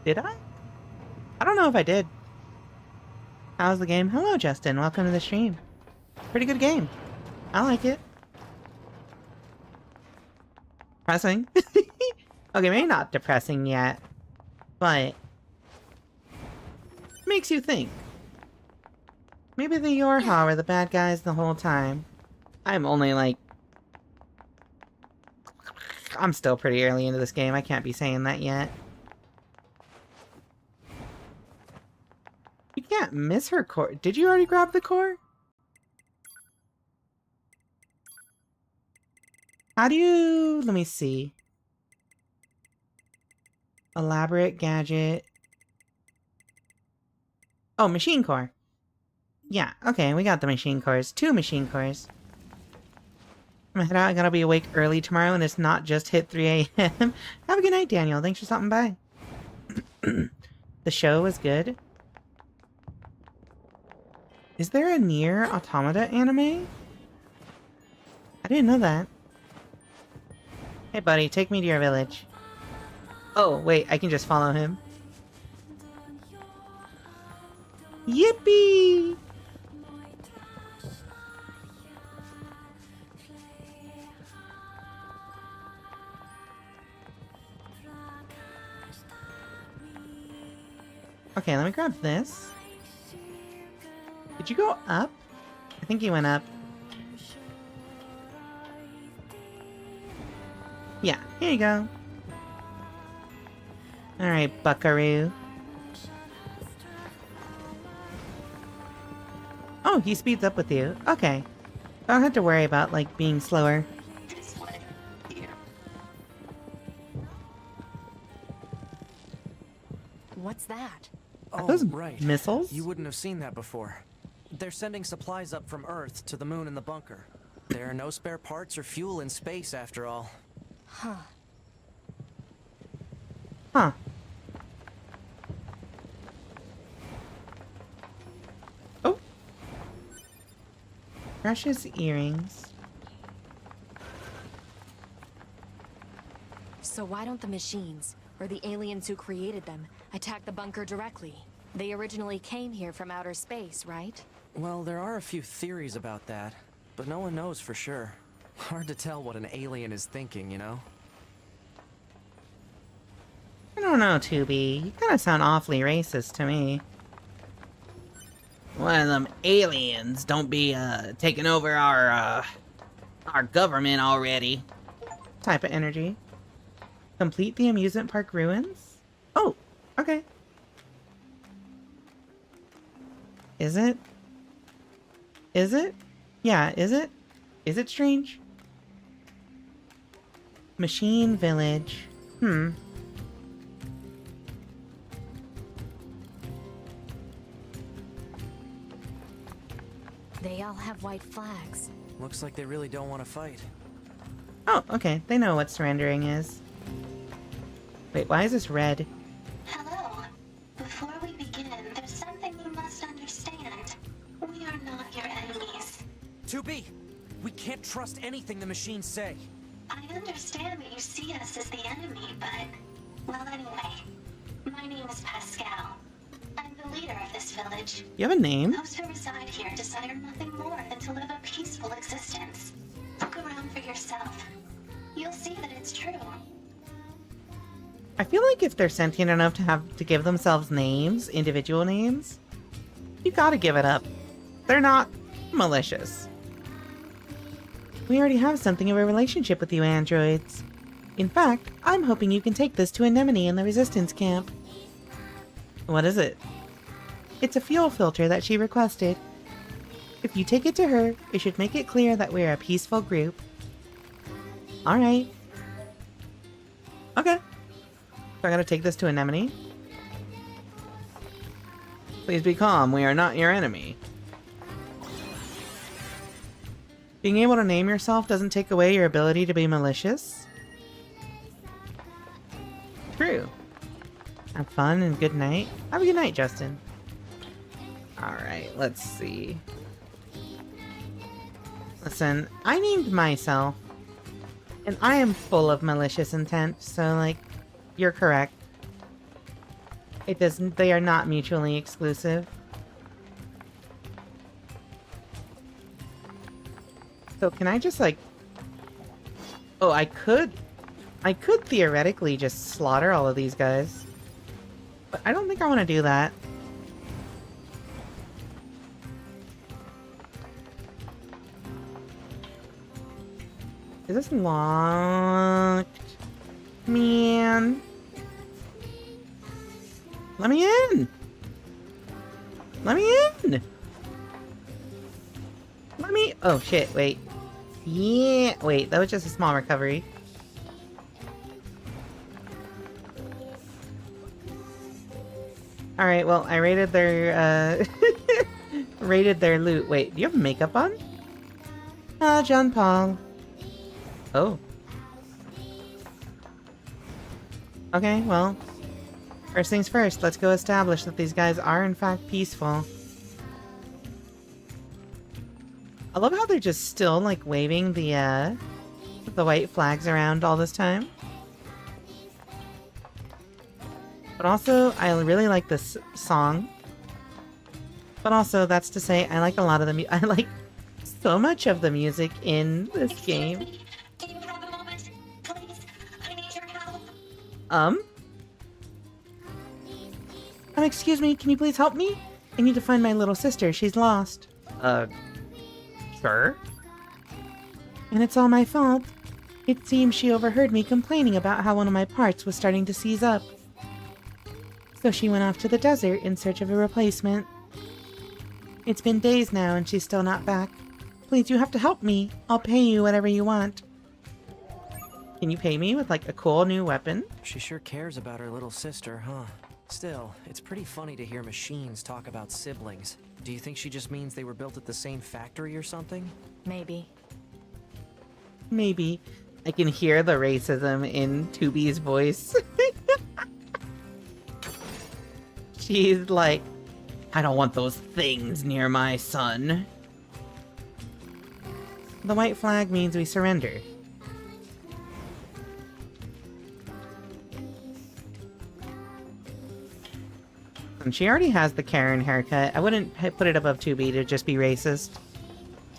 Did I? I don't know if I did. How's the game? Hello, Justin. Welcome to the stream. Pretty good game. I like it. Depressing. Okay, maybe not depressing yet, but makes you think. Maybe the Yorha were the bad guys the whole time. I'm only like... I'm still pretty early into this game. I can't be saying that yet. You can't miss her core. Did you already grab the core? How do you... Let me see. Elaborate gadget. Oh, machine core. Yeah, okay, we got the machine cores. 2 machine cores. I'm gonna head out. I gotta be awake early tomorrow, and it's not just hit 3 a.m. Have a good night, Daniel. Thanks for stopping by. The show was good. Is there a NIER Automata anime? I didn't know that. Hey, buddy, take me to your village. Oh, wait, I can just follow him. Yippee! Okay, let me grab this. Did you go up? I think you went up. Yeah, here you go. Alright, buckaroo. Oh, he speeds up with you. Okay. Don't have to worry about, like, being slower. This way. Here. What's that? Oh, those right. missiles? You wouldn't have seen that before. They're sending supplies up from Earth to the moon and the bunker. There are no spare parts or fuel in space, after all. Huh. Huh. Oh. Precious earrings. So why don't the machines, or the aliens who created them, attack the bunker directly? They originally came here from outer space, right? Well, there are a few theories about that, but no one knows for sure. Hard to tell what an alien is thinking, you know? I don't know, Tubi. You kind of sound awfully racist to me. One of them aliens don't be, taking over our government already. Type of energy. Complete the amusement park ruins? Oh, okay. Is it? Is it? Yeah, is it? Is it strange? Machine Village. They all have white flags. Looks like they really don't want to fight. Oh, okay. They know what surrendering is. Wait, why is this red? Hello. Before we begin, there's something you must understand. We are not your enemies. 2B! We can't trust anything the machines say. I understand that you see us as the enemy, but... Well, anyway. My name is Pascal. I'm the leader of this village. You have a name? Those who reside here desire nothing more than to live a peaceful existence. Look around for yourself. You'll see that it's true. I feel like if they're sentient enough to have to give themselves names, individual names, you gotta give it up. They're not malicious. We already have something of a relationship with you androids. In fact, I'm hoping you can take this to Anemone in the Resistance camp. What is it? It's a fuel filter that she requested. If you take it to her, it should make it clear that we're a peaceful group. Alright. Okay. So I gotta take this to Anemone? Please be calm, we are not your enemy. Being able to name yourself doesn't take away your ability to be malicious. True. Have fun and good night. Have a good night, Justin. Alright, let's see. Listen, I named myself, and I am full of malicious intent, so, like, you're correct. It doesn't, they are not mutually exclusive. So can I just, like... Oh, I could theoretically just slaughter all of these guys. But I don't think I want to do that. Is this locked? Man. Let me in! Let me in! Let me... Oh, shit, wait. Yeah, wait, that was just a small recovery. Alright, well, I raided their, raided their loot. Wait, do you have makeup on? Ah, John Paul. Oh. Okay, well. First things first, let's go establish that these guys are in fact peaceful. I love how they're just still, like, waving the white flags around all this time. But also, I really like this song. But also, that's to say, I like a lot of the I like so much of the music in this game. Me. Do you have a moment? Please, I need your help. Excuse me, can you please help me? I need to find my little sister, she's lost. Sure? And it's all my fault. It seems she overheard me complaining about how one of my parts was starting to seize up. So she went off to the desert in search of a replacement. It's been days now and she's still not back. Please, you have to help me. I'll pay you whatever you want. Can you pay me with, like, a cool new weapon? She sure cares about her little sister, huh? Still, it's pretty funny to hear machines talk about siblings. Do you think she just means they were built at the same factory or something? Maybe. Maybe. I can hear the racism in 2B's voice. She's like, I don't want those things near my son. The white flag means we surrender. And she already has the Karen haircut. I wouldn't put it above 2B to just be racist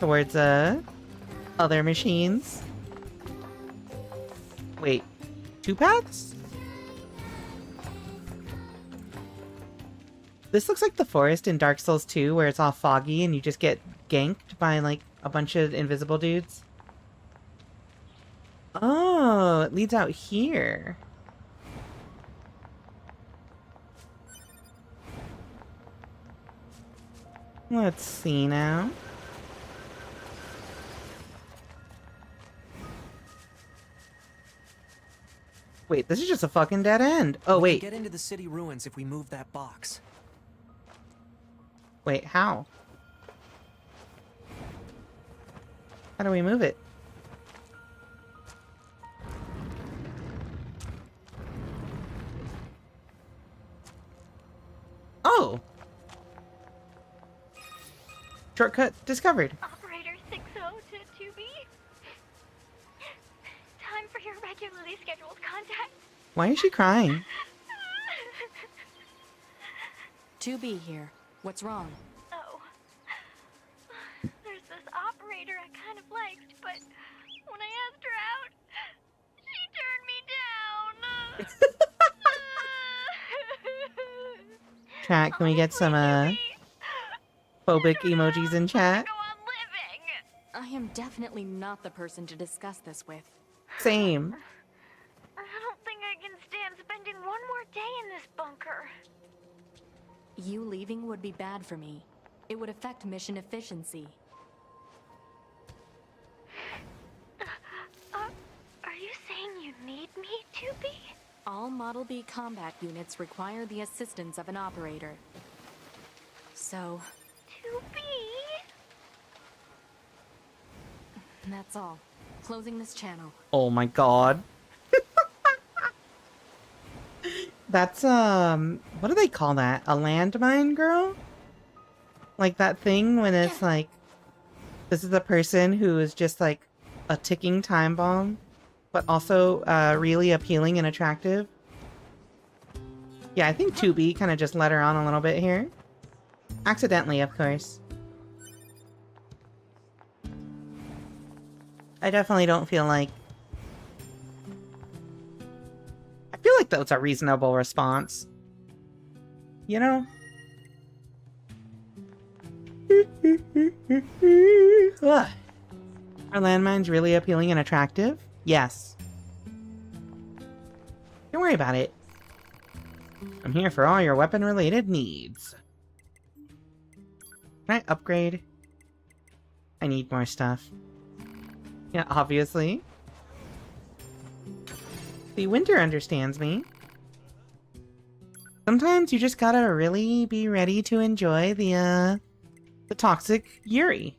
towards other machines. Wait, 2 paths? This looks like the forest in Dark Souls 2 where it's all foggy and you just get ganked by, like, a bunch of invisible dudes. Oh, it leads out here. Let's see now. Wait, this is just a fucking dead end. Oh, We wait. can get into the city ruins if we move that box. Wait, how? How do we move it? Oh! Shortcut discovered. Operator 60 to 2B. Time for your regularly scheduled contact. Why is she crying? 2B here. What's wrong? Oh. There's this operator I kind of liked, but when I asked her out, she turned me down. Chat, can we get some, phobic emojis in chat? Go on living. I am definitely not the person to discuss this with. Same. I don't think I can stand spending one more day in this bunker. You leaving would be bad for me. It would affect mission efficiency. Are you saying you need me, 2B? All Model B combat units require the assistance of an operator. So, 2B? that's all. Closing this channel. Oh my god. That's, what do they call that? A landmine, girl? Like that thing when it's like, this is a person who is just like a ticking time bomb, but also really appealing and attractive. Yeah, I think 2B kind of just led her on a little bit here. Accidentally, of course. I definitely don't feel like... I feel like that's a reasonable response. You know? Ugh. Are landmines really appealing and attractive? Yes. Don't worry about it. I'm here for all your weapon-related needs. Can I upgrade? I need more stuff. Yeah, obviously. The winter understands me. Sometimes you just gotta really be ready to enjoy the toxic Yuri.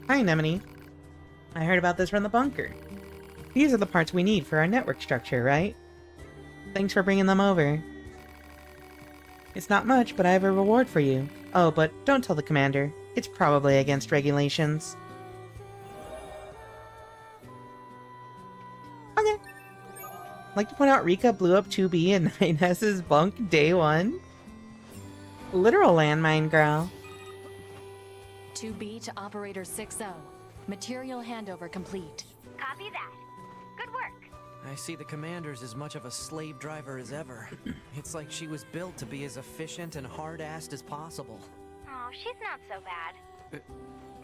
Hi, Anemone. I heard about this from the bunker. These are the parts we need for our network structure, right? Thanks for bringing them over. It's not much, but I have a reward for you. Oh, but don't tell the commander. It's probably against regulations. Okay. I'd like to point out Rika blew up 2B in 9S's bunk day 1. Literal landmine girl. 2B to Operator 6-0. Material handover complete. Copy that. Good work. I see the commander's as much of a slave driver as ever. It's like she was built to be as efficient and hard-assed as possible. Oh, she's not so bad.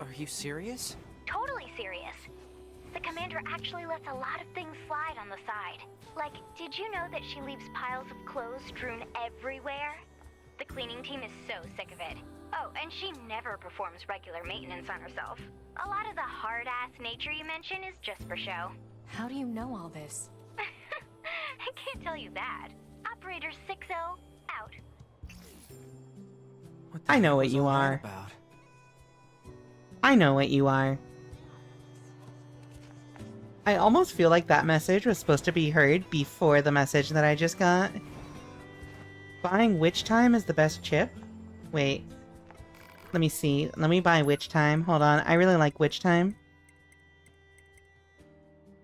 Are you serious? Totally serious. The commander actually lets a lot of things slide on the side. Like, did you know that she leaves piles of clothes strewn everywhere? The cleaning team is so sick of it. Oh, and she never performs regular maintenance on herself. A lot of the hard-ass nature you mention is just for show. How do you know all this? I can't tell you that. Operator 6-0, out. What the I know hell what was you all that are. about? I know what you are. I almost feel like that message was supposed to be heard before the message that I just got. Buying Witch Time is the best chip? Wait. Let me see. Let me buy Witch Time. Hold on. I really like Witch Time.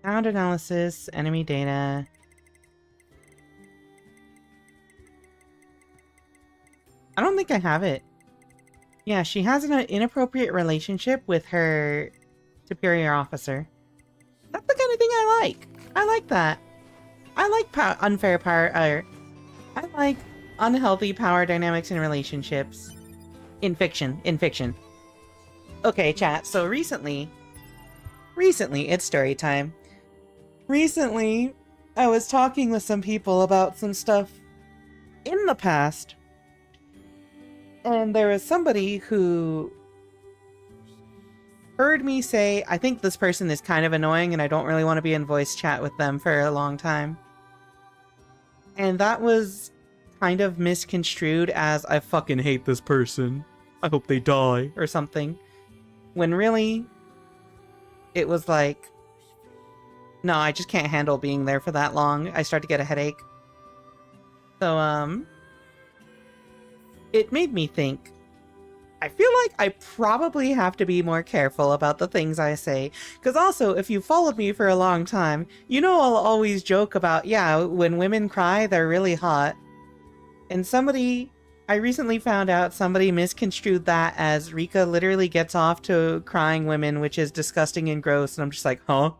Sound analysis, enemy data. I don't think I have it. Yeah, she has an inappropriate relationship with her superior officer. That's the kind of thing I like. I like that. I like unfair power. I like unhealthy power dynamics in relationships. In fiction. In fiction. Okay, chat. So recently, it's story time. Recently, I was talking with some people about some stuff in the past. And there was somebody who heard me say, I think this person is kind of annoying and I don't really want to be in voice chat with them for a long time. And that was kind of misconstrued as, I fucking hate this person. I hope they die, or something. When really, it was like, no, I just can't handle being there for that long. I start to get a headache. So, it made me think, I feel like I probably have to be more careful about the things I say. Because also, if you followed me for a long time, you know I'll always joke about, yeah, when women cry, they're really hot. And I recently found out somebody misconstrued that as Rika literally gets off to crying women, which is disgusting and gross. And I'm just like, huh?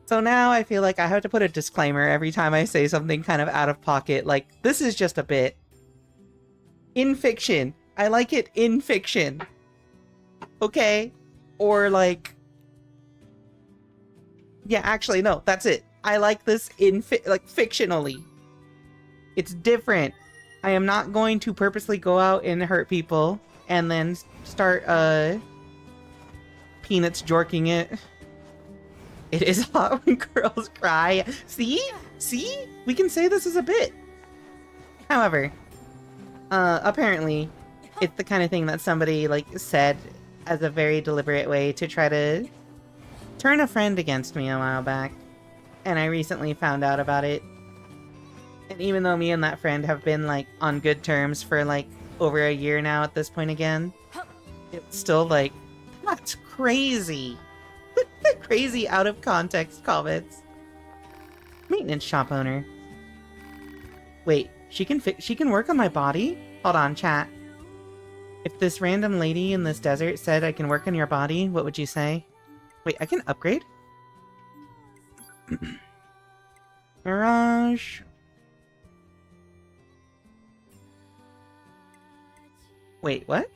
So now I feel like I have to put a disclaimer every time I say something kind of out of pocket. Like, this is just a bit. In fiction. I like it in fiction. Okay? Or like... Yeah, actually, no, that's it. I like this fictionally. It's different. I am not going to purposely go out and hurt people and then start, Peanuts jorking it. It is hot when girls cry. See? See? We can say this is a bit. However, apparently, it's the kind of thing that somebody, like, said as a very deliberate way to try to turn a friend against me a while back, and I recently found out about it. And even though me and that friend have been, like, on good terms for, like, over a year now at this point again, it's still, like, that's crazy. Crazy out of context comments. Maintenance shop owner. Wait, she can work on my body? Hold on, chat. If this random lady in this desert said I can work on your body, what would you say? Wait, I can upgrade? Mirage. Wait, what?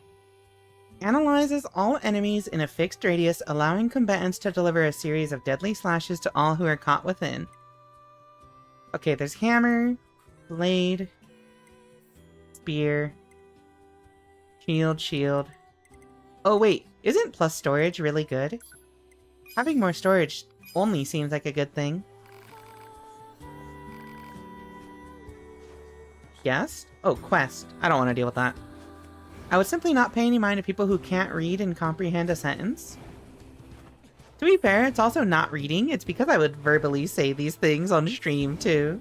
Analyzes all enemies in a fixed radius, allowing combatants to deliver a series of deadly slashes to all who are caught within. Okay, there's hammer, blade, spear, shield. Oh wait, isn't plus storage really good? Having more storage only seems like a good thing. Yes? Oh, quest. I don't want to deal with that. I would simply not pay any mind to people who can't read and comprehend a sentence. To be fair, it's also not reading. It's because I would verbally say these things on stream, too.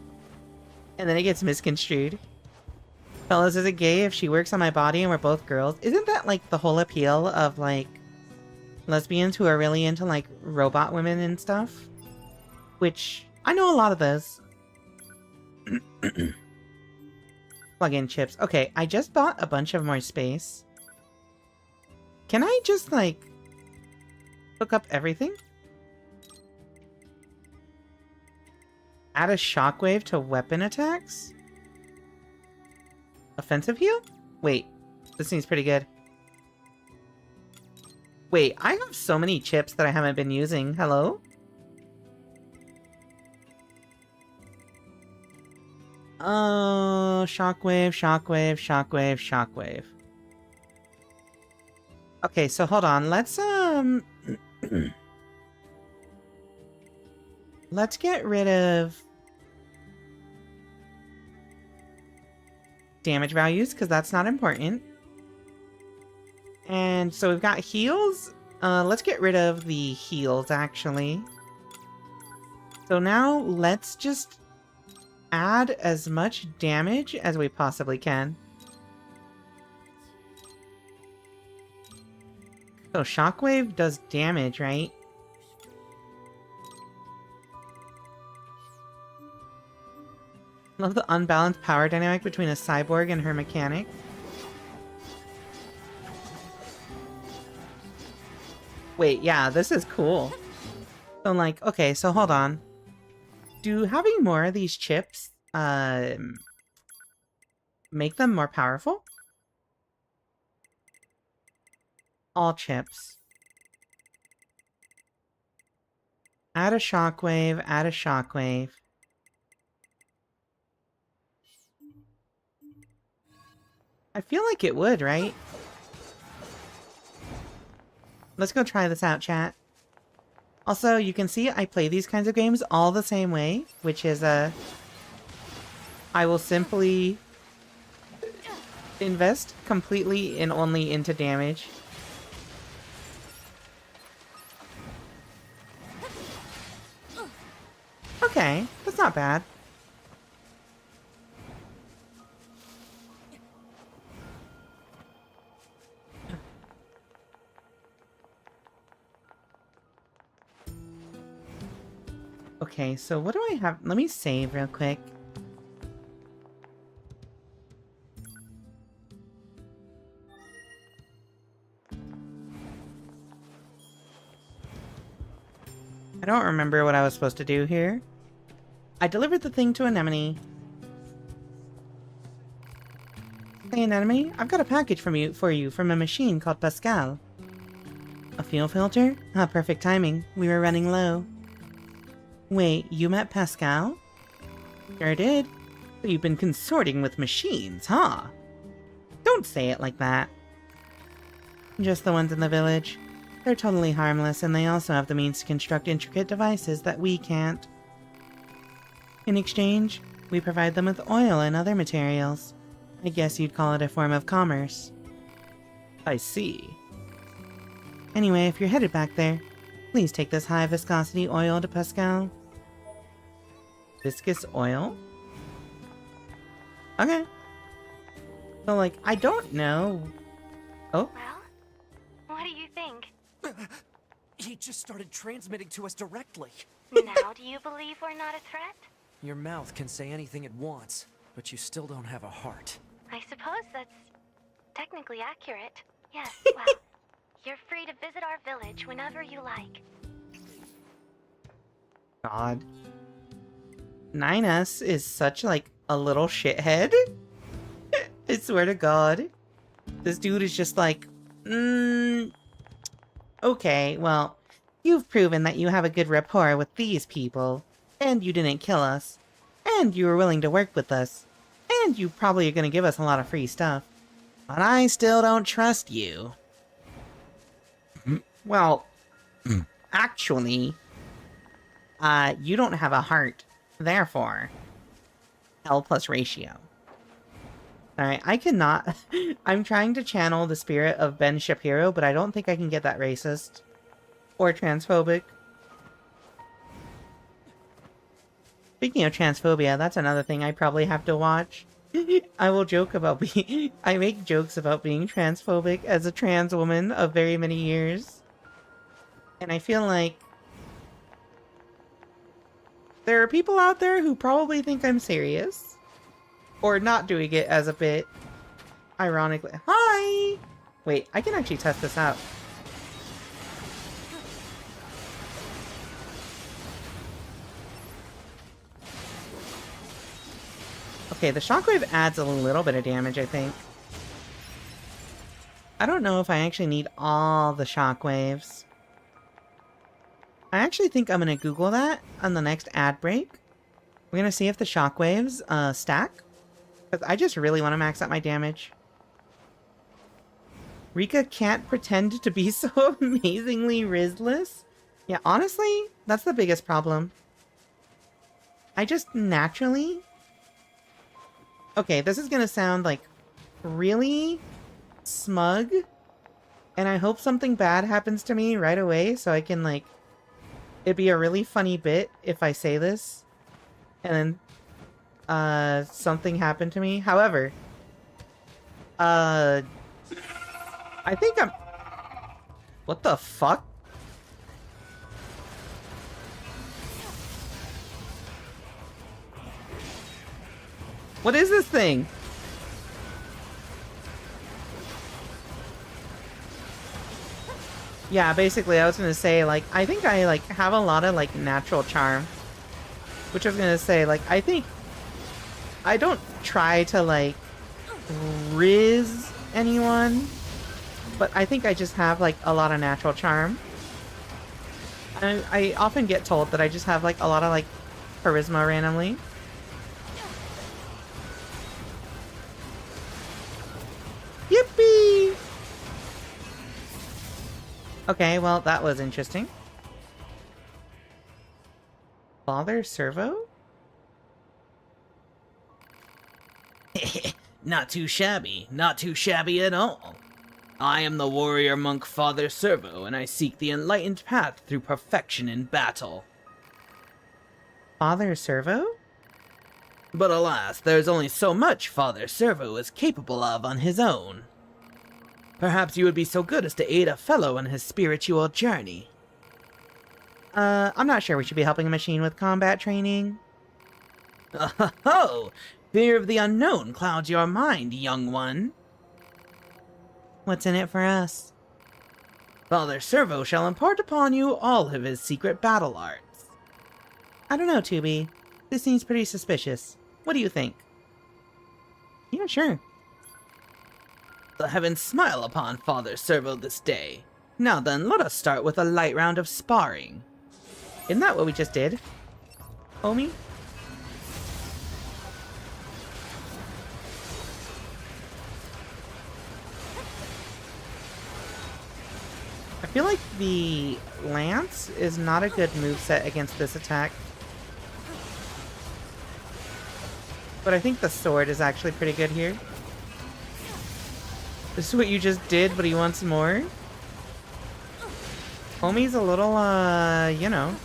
And then it gets misconstrued. Fellas, is it gay if she works on my body and we're both girls? Isn't that, like, the whole appeal of, like, lesbians who are really into, like, robot women and stuff? Which, I know a lot of those. Plug-in chips. Okay, I just bought a bunch of more space. Can I just, like, hook up everything? Add a shockwave to weapon attacks? Offensive heal? Wait, this seems pretty good. Wait, I have so many chips that I haven't been using. Hello? Oh, shockwave. Okay, so hold on. Let's, let's get rid of damage values, because that's not important. And so we've got heals. Let's get rid of the heals, actually. So now let's just add as much damage as we possibly can. So shockwave does damage, right? Love the unbalanced power dynamic between a cyborg and her mechanic. Wait, yeah, this is cool. So, like, okay, so hold on. Do having more of these chips, make them more powerful? All chips. Add a shockwave, add a shockwave. I feel like it would, right? Let's go try this out, chat. Also, you can see I play these kinds of games all the same way, which is, I will simply invest completely and only into damage. Okay, that's not bad. Okay, so what do I have? Let me save real quick. I don't remember what I was supposed to do here. I delivered the thing to Anemone. Hey Anemone, I've got a package for you from a machine called Pascal. A fuel filter? Ah, perfect timing. We were running low. Wait, you met Pascal? Sure did. But you've been consorting with machines, huh? Don't say it like that. Just the ones in the village. They're totally harmless, and they also have the means to construct intricate devices that we can't. In exchange, we provide them with oil and other materials. I guess you'd call it a form of commerce. I see. Anyway, if you're headed back there, Please take this high viscosity oil to Pascal. Viscous oil? Okay. So, like, I don't know. Oh? Well, what do you think? He just started transmitting to us directly. Now do you believe we're not a threat? Your mouth can say anything it wants, but you still don't have a heart. I suppose that's technically accurate. Yes, well, you're free to visit our village whenever you like. God. 9S is such, like, a little shithead. I swear to God. This dude is just like, okay, well, you've proven that you have a good rapport with these people, and you didn't kill us, and you were willing to work with us, and you probably are going to give us a lot of free stuff. But I still don't trust you. Well, actually, you don't have a heart. Therefore, L plus ratio. Alright, I cannot... I'm trying to channel the spirit of Ben Shapiro, but I don't think I can get that racist. Or transphobic. Speaking of transphobia, that's another thing I probably have to watch. I will joke about being... I make jokes about being transphobic as a trans woman of very many years. And I feel like... there are people out there who probably think I'm serious. Or not doing it as a bit. Ironically. Hi! Wait, I can actually test this out. Okay, the shockwave adds a little bit of damage, I think. I don't know if I actually need all the shockwaves. I actually think I'm going to Google that on the next ad break. We're going to see if the shockwaves stack. Because I just really want to max out my damage. Rika can't pretend to be so amazingly Rizless. Yeah, honestly, that's the biggest problem. I just naturally... Okay, this is gonna sound, like, really smug. And I hope something bad happens to me right away so I can, like... It'd be a really funny bit if I say this. And then, something happened to me. However, I think I'm... What the fuck? What is this thing? Yeah, basically I was gonna say, like, I think I, like, have a lot of, like, natural charm. Which I was gonna say, like, I think... I don't try to, like, riz anyone. But I think I just have, like, a lot of natural charm. I often get told that I just have, like, a lot of, like, charisma randomly. Yippee! Okay, well, that was interesting. Father Servo? Not too shabby. Not too shabby at all. I am the warrior monk Father Servo, and I seek the enlightened path through perfection in battle. Father Servo? But alas, there's only so much Father Servo is capable of on his own. Perhaps you would be so good as to aid a fellow in his spiritual journey. I'm not sure we should be helping a machine with combat training. Oh! Fear of the unknown clouds your mind, young one. What's in it for us? Father Servo shall impart upon you all of his secret battle arts. I don't know, Tubi. This seems pretty suspicious. What do you think? Yeah, sure. The heavens smile upon Father Servo this day. Now then, let us start with a light round of sparring. Isn't that what we just did? Homie? I feel like the Lance is not a good moveset against this attack. But I think the sword is actually pretty good here. This is what you just did, but he wants more? Homie's a little, you know,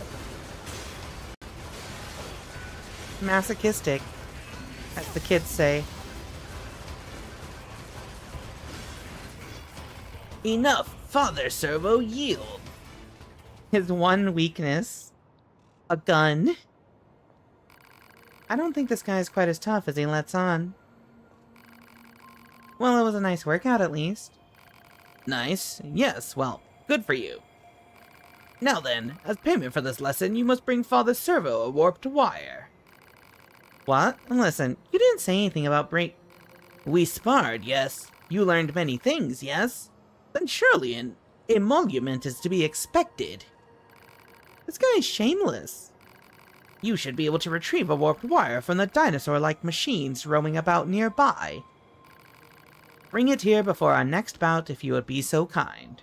masochistic, as the kids say. Enough, Father Servo, yield. His one weakness, a gun. I don't think this guy's quite as tough as he lets on. Well, it was a nice workout at least. Nice. Yes, well, good for you. Now then, as payment for this lesson, you must bring Father Servo a warped wire. What? Listen, you didn't say anything about break. We sparred, yes. You learned many things, yes? Then surely an emolument is to be expected. This guy's shameless. You should be able to retrieve a warped wire from the dinosaur-like machines roaming about nearby. Bring it here before our next bout if you would be so kind.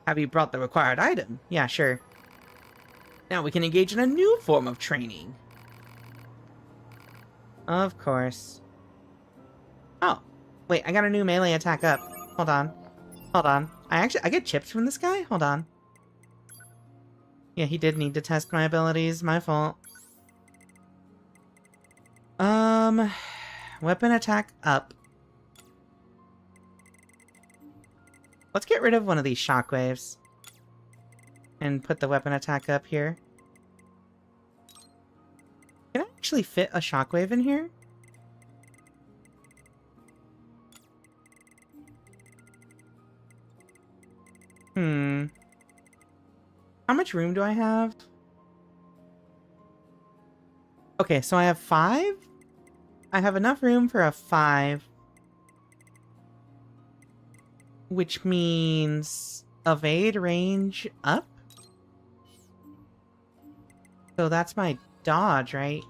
Have you brought the required item? Yeah, sure. Now we can engage in a new form of training. Of course. Oh, wait, I got a new melee attack up. Hold on. Hold on. I get chips from this guy? Hold on. Yeah, he did need to test my abilities. My fault. Weapon attack up. Let's get rid of one of these shockwaves. And put the weapon attack up here. Can I actually fit a shockwave in here? How much room do I have? Okay, so I have 5? I have enough room for a 5. Which means evade range up? So that's my dodge, right?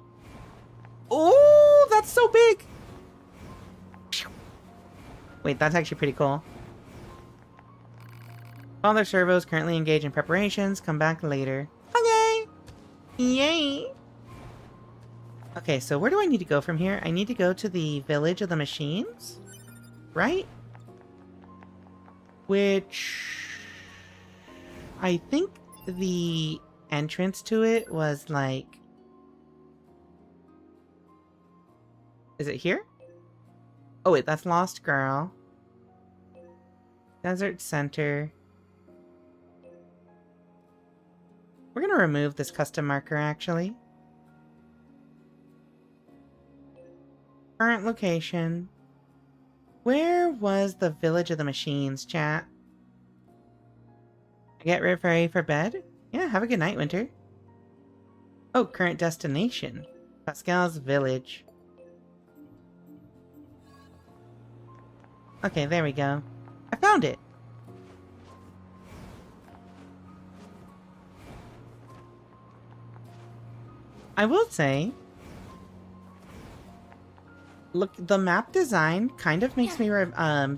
Oh, that's so big! Wait, that's actually pretty cool. Father Servo is currently engaged in preparations. Come back later. Okay! Yay! Okay, so where do I need to go from here? I need to go to the village of the machines? Right? Which... I think the entrance to it was like... Is it here? Oh wait, that's Lost Girl. Desert Center. We're gonna remove this custom marker, actually. Current location. Where was the village of the machines, chat? I get ready for bed? Yeah, have a good night, Winter. Oh, current destination. Pascal's village. Okay, there we go. I found it! I will say, look, the map design kind of makes me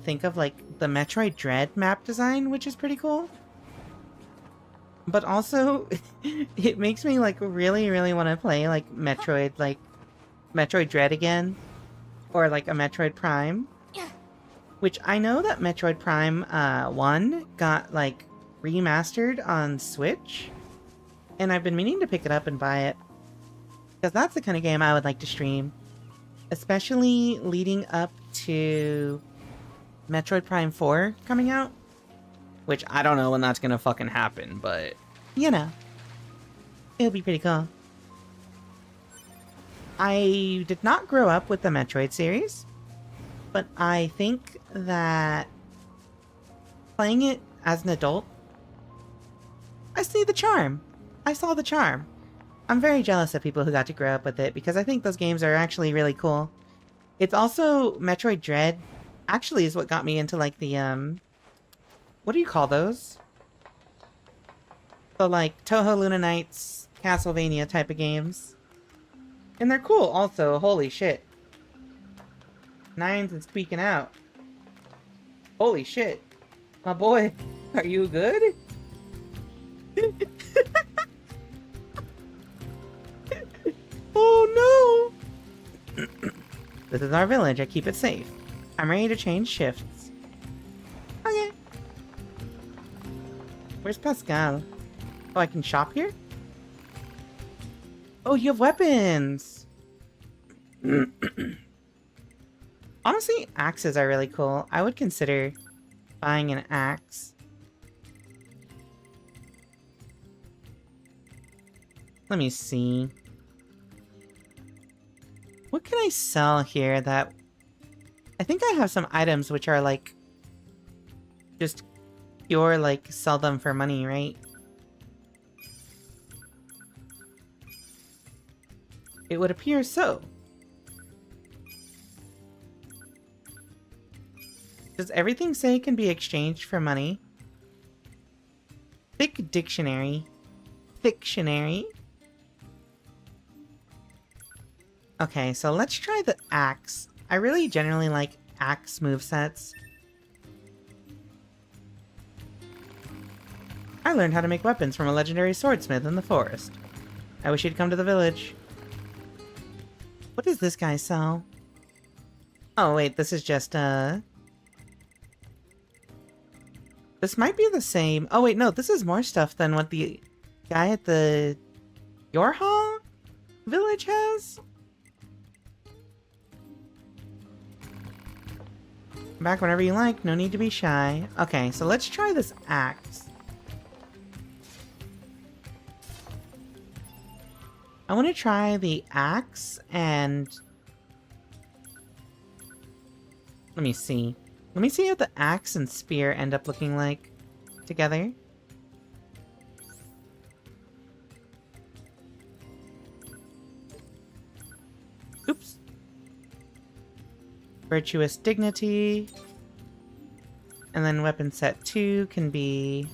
think of like the Metroid Dread map design, which is pretty cool. But also, it makes me like really, really want to play like Metroid Dread again, or like a Metroid Prime. Which I know that Metroid Prime 1 got like remastered on Switch, and I've been meaning to pick it up and buy it. Because that's the kind of game I would like to stream. Especially leading up to Metroid Prime 4 coming out. Which I don't know when that's gonna fucking happen, but... You know. It'll be pretty cool. I did not grow up with the Metroid series. But I think that... playing it as an adult... I see the charm. I saw the charm. I'm very jealous of people who got to grow up with it, because I think those games are actually really cool. It's also Metroid Dread, actually is what got me into, like, the, what do you call those? So, like, Toho Luna Knights, Castlevania type of games. And they're cool, also. Holy shit. Nines and speaking out. Holy shit. My boy, are you good? Oh no! This is our village, I keep it safe. I'm ready to change shifts. Okay. Where's Pascal? Oh, I can shop here? Oh, you have weapons! Honestly, axes are really cool. I would consider buying an axe. Let me see. What can I sell here that... I think I have some items which are like... just pure, like, sell them for money, right? It would appear so. Does everything say it can be exchanged for money? Thick dictionary. Fictionary. Okay, so let's try the axe. I really generally like axe movesets. I learned how to make weapons from a legendary swordsmith in the forest. I wish he'd come to the village. What does this guy sell? Oh wait, this is just, this might be the same. Oh wait, no, this is more stuff than what the guy at the Yorha village has? Back whenever you like, no need to be shy. Okay, so let's try this axe. I want to try the axe and... Let me see. Let me see how the axe and spear end up looking like together. Oops. Virtuous Dignity. And then weapon set 2 can be...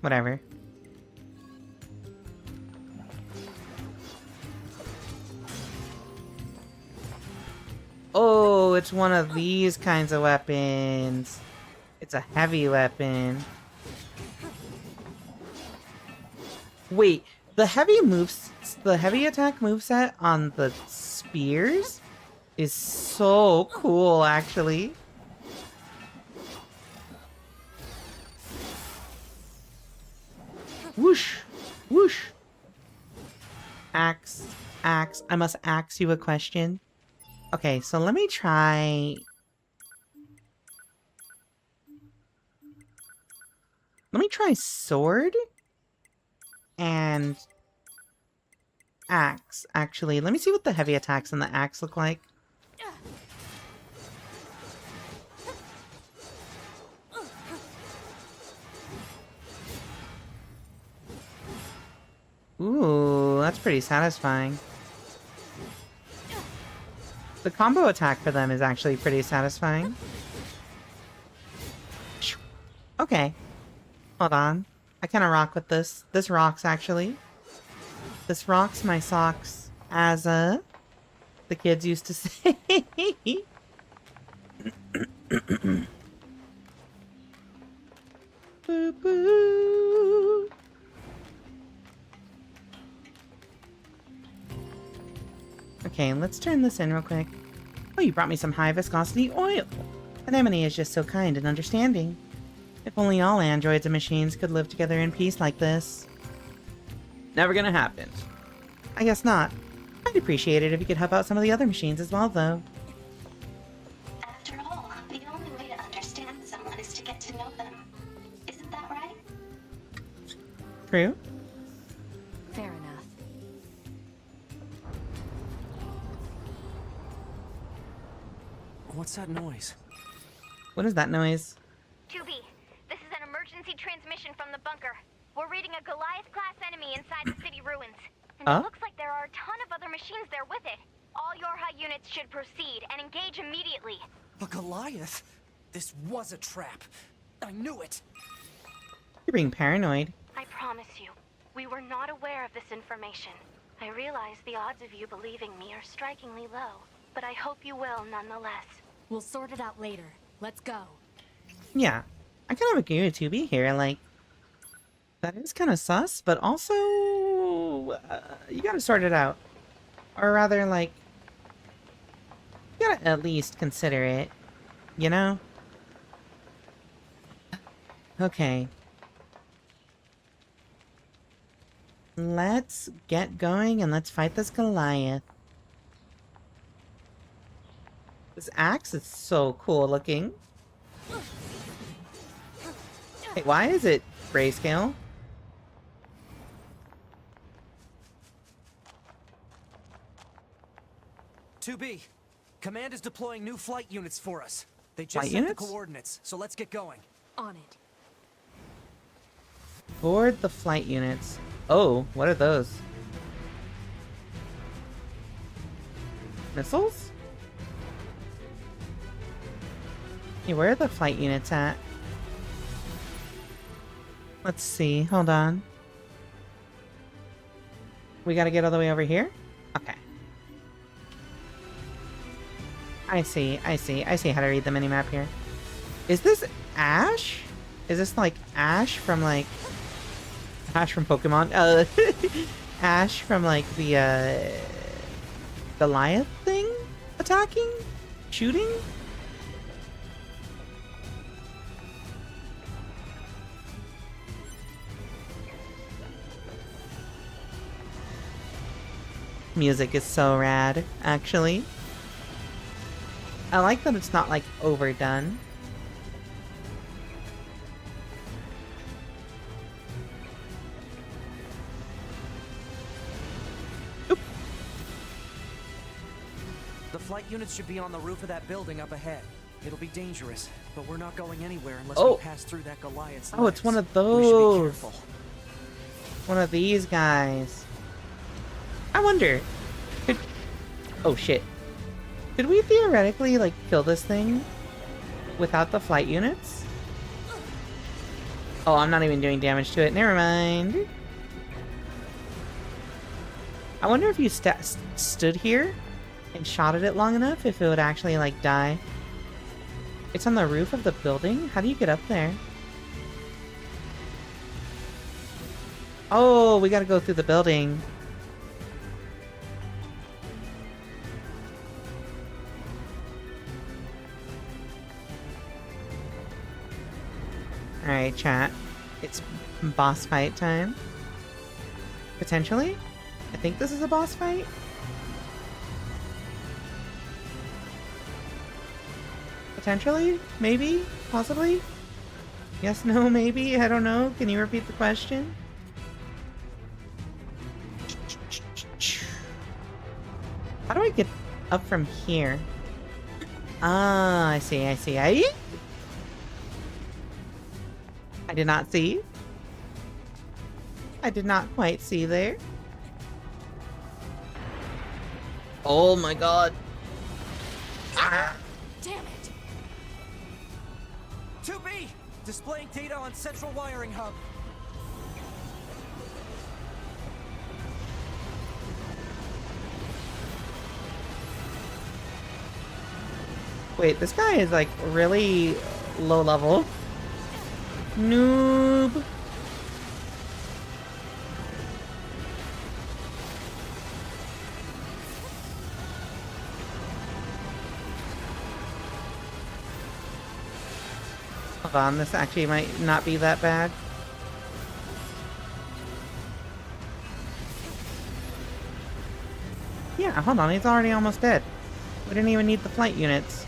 whatever. Oh, it's one of these kinds of weapons. It's a heavy weapon. Wait, the heavy attack moveset on the spears is so cool, actually. Whoosh! Whoosh! Axe. Axe. I must ask you a question. Okay, so let me try... Let me try sword and axe, actually. Let me see what the heavy attacks on the axe look like. Ooh, that's pretty satisfying. The combo attack for them is actually pretty satisfying. Okay. Hold on. I kind of rock with this. This rocks, actually. This rocks my socks, as the kids used to say. Boo boo. Okay, let's turn this in real quick. Oh, you brought me some high viscosity oil. Anemone is just so kind and understanding. If only all androids and machines could live together in peace like this. Never gonna happen. I guess not. I'd appreciate it if you could help out some of the other machines as well, though. After all, the only way to understand someone is to get to know them. Isn't that right? True. Fair enough. What's that noise? What is that noise? 2B, this is an emergency transmission from the bunker. We're reading a Goliath-class enemy inside the city ruins. And it looks like there are a ton of other machines there with it. All Yorha units should proceed and engage immediately. A Goliath? This was a trap. I knew it. You're being paranoid. I promise you, we were not aware of this information. I realize the odds of you believing me are strikingly low, but I hope you will nonetheless. We'll sort it out later. Let's go. Yeah. I kind of agree with 2B here, like... That is kind of sus, but also... you gotta sort it out. Or rather, like... You gotta at least consider it. You know? Okay. Let's get going and let's fight this Goliath. This axe is so cool looking. Hey, why is it grayscale? B, Command is deploying new flight units for us. They just Flight sent units? the coordinates, so let's get going. On it. Board the flight units. Oh, what are those? Missiles? Hey, where are the flight units at? Let's see. Hold on. We gotta get all the way over here? Okay. I see how to read the minimap here. Is this Ash? Is this like Ash from like... Ash from Pokemon? Ash from like the Goliath thing? Attacking? Shooting? Music is so rad, actually. I like that it's not, like, overdone. Oop. The flight units should be on the roof of that building up ahead. It'll be dangerous, but we're not going anywhere unless we pass through that Goliath's Oh, it's legs. one of We should be those. careful. One of these guys. I wonder. Oh, shit. Could we theoretically, like, kill this thing without the flight units? Oh, I'm not even doing damage to it. Never mind. I wonder if you stood here and shot at it long enough, if it would actually, like, die. It's on the roof of the building? How do you get up there? Oh, we gotta go through the building. Alright, chat. It's boss fight time. Potentially? I think this is a boss fight? Potentially? Maybe? Possibly? Yes, no, maybe? I don't know. Can you repeat the question? How do I get up from here? Ah, I see. I did not see. I did not quite see there. Oh my god. Ah! Damn it! 2B! Displaying data on central wiring hub. Wait, this guy is like really low level. Noob. Hold on, this actually might not be that bad. Yeah, hold on, he's already almost dead. We didn't even need the flight units.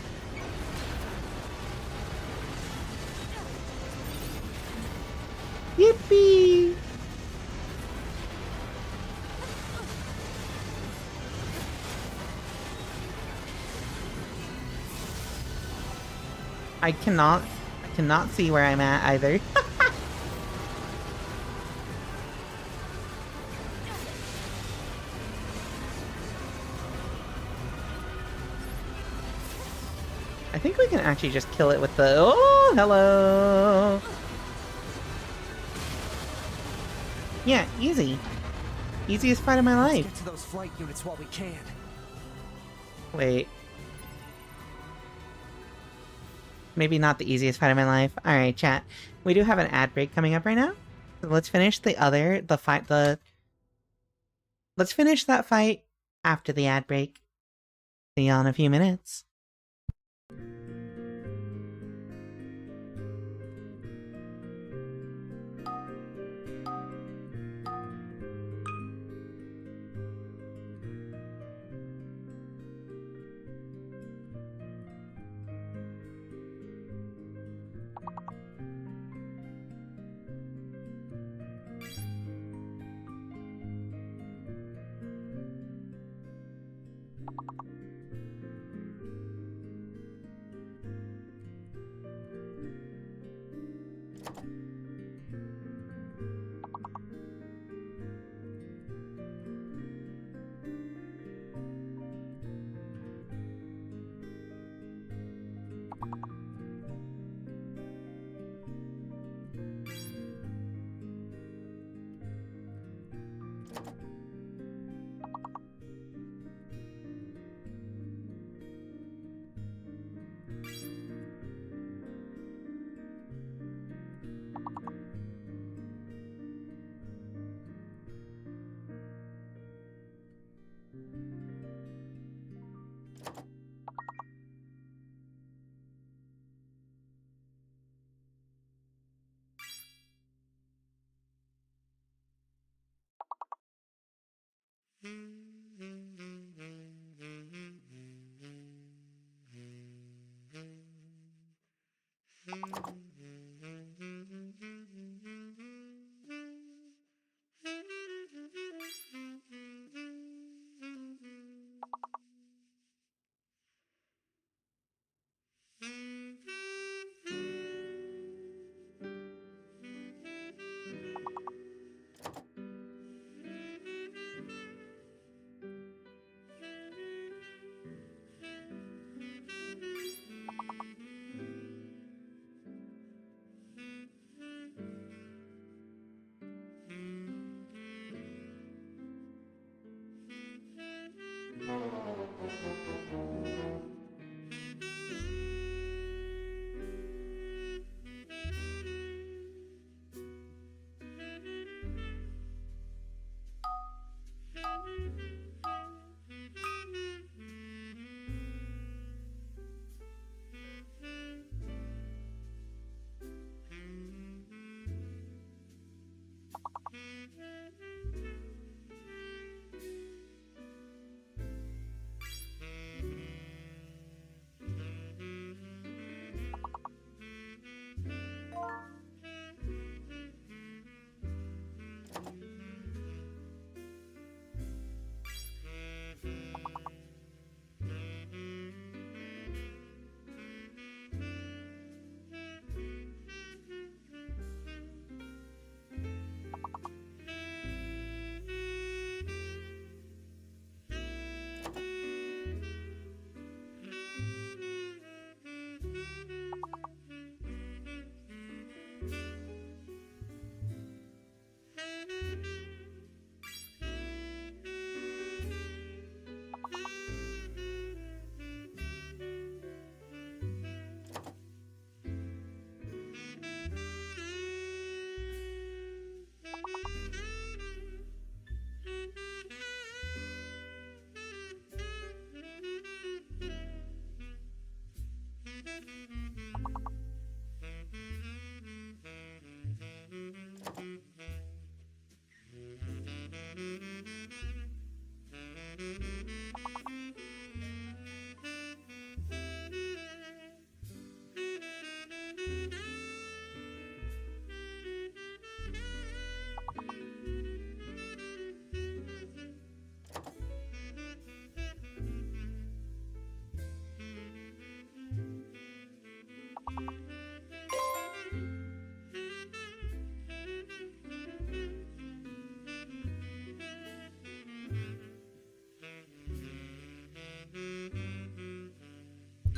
Yippee! I cannot see where I'm at either. I think we can actually just kill it with the... Oh, hello! Yeah, easy. Easiest fight of my life. Let's get to those flight units while we can. Wait. Maybe not the easiest fight of my life. Alright, chat. We do have an ad break coming up right now. So let's finish let's finish that fight after the ad break. See you in a few minutes.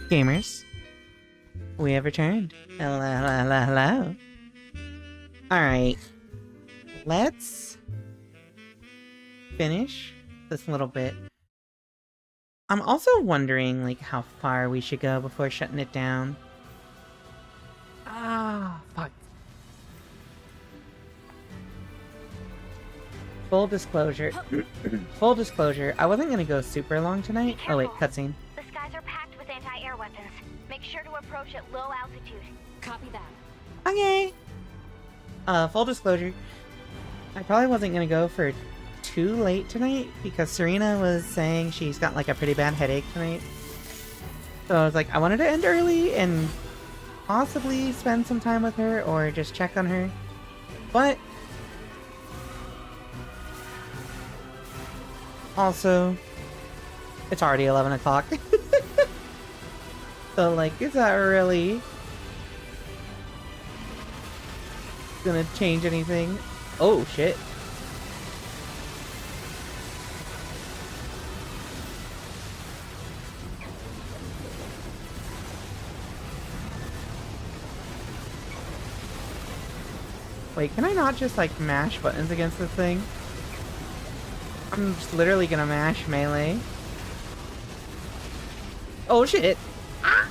Gamers, we have returned. Hello, hello, hello, hello. Alright. Let's finish this little bit. I'm also wondering, like, how far we should go before shutting it down. Ah, fuck. Full disclosure. Full disclosure, I wasn't gonna go super long tonight. Oh wait, cutscene. The skies are packed with anti-air weapons. Make sure to approach at low altitude. Copy that. Okay. Full disclosure, I probably wasn't gonna go for too late tonight because Serena was saying she's got like a pretty bad headache tonight. So I was like, I wanted to end early and possibly spend some time with her or just check on her. But also, it's already 11 o'clock. So like, is that really gonna change anything? Oh shit. Wait, can I not just like mash buttons against this thing? I'm just literally gonna mash melee. Oh shit! Ah!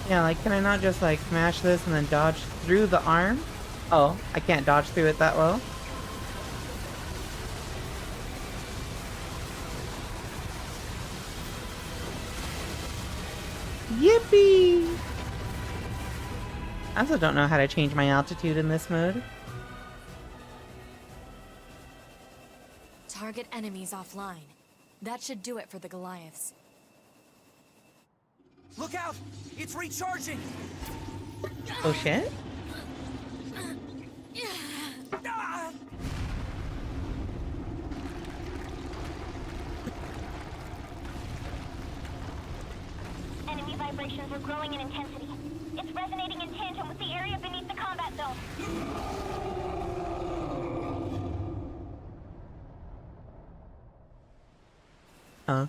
Yeah, like, can I not just, like, smash this and then dodge through the arm? Oh, I can't dodge through it that well. Yippee! I also don't know how to change my altitude in this mode. Target enemies offline. That should do it for the Goliaths. Look out! It's recharging! Oh shit? Ah! Enemy vibrations are growing in intensity. It's resonating in tandem with the area beneath the combat zone. Huh?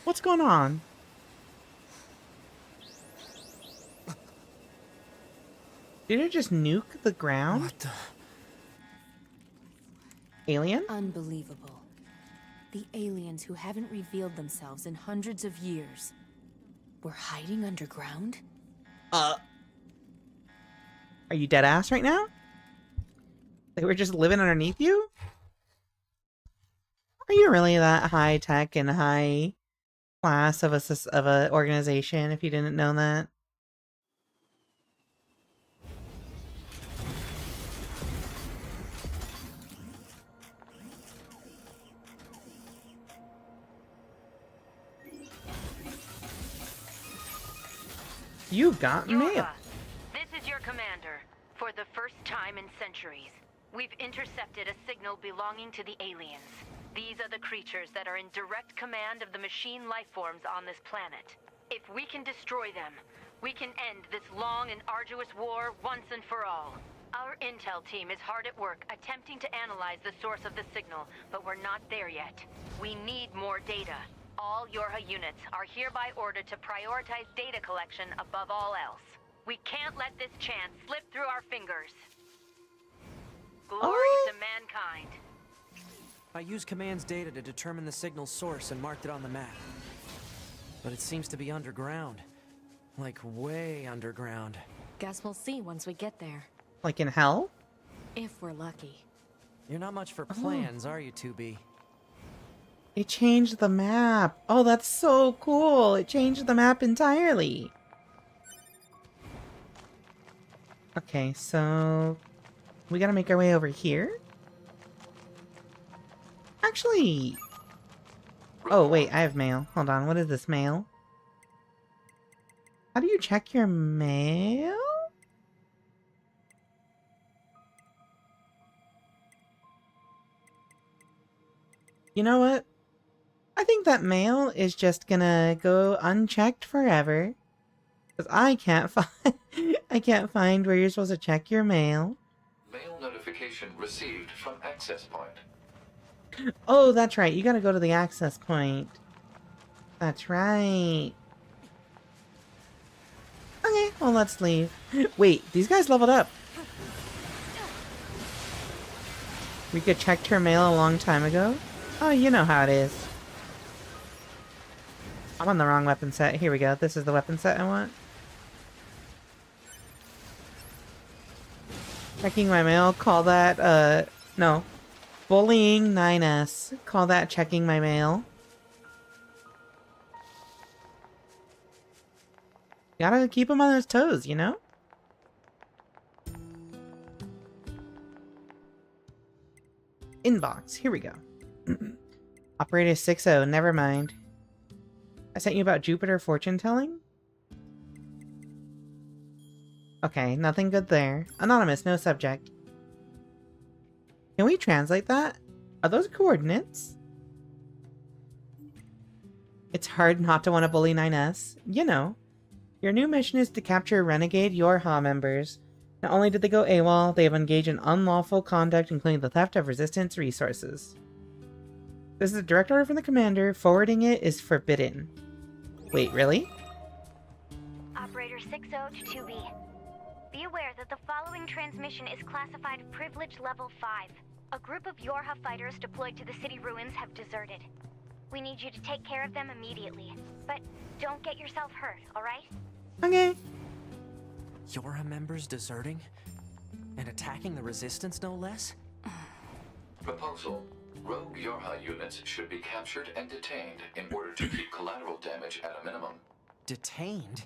What's going on? Did it just nuke the ground? What the? Alien? Unbelievable. The aliens who haven't revealed themselves in hundreds of years were hiding underground? Are you dead ass right now? They were just living underneath you? Are you really that high tech and high class of a organization if you didn't know that? You got mail. Yorba, this is your commander. For the first time in centuries, we've intercepted a signal belonging to the aliens. These are the creatures that are in direct command of the machine lifeforms on this planet. If we can destroy them, we can end this long and arduous war once and for all. Our intel team is hard at work attempting to analyze the source of the signal, but we're not there yet. We need more data. All Yorha units are hereby ordered to prioritize data collection above all else. We can't let this chance slip through our fingers. Glory to mankind. I used Command's data to determine the signal's source and marked it on the map. But it seems to be underground. Like, way underground. Guess we'll see once we get there. Like in hell? If we're lucky. You're not much for plans, are you, 2B? It changed the map. Oh, that's so cool. It changed the map entirely. Okay, so we gotta make our way over here. Actually, oh wait, I have mail. Hold on, what is this mail? How do you check your mail? You know what? I think that mail is just gonna go unchecked forever. Because I can't find where you're supposed to check your mail. Mail notification received from access point. Oh, that's right. You gotta go to the access point. That's right. Okay, well, let's leave. Wait, these guys leveled up. Rika checked her mail a long time ago. Oh, you know how it is. I'm on the wrong weapon set. Here we go. This is the weapon set I want. Checking my mail. Call that, no. Bullying 9S. Call that checking my mail. Gotta keep them on his toes, you know? Inbox. Here we go. Operator 60. Never mind. I sent you about Jupiter fortune telling? Okay, nothing good there. Anonymous, no subject. Can we translate that? Are those coordinates? It's hard not to want to bully 9S. You know. Your new mission is to capture renegade Yorha members. Not only did they go AWOL, they have engaged in unlawful conduct, including the theft of Resistance resources. This is a direct order from the commander. Forwarding it is forbidden. Wait, really? Operator 60 to 2B. Be aware that the following transmission is classified Privilege Level 5. A group of Yorha fighters deployed to the city ruins have deserted. We need you to take care of them immediately. But don't get yourself hurt, alright? Okay. Yorha members deserting? And attacking the Resistance, no less? Proposal. Rogue Yorha units should be captured and detained in order to keep collateral damage at a minimum. Detained?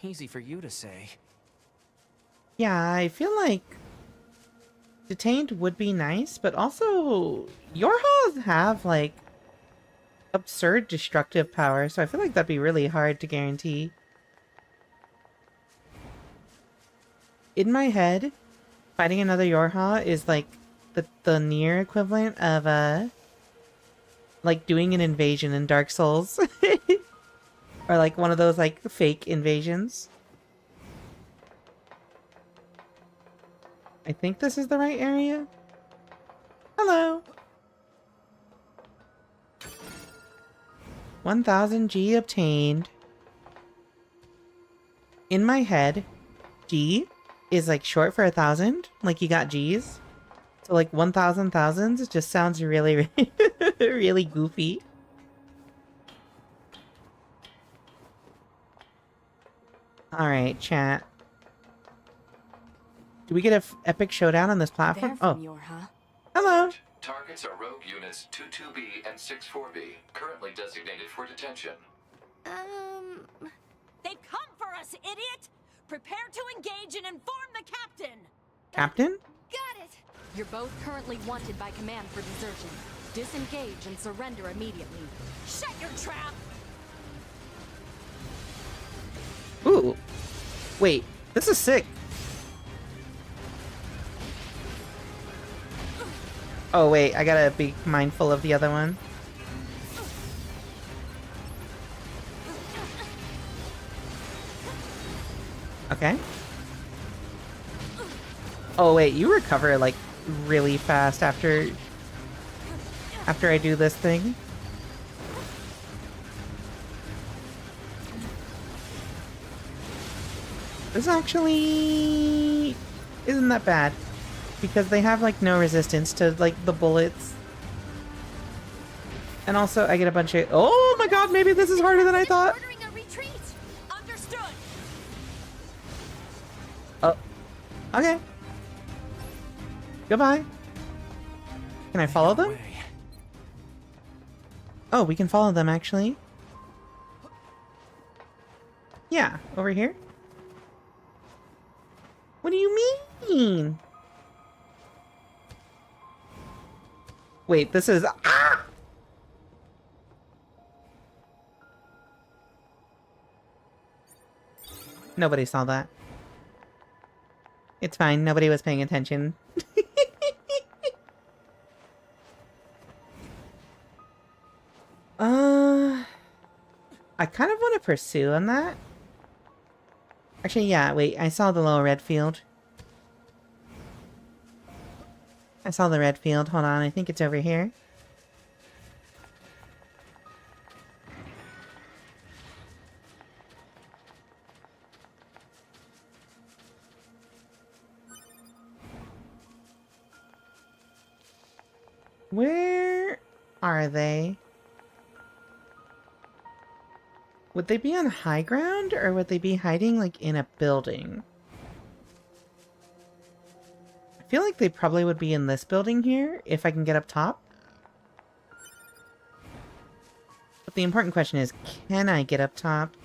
Easy for you to say. Yeah, I feel like detained would be nice, but also Yorhas have, like, absurd destructive power, so I feel like that'd be really hard to guarantee. In my head, fighting another Yorha is like the NIER equivalent of like doing an invasion in Dark Souls. Or like one of those like fake invasions. I think this is the right area. Hello. 1000 G obtained. In my head, G is like short for 1,000. Like you got G's. So like 1,000 thousands just sounds really, really goofy. Alright, chat. Do we get an epic showdown on this platform? They're from Yorha. Hello. Targets are rogue units 22B and 64B, currently designated for detention. They've come for us, idiot! Prepare to engage and inform the captain! Captain? Got it! You're both currently wanted by command for desertion. Disengage and surrender immediately. Shut your trap! Ooh. Wait, this is sick. Oh wait, I gotta be mindful of the other one. Okay. Oh wait, you recover like really fast after I do this thing. This actually isn't that bad because they have like no resistance to like the bullets. And also I get a bunch of, oh my god, maybe this is harder than I thought. Ordering a retreat! Understood! Oh. Okay. Goodbye. Can I follow them? Oh, we can follow them actually. Yeah, over here. What do you mean? Wait, this is... Ah! Nobody saw that. It's fine, nobody was paying attention. I kind of want to pursue on that. Actually, yeah, wait, I saw the little red field. I saw the red field. Hold on, I think it's over here. Where are they? Would they be on high ground, or would they be hiding, like, in a building? I feel like they probably would be in this building here, if I can get up top. But the important question is, can I get up top?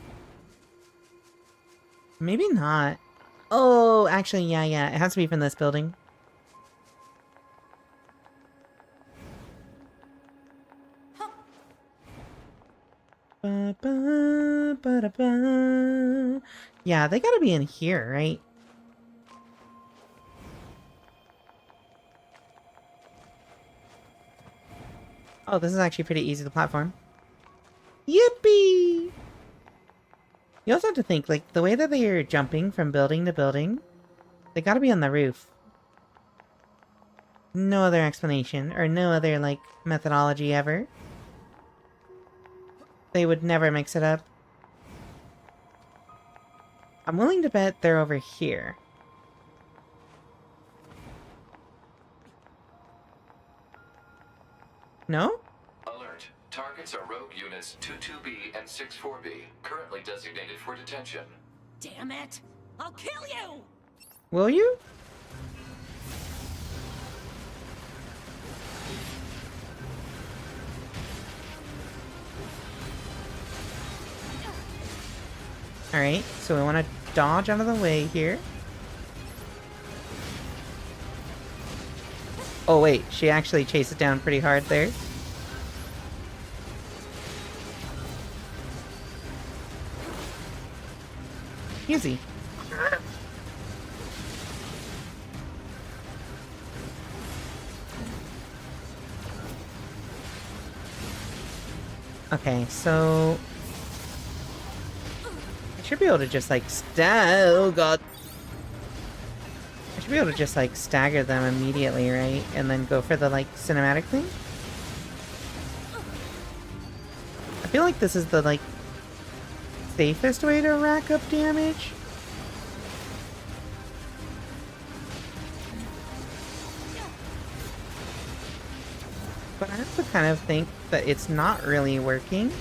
Maybe not. Oh, actually, yeah, it has to be from this building. Ba, ba, ba, da, ba. Yeah, they gotta be in here, right? Oh, this is actually pretty easy to platform. Yippee! You also have to think, like, the way that they are jumping from building to building, they gotta be on the roof. No other explanation, or no other, like, methodology ever. They would never mix it up. I'm willing to bet they're over here. No? Alert. Targets are rogue units 22B and 64B, currently designated for detention. Damn it! I'll kill you! Will you? Alright, so we want to dodge out of the way here. Oh wait, she actually chases down pretty hard there. Easy. Okay, so I should be able to just like oh god. I should be able to just like stagger them immediately, right? And then go for the like cinematic thing. I feel like this is the like safest way to rack up damage. But I also kind of think that it's not really working.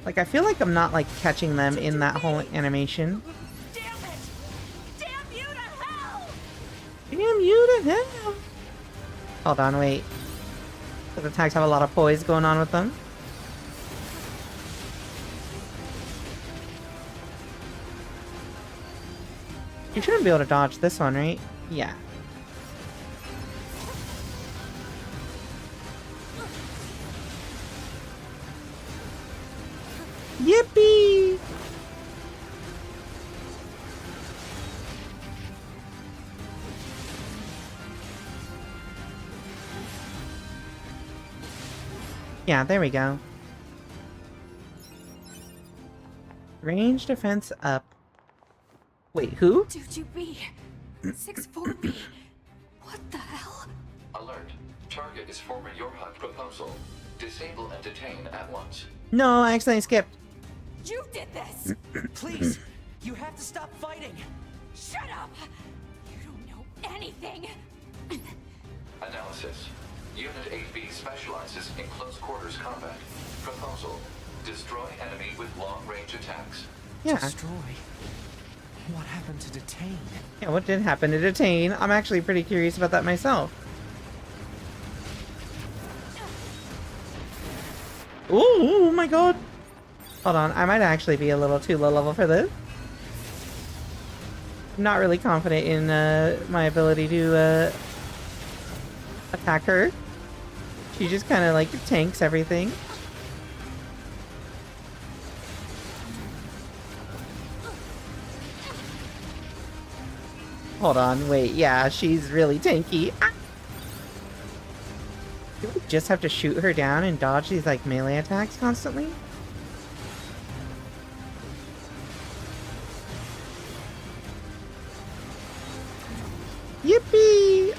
Like, I feel like I'm not, like, catching them in that whole animation. Damn it! Damn you to hell! Damn you to hell! Hold on, wait. Those attacks have a lot of poise going on with them. You shouldn't be able to dodge this one, right? Yeah. Yippee! Yeah, there we go. Range defense up. Wait, who? 22B. 64B. What the hell? Alert. Target is former Yorhut proposal. Disable and detain at once. No, I accidentally skipped. You did this! Please, you have to stop fighting. Shut up! You don't know anything! Analysis. Unit 8B specializes in close quarters combat. Proposal. Destroy enemy with long-range attacks. Yeah. Destroy? What happened to detain? Yeah, what did happen to detain? I'm actually pretty curious about that myself. Ooh, oh my god. Hold on, I might actually be a little too low level for this. I'm not really confident in my ability to attack her. She just kind of like tanks everything. Hold on, wait, yeah, she's really tanky. Ah! Do we just have to shoot her down and dodge these like melee attacks constantly?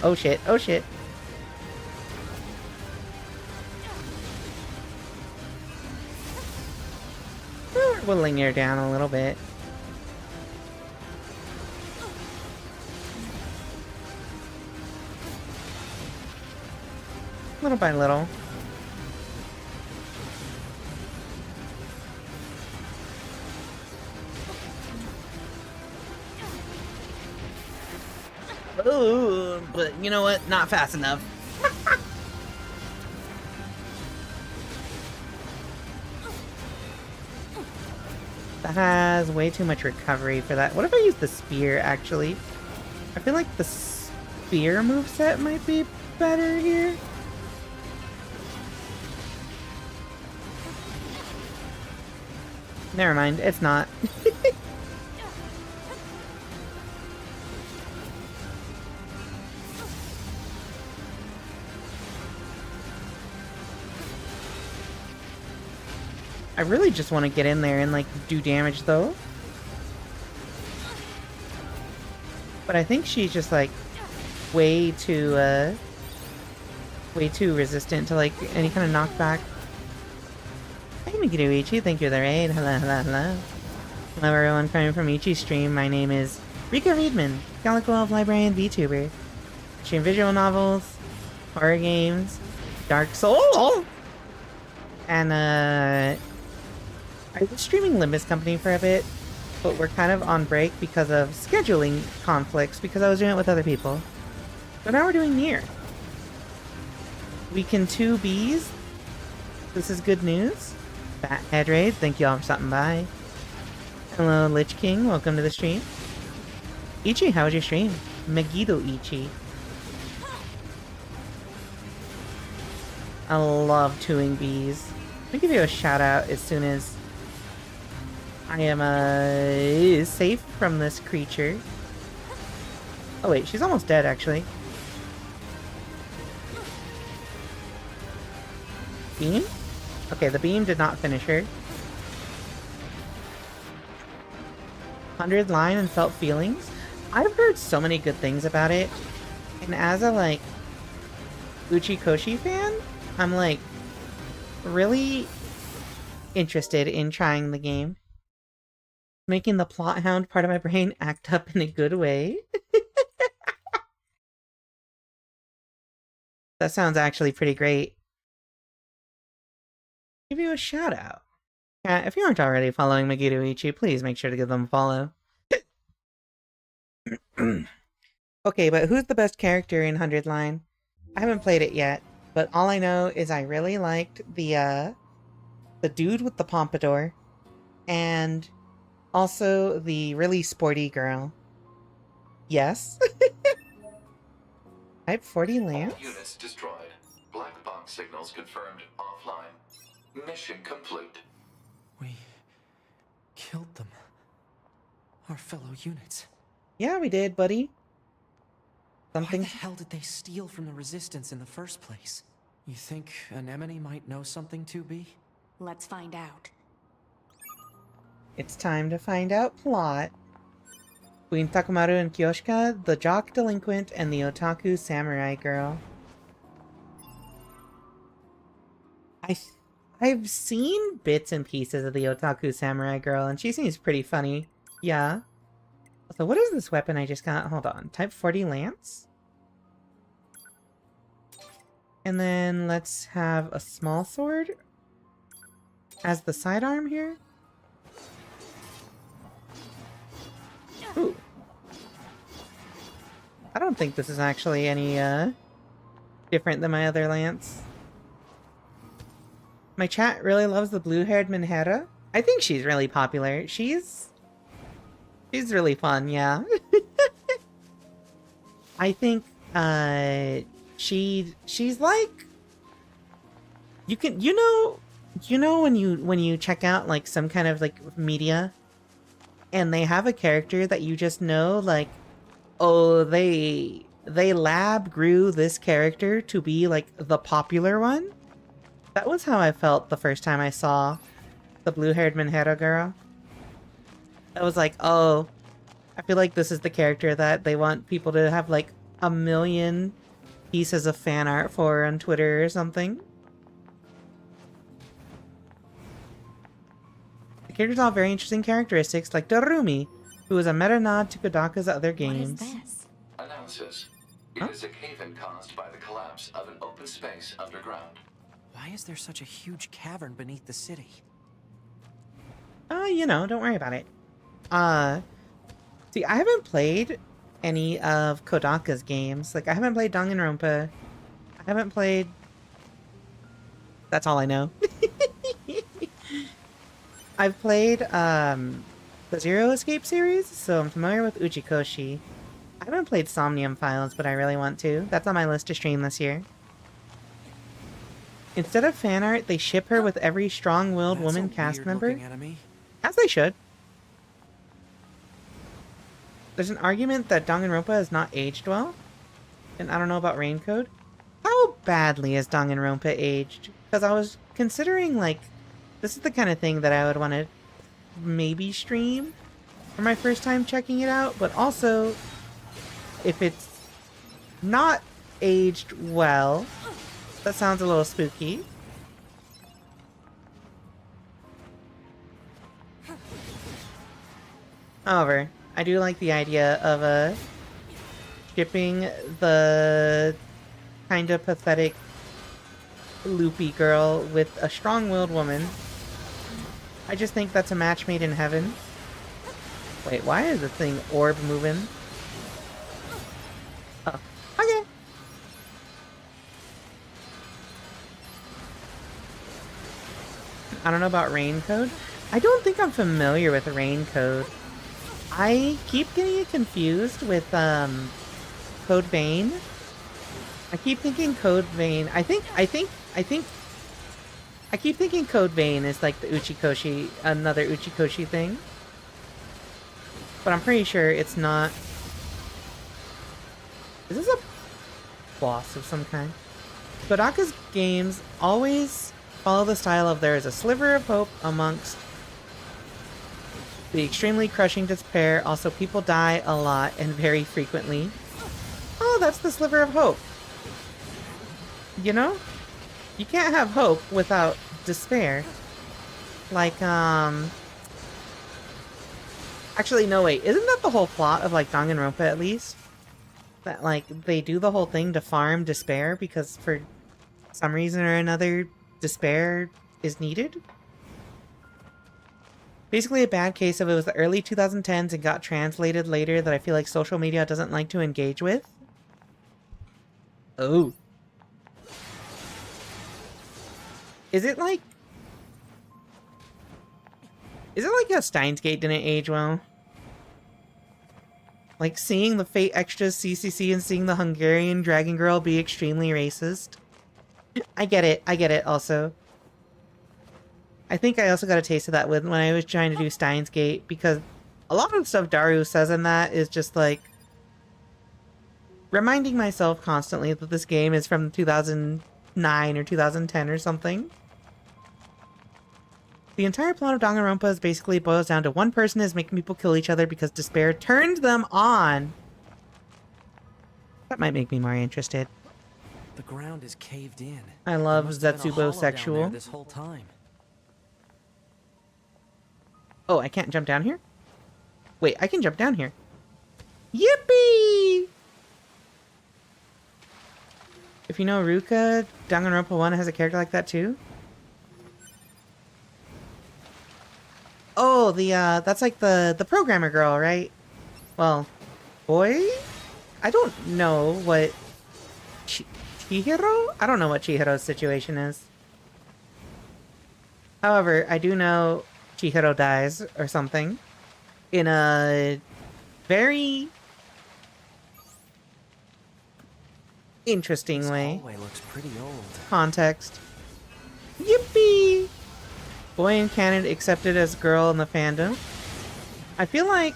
Oh shit, oh shit. We're whittling her down a little bit. Little by little. Ooh, but you know what? Not fast enough. That has way too much recovery for that. What if I use the spear, actually? I feel like the spear moveset might be better here. Never mind, it's not. I really just want to get in there and, like, do damage, though. But I think she's just, like, way too resistant to, like, any kind of knockback. Hey, Mikiruichi, thank you for the raid. Hello, hello, hello. Hello, everyone coming from Ichi's stream. My name is Rika Readman, Calico Elf Librarian VTuber. I stream visual novels, horror games, Dark Souls, and, I was streaming Limbus Company for a bit, but we're kind of on break because of scheduling conflicts because I was doing it with other people. So now we're doing NIER. Weekend 2 Bs. This is good news. Fat Head Raid, thank you all for stopping by. Hello, Lich King, welcome to the stream. Ichi, how was your stream? Megiddo Ichi. I love twoing bees. Let me give you a shout out as soon as I am safe from this creature. Oh wait, she's almost dead actually. Beam? Okay, the beam did not finish her. 100 line and felt feelings. I've heard so many good things about it. And as a, like, Uchikoshi fan, I'm, like, really interested in trying the game. Making the plot hound part of my brain act up in a good way. That sounds actually pretty great. Give you a shout out. If you aren't already following Megiddo Ichi, please make sure to give them a follow. Okay, but who's the best character in 100 Line? I haven't played it yet, but all I know is I really liked the dude with the pompadour, and also the really sporty girl. Yes? Type 40 Lance? All units destroyed. Black box signals confirmed offline. Mission complete. We killed them. Our fellow units. Yeah, we did, buddy. Something. Why the hell did they steal from the Resistance in the first place? You think Anemone might know something, 2B? Let's find out. It's time to find out plot. Queen Takumaru and Kyoshika, the jock delinquent, and the otaku samurai girl. I've seen bits and pieces of the otaku samurai girl, and she seems pretty funny. Yeah. So what is this weapon I just got? Hold on. Type 40 Lance? And then let's have a small sword as the sidearm here. Ooh. I don't think this is actually any, different than my other lance. My chat really loves the blue-haired Minhera. I think she's really popular. She's really fun, yeah. I think, she's like... You know when you check out, like, some kind of, like, media, and they have a character that you just know, like, oh, they lab grew this character to be, like, the popular one? That was how I felt the first time I saw the blue-haired Minhera girl. I was like, oh, I feel like this is the character that they want people to have, like, a million pieces of fan art for her on Twitter or something. The characters all have very interesting characteristics, like Darumi, who is a meta nod to Kodaka's other games. What is this? Analysis. It is a cave-in caused by the collapse of an open space underground. Why is there such a huge cavern beneath the city? You know, don't worry about it. See, I haven't played any of Kodaka's games. Like, I haven't played Danganronpa. I haven't played... That's all I know. I've played, the Zero Escape series, so I'm familiar with Uchikoshi. I haven't played Somnium Files, but I really want to. That's on my list to stream this year. Instead of fan art, they ship her with every strong-willed woman cast member. Enemy. As they should. There's an argument that Danganronpa has not aged well. And I don't know about Raincode. How badly has Danganronpa aged? Because I was considering, like, this is the kind of thing that I would want to maybe stream for my first time checking it out. But also, if it's not aged well, that sounds a little spooky. However, I do like the idea of shipping the kind of pathetic loopy girl with a strong-willed woman. I just think that's a match made in heaven. Wait, why is the thing orb moving? Oh, okay. I don't know about Raincode. I don't think I'm familiar with Raincode. I keep getting it confused with Code Vein. I keep thinking Code Vein. I keep thinking Code Vein is like the Uchikoshi, another Uchikoshi thing. But I'm pretty sure it's not. Is this a boss of some kind? Kodaka's games always follow the style of there is a sliver of hope amongst the extremely crushing despair. Also, people die a lot and very frequently. Oh, that's the sliver of hope. You know? You can't have hope without despair. Like, actually, no, wait. Isn't that the whole plot of, like, Danganronpa, at least? That, like, they do the whole thing to farm despair because for some reason or another, despair is needed? Basically a bad case of it was the early 2010s and got translated later that I feel like social media doesn't like to engage with. Oh. Is it like how Steins Gate didn't age well? Like seeing the Fate Extras CCC and seeing the Hungarian Dragon Girl be extremely racist? I get it also. I think I also got a taste of that when I was trying to do Steins Gate, because a lot of the stuff Daru says in that is just like reminding myself constantly that this game is from 2009 or 2010 or something. The entire plot of Danganronpa basically boils down to one person is making people kill each other because despair turned them on. That might make me more interested. The ground is caved in. I love There must have been a hollow Zetsubo down sexual. there this whole time. Oh, I can't jump down here? Wait, I can jump down here. Yippee! If you know Ruka, Danganronpa 1 has a character like that too. Oh, that's like the programmer girl, right? Well, boy? I don't know what... Chihiro? I don't know what Chihiro's situation is. However, I do know Chihiro dies or something in a very interesting way. This hallway looks pretty old. Context. Yippee! Boy in canon accepted as girl in the fandom. I feel like...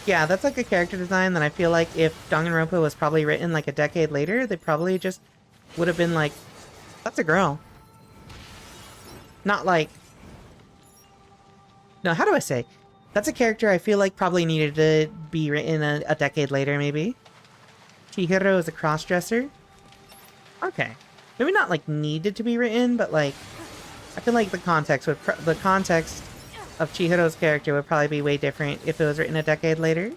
Yeah, that's like a character design that I feel like if Danganronpa was probably written like a decade later, they probably just would have been like, that's a girl. Not like... No, how do I say? That's a character I feel like probably needed to be written a decade later, maybe. Chihiro is a cross-dresser. Okay. Maybe not, like, needed to be written, but, like, I feel like the context of Chihiro's character would probably be way different if it was written a decade later.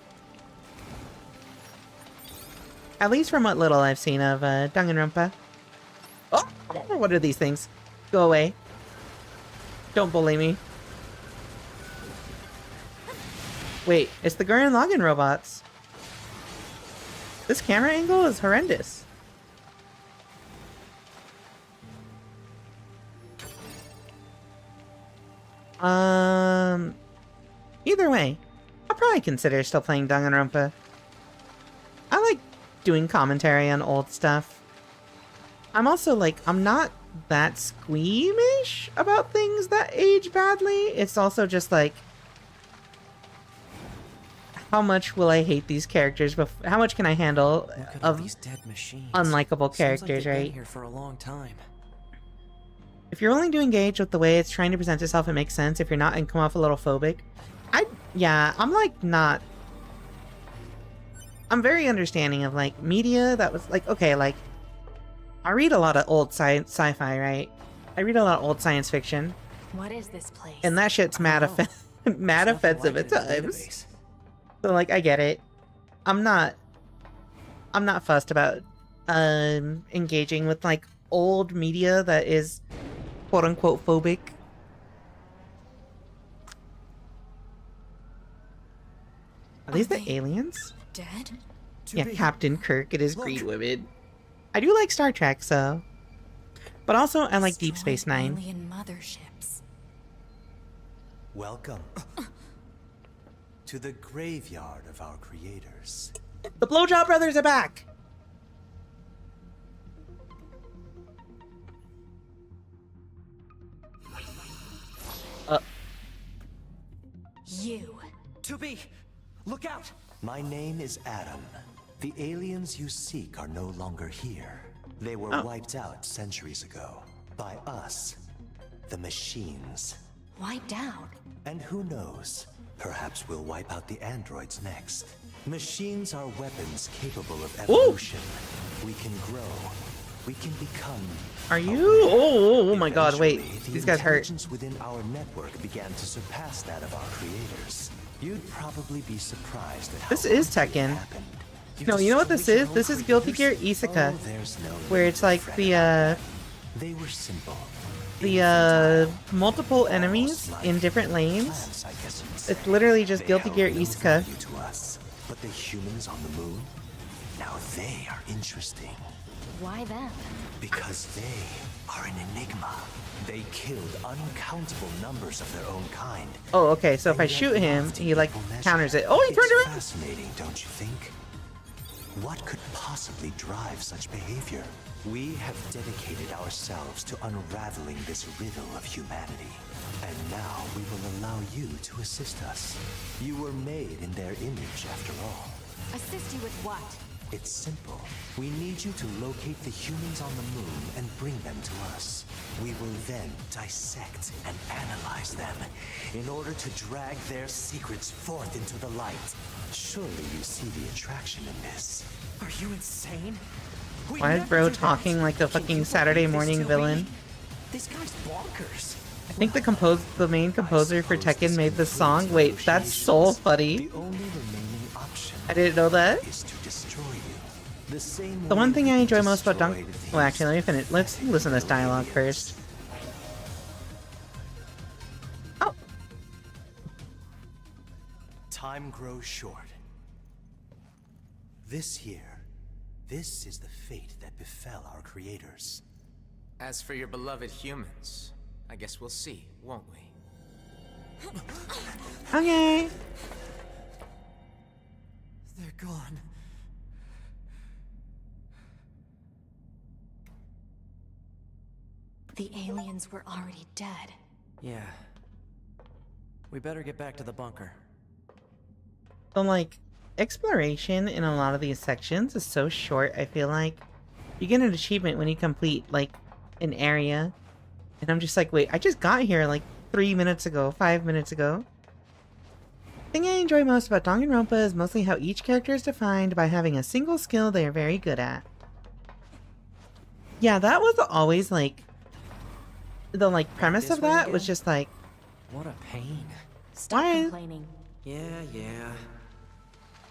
At least from what little I've seen of Danganronpa. Oh! What are these things? Go away. Don't bully me. Wait, it's the Gurren Lagann robots. This camera angle is horrendous. Either way, I'll probably consider still playing Danganronpa. I like doing commentary on old stuff. I'm also like, I'm not that squeamish about things that age badly. It's also just like, how much will I hate these characters? How much can I handle of these dead machines? Unlikable characters, Seems like they've right? been here for a long time. If you're willing to engage with the way it's trying to present itself, it makes sense. If you're not and come off a little phobic, I'm like not. I'm very understanding of like media that was like, okay, like I read a lot of old sci-fi, right? I read a lot of old science fiction. What is this place? And that shit's mad offensive at times. So like I get it. I'm not fussed about engaging with like old media that is quote unquote phobic. Are these the aliens? Dead? Yeah, Captain Kirk and his Green Women. I do like Star Trek, so. But also, I like Deep Space Nine. Alien motherships. Welcome to the graveyard of our creators. The Blowjob Brothers are back! You. To be! Look out! My name is Adam. The aliens you seek are no longer here. They were wiped out centuries ago. By us. The machines. Wiped out? And who knows? Perhaps we'll wipe out the androids next. Machines are weapons capable of evolution. Ooh. We can grow. We can become. Are you? Oh my god, wait. These guys hurt. The intelligence within our network began to surpass that of our creators. You'd probably be surprised at how this is Tekken. No, you know what this is? This is Guilty Gear Isekai. Where it's like the they were simple. The multiple enemies in different lanes. It's literally just Guilty Gear Isekai. But the humans on the moon, now they are interesting. Why them? Because they are an enigma. They killed uncountable numbers of their own kind. Oh, okay. So if I shoot him, he like counters it. Oh, he turned around. Fascinating, don't you think? What could possibly drive such behavior? We have dedicated ourselves to unraveling this riddle of humanity. And now we will allow you to assist us. You were made in their image, after all. Assist you with what? It's simple. We need you to locate the humans on the moon and bring them to us. We will then dissect and analyze them in order to drag their secrets forth into the light. Surely you see the attraction in this. Are you insane? Why is bro talking like a fucking Saturday morning villain? This guy's bonkers. I think the main composer for Tekken made this song. Wait, that's so funny. The only remaining option I didn't know that. is to destroy you. The one thing I enjoy most about Dunk... Well, actually, let me finish. Let's listen to this dialogue first. Oh. Time grows short. This year, this is the fate that befell our creators. As for your beloved humans, I guess we'll see, won't we? Okay. They're gone. The aliens were already dead. Yeah. We better get back to the bunker. So, like, exploration in a lot of these sections is so short, I feel like. You get an achievement when you complete, like, an area. And I'm just like, wait, I just got here, like, 3 minutes ago, 5 minutes ago. thing I enjoy most about Danganronpa is mostly how each character is defined by having a single skill they are very good at. Yeah, that was always like the premise of that was just like, what a pain. Stop complaining. Yeah.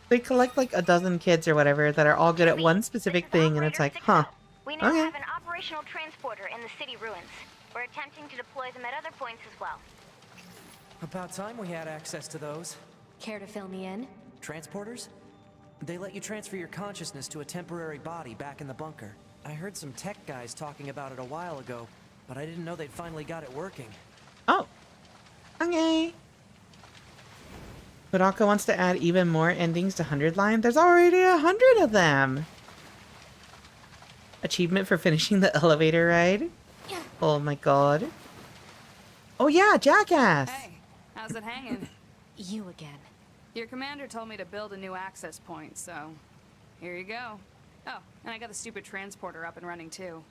They collect like a dozen kids or whatever that are all good at one specific thing, and it's like, huh. We now have an operational transporter in the city ruins. We're attempting to deploy them at other points as well. About time we had access to those. Care to fill me in? Transporters? They let you transfer your consciousness to a temporary body back in the bunker. I heard some tech guys talking about it a while ago, but I didn't know they'd finally got it working. Oh. Okay. Kodaka wants to add even more endings to 100 line. There's already 100 of them. Achievement for finishing the elevator ride. Oh my god. Oh yeah, Jackass. Hey, how's it hanging? You again. Your commander told me to build a new access point, so here you go. Oh, and I got the stupid transporter up and running too.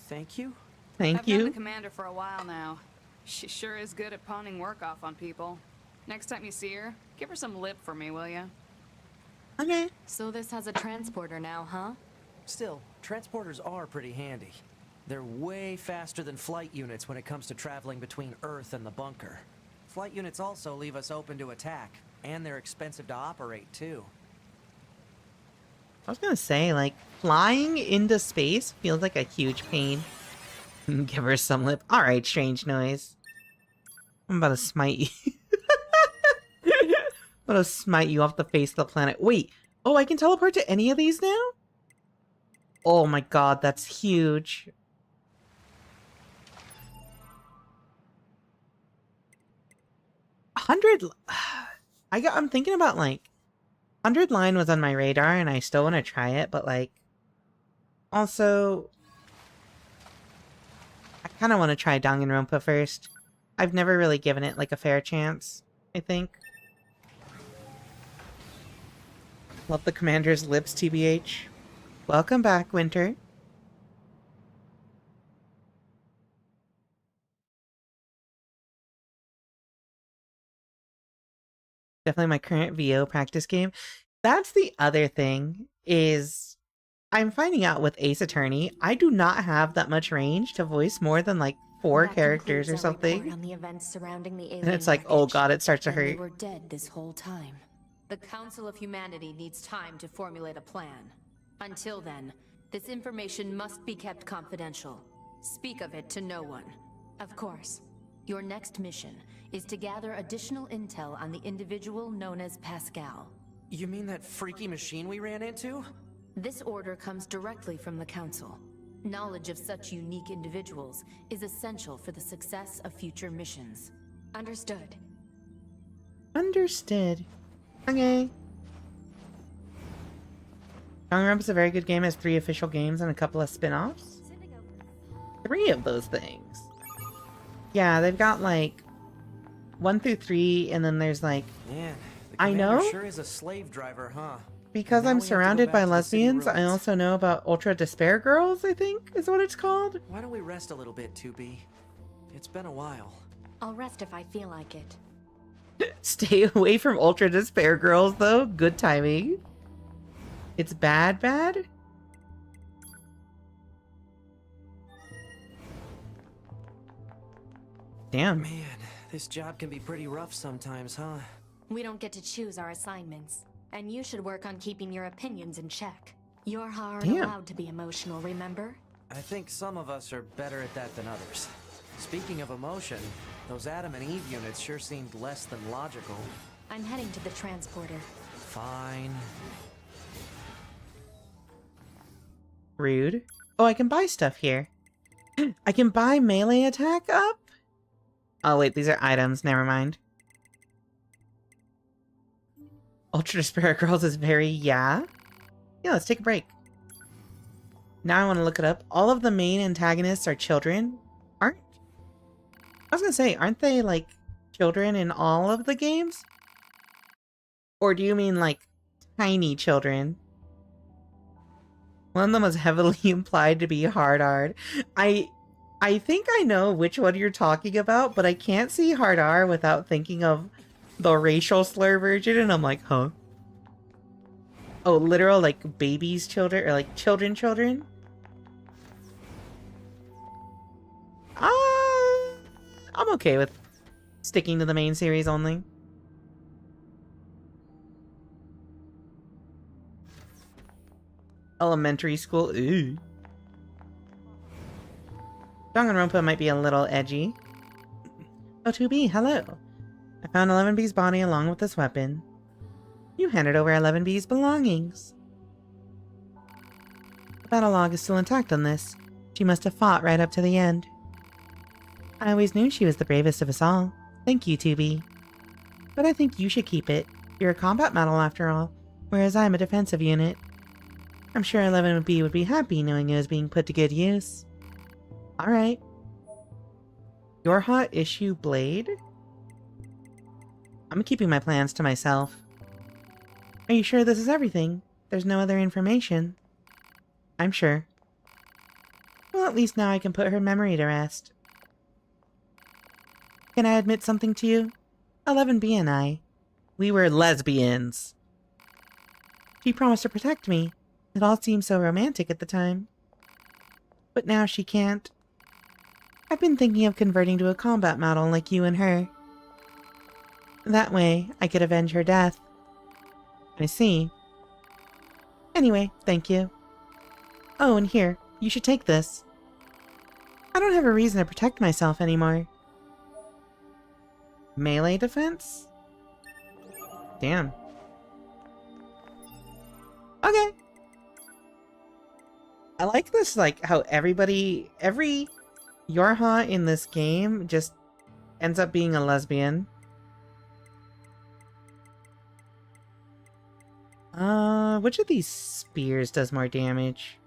Thank you? I've known the commander for a while now. She sure is good at pawning work off on people. Next time you see her, give her some lip for me, will ya? Okay. So this has a transporter now, huh? Still, transporters are pretty handy. They're way faster than flight units when it comes to traveling between Earth and the bunker. Flight units also leave us open to attack, and they're expensive to operate, too. I was gonna say, like, flying into space feels like a huge pain. Give her some lip. Alright, strange noise. I'm about to smite you. I'm about to smite you off the face of the planet. Wait. Oh, I can teleport to any of these now? Oh my god, that's huge. I'm thinking about, like, 100 line was on my radar and I still want to try it, but, like, also, I kind of want to try Danganronpa first. I've never really given it, like, a fair chance, I think. Love the commander's lips, TBH. Welcome back, Winter. Definitely my current VO practice game. That's the other thing, is I'm finding out with Ace Attorney, I do not have that much range to voice more than like 4 characters or something. On the events surrounding the alien And it's like, oh god, it starts to hurt. They were dead this whole time. The Council of Humanity needs time to formulate a plan. Until then, this information must be kept confidential. Speak of it to no one. Of course. Your next mission is to gather additional intel on the individual known as Pascal. You mean that freaky machine we ran into? This order comes directly from the Council. Knowledge of such unique individuals is essential for the success of future missions. Understood. Understood. Okay. Danganronpa is a very good game. It has 3 official games and a couple of spin-offs. 3 of those things. Yeah, they've got like 1 through 3, and then there's like... Man, the I know. sure is a slave driver, huh? Because I'm surrounded by lesbians, I also know about Ultra Despair Girls, I think is what it's called. Why don't we rest a little bit, 2B? It's been a while. I'll rest if I feel like it. Stay away from Ultra Despair Girls, though. Good timing. It's bad. Damn. Man, this job can be pretty rough sometimes, huh? We don't get to choose our assignments. And you should work on keeping your opinions in check. You're hard allowed to be emotional, remember? I think some of us are better at that than others. Speaking of emotion, those Adam and Eve units sure seemed less than logical. I'm heading to the transporter. Fine. Rude. Oh, I can buy stuff here. I can buy melee attack up? Oh wait, these are items, never mind. Ultra Despair Girls is very, yeah, let's take a break. Now I want to look it up. All of the main antagonists are children. I was gonna say, aren't they like children in all of the games? Or do you mean like tiny children? One of them was heavily implied to be hard. I think I know which one you're talking about, but I can't see hard R without thinking of the racial slur version, and I'm like, huh? Oh, literal, like, babies, children, or like children? I'm okay with sticking to the main series only. Elementary school, ooh. Danganronpa might be a little edgy. Oh, 2B, hello. I found 11B's body along with this weapon. You handed over 11B's belongings. The battle log is still intact on this. She must have fought right up to the end. I always knew she was the bravest of us all. Thank you, 2B. But I think you should keep it. You're a combat medal after all, whereas I'm a defensive unit. I'm sure 11B would be happy knowing it was being put to good use. Alright. Your hot issue blade? I'm keeping my plans to myself. Are you sure this is everything? There's no other information. I'm sure. Well, at least now I can put her memory to rest. Can I admit something to you? 11B and I, we were lesbians. She promised to protect me. It all seemed so romantic at the time. But now she can't. I've been thinking of converting to a combat model like you and her. That way, I could avenge her death. I see. Anyway, thank you. Oh, and here, you should take this. I don't have a reason to protect myself anymore. Melee defense? Damn. Okay. I like this, like, how every Yorha in this game just ends up being a lesbian. Which of these spears does more damage?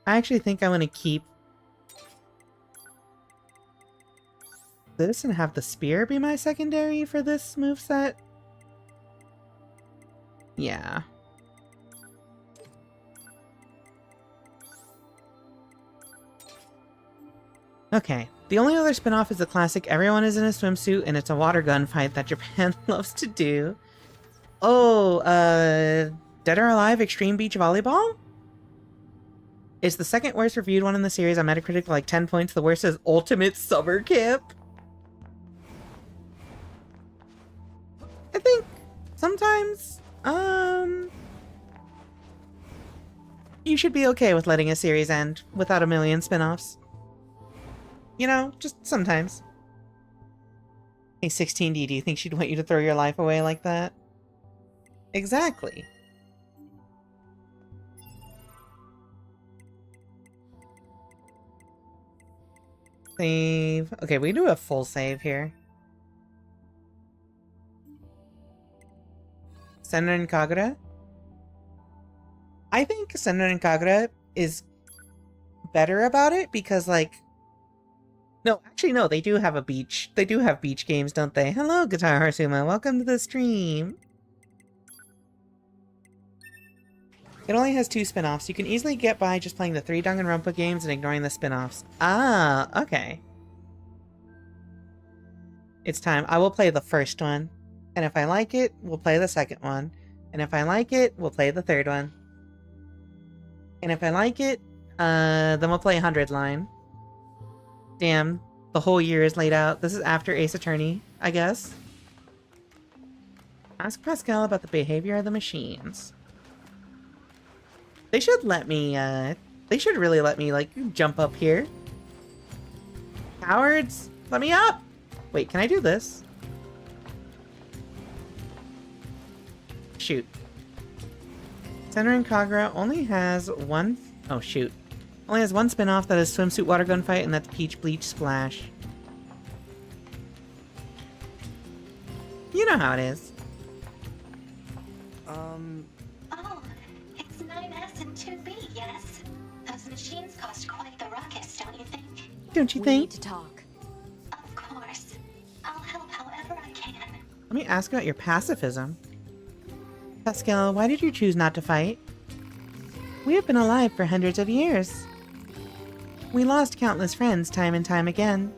I actually think I want to keep this and have the spear be my secondary for this moveset. Yeah. Okay, the only other spin-off is the classic everyone is in a swimsuit and it's a water gun fight that Japan loves to do. Oh, Dead or Alive Extreme Beach Volleyball? It's the second worst reviewed one in the series on Metacritic, like 10 points. The worst is Ultimate Summer Camp. I think sometimes, you should be okay with letting a series end without a million spin-offs. You know, just sometimes. Hey, 16D, do you think she'd want you to throw your life away like that? Exactly. Save. Okay, we do a full save here. Senran and Kagura? I think Senran and Kagura is better about it because, like... No, actually, no, they do have a beach. They do have beach games, don't they? Hello, Guitar Harsuma. Welcome to the stream. It only has 2 spin-offs. You can easily get by just playing the 3 Danganronpa games and ignoring the spin-offs. Ah, okay. It's time. I will play the first one. And if I like it, we'll play the second one. And if I like it, we'll play the third one. And if I like it, then we'll play 100 Line. Damn, the whole year is laid out. This is after Ace Attorney, I guess. Ask Pascal about the behavior of the machines. They should let me, they should really let me, like, jump up here. Cowards, let me up! Wait, can I do this? Shoot. Senran Kagura only has one... Oh, shoot. Only has one spin-off that is Swimsuit Water Gun Fight, and that's Peach Bleach Splash. You know how it is. Oh, it's 9S and 2B, yes? Those machines cost quite the ruckus, don't you think? Don't you think? We need to talk. Of course. I'll help however I can. Let me ask about your pacifism. Pascal, why did you choose not to fight? We have been alive for hundreds of years. We lost countless friends time and time again.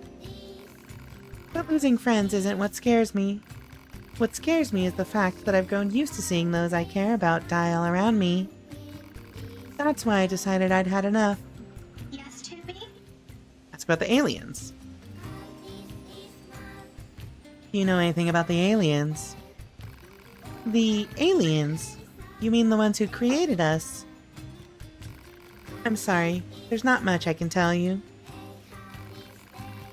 But losing friends isn't what scares me. What scares me is the fact that I've grown used to seeing those I care about die all around me. That's why I decided I'd had enough. Yes, Tubi? That's about the aliens. Do you know anything about the aliens? The aliens? You mean the ones who created us? I'm sorry, there's not much I can tell you.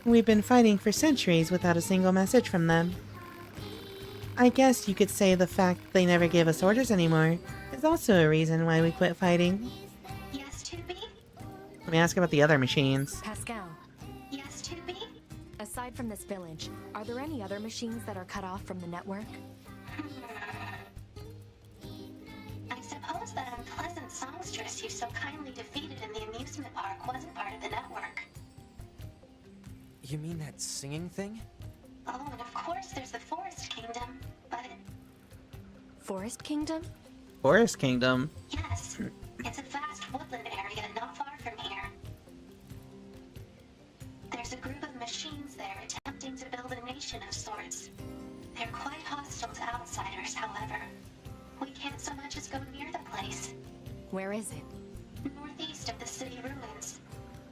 We've been fighting for centuries without a single message from them. I guess you could say the fact they never give us orders anymore is also a reason why we quit fighting. Yes, Tubi? Let me ask about the other machines. Pascal, Yes, Tubi? aside from this village, are there any other machines that are cut off from the network? I suppose that unpleasant songstress you so kindly defeated in the amusement park wasn't part of the network. You mean that singing thing? Oh, and of course there's the Forest Kingdom, but... Forest Kingdom? Forest Kingdom? Yes, it's a vast woodland area not far from here. There's a group of machines there attempting to build a nation of sorts. They're quite hostile to outsiders, however. We can't so much as go near the place. Where is it? Northeast of the city ruins.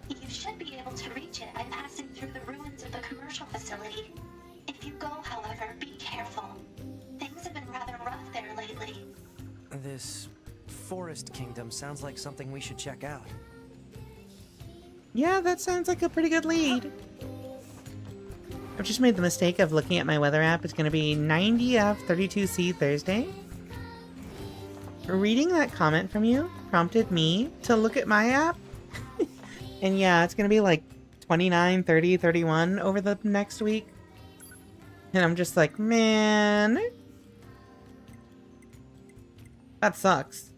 You should be able to reach it by passing through the ruins of the commercial facility. If you go, however, be careful. Things have been rather rough there lately. This Forest Kingdom sounds like something we should check out. Yeah, that sounds like a pretty good lead. I've just made the mistake of looking at my weather app. It's going to be 90F 32C Thursday. Reading that comment from you prompted me to look at my app. And yeah, it's going to be like 29, 30, 31 over the next week. And I'm just like, man. That sucks.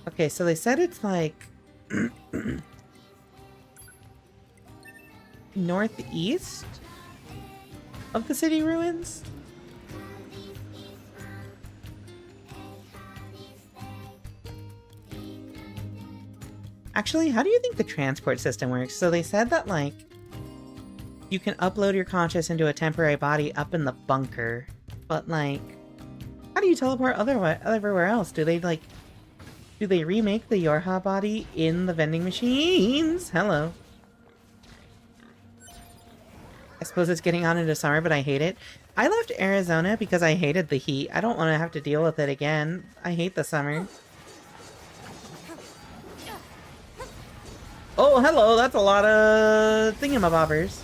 Okay, so they said it's like... northeast of the city ruins? Actually, how do you think the transport system works? So they said that, like, you can upload your conscious into a temporary body up in the bunker. But, like, how do you teleport everywhere else? Do they, like, do they remake the Yorha body in the vending machines? Hello. I suppose it's getting on into summer, but I hate it. I left Arizona because I hated the heat. I don't want to have to deal with it again. I hate the summer. Oh, hello, that's a lot of thingamabobbers.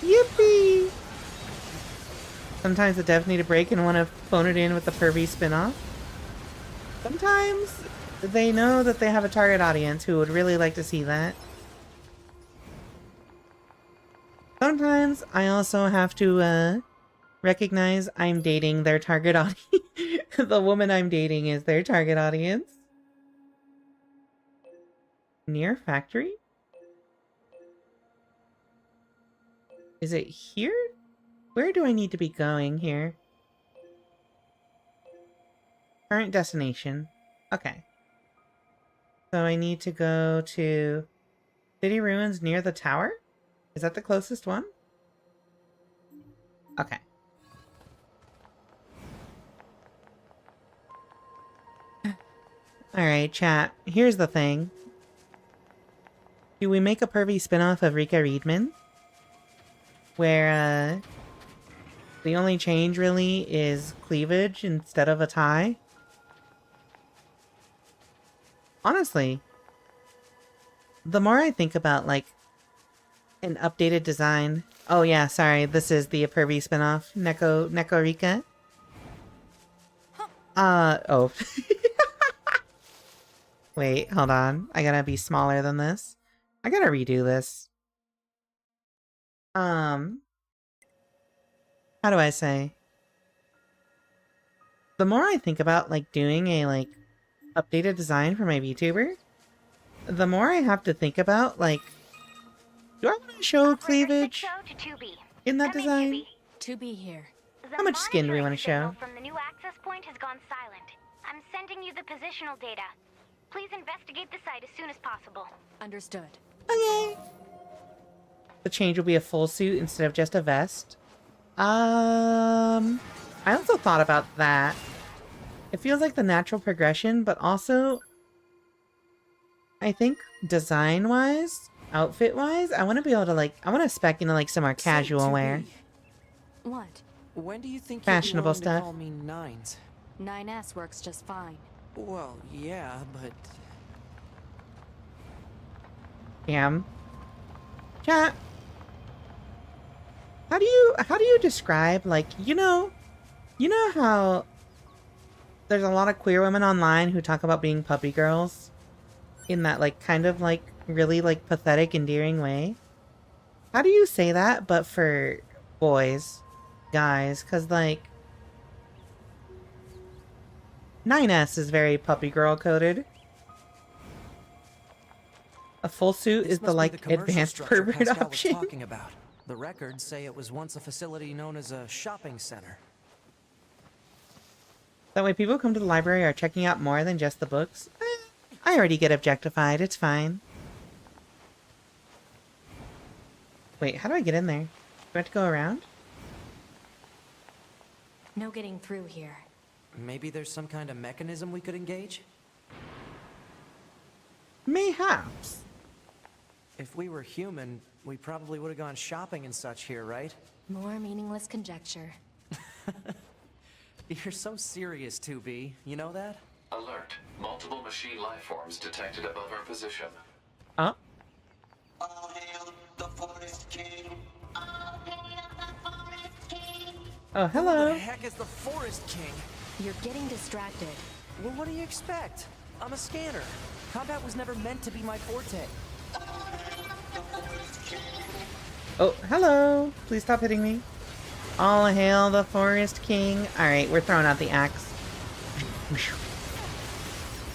Yippee! Sometimes the devs need a break and want to phone it in with the pervy spin-off. Sometimes they know that they have a target audience who would really like to see that. Sometimes I also have to recognize I'm dating their target audience. The woman I'm dating is their target audience. NIER factory? Is it here? Where do I need to be going here? Current destination. Okay. So I need to go to city ruins near the tower? Is that the closest one? Okay. Alright, chat. Here's the thing. Do we make a pervy spin-off of Rika Readman? Where, the only change, really, is cleavage instead of a tie? Honestly, the more I think about, like, an updated design... Oh yeah, sorry, this is the pervy spin-off. Neko Rika. Oh. Wait, hold on. I gotta be smaller than this. I gotta redo this. How do I say? The more I think about, like, doing a, like, updated design for my VTuber, the more I have to think about, like, do I want to show cleavage in that design? To be here. How much skin do we want to show? From the new access point has gone silent. I'm sending you the positional data. Please investigate the site as soon as possible. Understood. Okay. The change will be a full suit instead of just a vest. I also thought about that. It feels like the natural progression, but also, I think design-wise, outfit-wise, I want to be able to I want to spec into some more casual wear. What? When do you think Fashionable you'll be willing stuff. to call me Nines? 9S works just fine. Well, yeah, but Damn. Chat. How do you describe you know how there's a lot of queer women online who talk about being puppy girls in that kind of really pathetic, endearing way? How do you say that but for boys, guys? Cuz 9S is very puppy girl coded. A full suit is the advanced pervert Pascal option. was talking about. The records say it was once a facility known as a shopping center. That way people come to the library are checking out more than just the books. I already get objectified, it's fine. Wait, how do I get in there? Do I have to go around? No getting through here. Maybe there's some kind of mechanism we could engage? Mayhaps. If we were human, we probably would have gone shopping and such here, right? More meaningless conjecture. You're so serious, 2B. You know that? Alert. Multiple machine life forms detected above our position. Huh? All hail the Forest King. All hail the Forest King. Oh, Who hello. the heck is the Forest King? You're getting distracted. Well, what do you expect? I'm a scanner. Combat was never meant to be my forte. Oh, hello. Please stop hitting me. All hail the Forest King. Alright, we're throwing out the axe.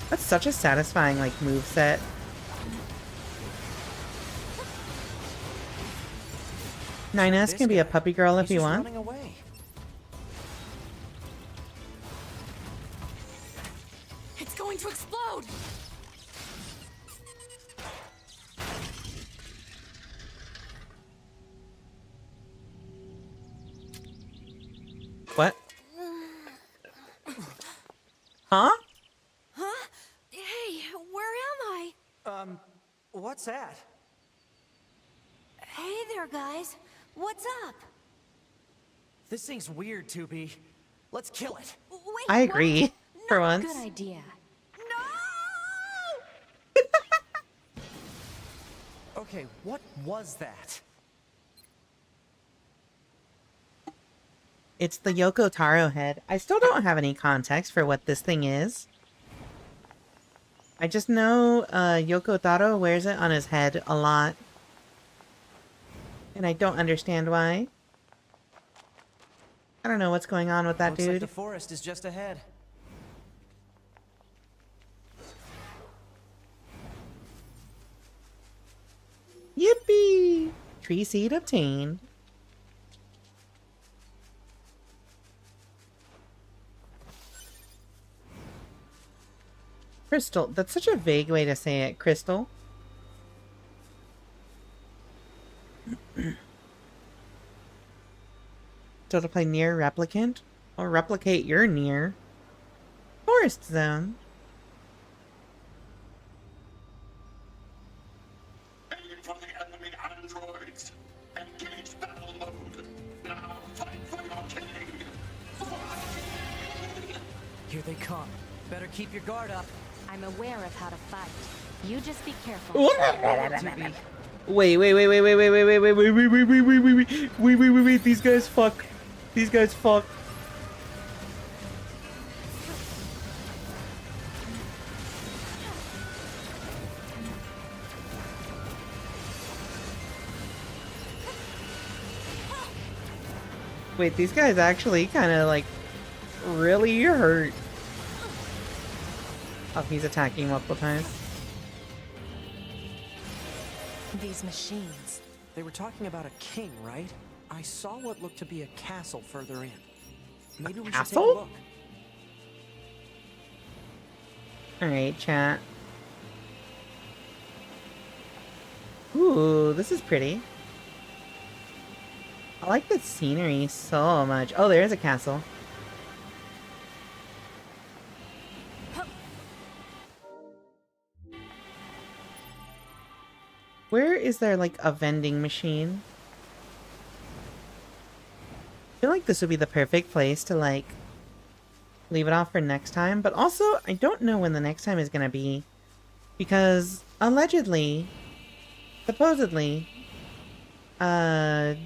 That's such a satisfying, moveset. Nine S can be a puppy girl if you want. Running away. It's going to explode! What? Huh? Huh? Hey, where am I? What's that? Hey there, guys. What's up? This thing's weird, 2B. Let's kill it. Wait, I agree. For once. Good idea. No! Okay, what was that? It's the Yoko Taro head. I still don't have any context for what this thing is. I just know Yoko Taro wears it on his head a lot. And I don't understand why. I don't know what's going on with that Looks dude. like the forest is just ahead. Yippee! Tree seed obtained. Crystal. That's such a vague way to say it. Crystal. So to play NIER Replicant? Or replicate your NIER. Forest Zone. Aim for the enemy androids. Engage battle mode. Now fight for your king. Here they come. Better keep your guard up. I'm aware of how to fight. You just be careful. Wait, these guys fuck. These guys fuck. Wait, these guys actually kind of really hurt. Oh, he's attacking multiple times. These machines. They were talking about a king, right? I saw what looked to be a castle further in. Maybe we should take a Castle? look. Alright, chat. Ooh, this is pretty. I like the scenery so much. Oh, there is a castle. Where is there, like, a vending machine? I feel like this would be the perfect place to, like, leave it off for next time. But also, I don't know when the next time is gonna be. Because, allegedly, supposedly,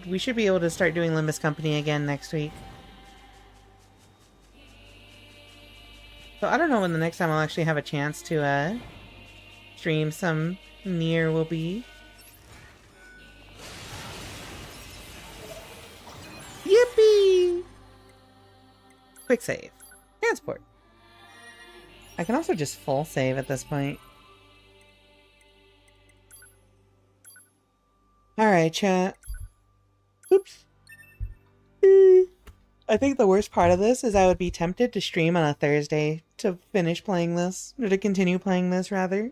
we should be able to start doing Limbus Company again next week. So I don't know when the next time I'll actually have a chance to, stream some NIER will be. Yippee! Quick save. Transport. I can also just full save at this point. Alright, chat. Oops. I think the worst part of this is I would be tempted to stream on a Thursday to finish playing this, or to continue playing this, rather.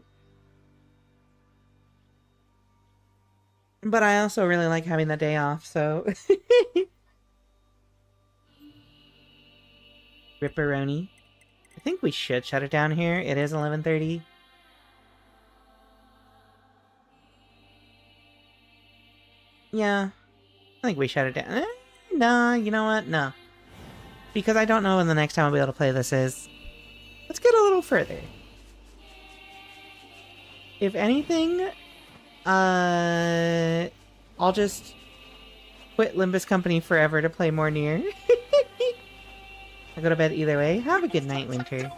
But I also really like having the day off, so... Ripperoni. I think we should shut it down here. It is 11:30. Yeah. I think we shut it down. Nah, you know what? No. Because I don't know when the next time I'll be able to play this is. Let's get a little further. If anything, I'll just quit Limbus Company forever to play more NIER. I'll go to bed either way. Have a good night, Winter.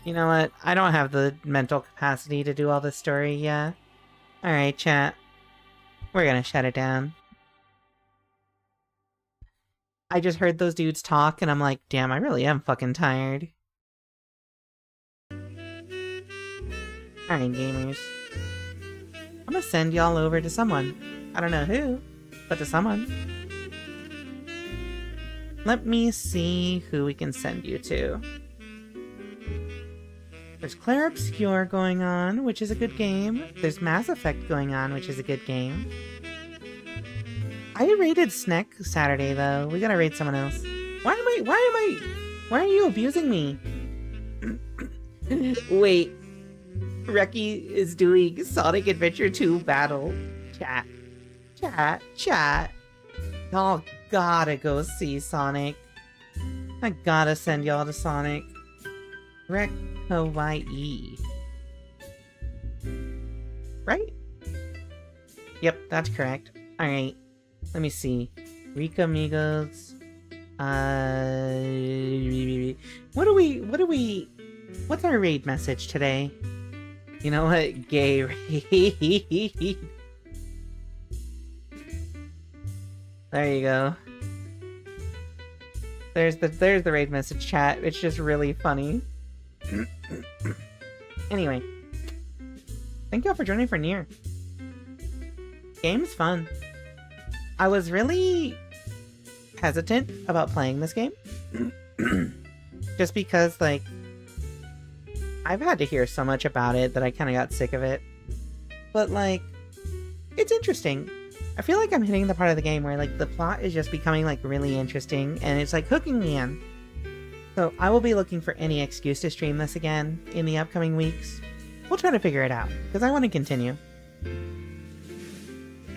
You know what? I don't have the mental capacity to do all this story, yeah. Alright, chat. We're gonna shut it down. I just heard those dudes talk, and I'm like, damn, I really am fucking tired. Alright, gamers. I'm gonna send y'all over to someone. I don't know who, but to someone. Let me see who we can send you to. There's Claire Obscure going on, which is a good game. There's Mass Effect going on, which is a good game. I raided Sneck Saturday, though. We gotta raid someone else. Why are you abusing me? Wait. Reki is doing Sonic Adventure 2 Battle. Chat. Y'all gotta go see Sonic. I gotta send y'all to Sonic. Rek Hawaii. Right? Yep, that's correct. Alright. Let me see. Rika Amigos. What's our raid message today? You know what? Gay raid. There you go. There's the raid message, chat. It's just really funny. Anyway. Thank y'all for joining for NIER. Game's fun. I was really hesitant about playing this game. Just because, like, I've had to hear so much about it that I kind of got sick of it. But, like, it's interesting. I feel like I'm hitting the part of the game where, like, the plot is just becoming, like, really interesting, and it's, like, hooking me in. So I will be looking for any excuse to stream this again in the upcoming weeks. We'll try to figure it out, because I want to continue.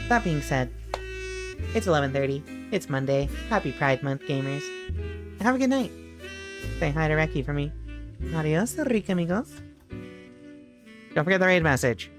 That being said, it's 11:30. It's Monday. Happy Pride Month, gamers. And have a good night. Say hi to Reki for me. Adios, Rika amigos. Don't forget the raid message.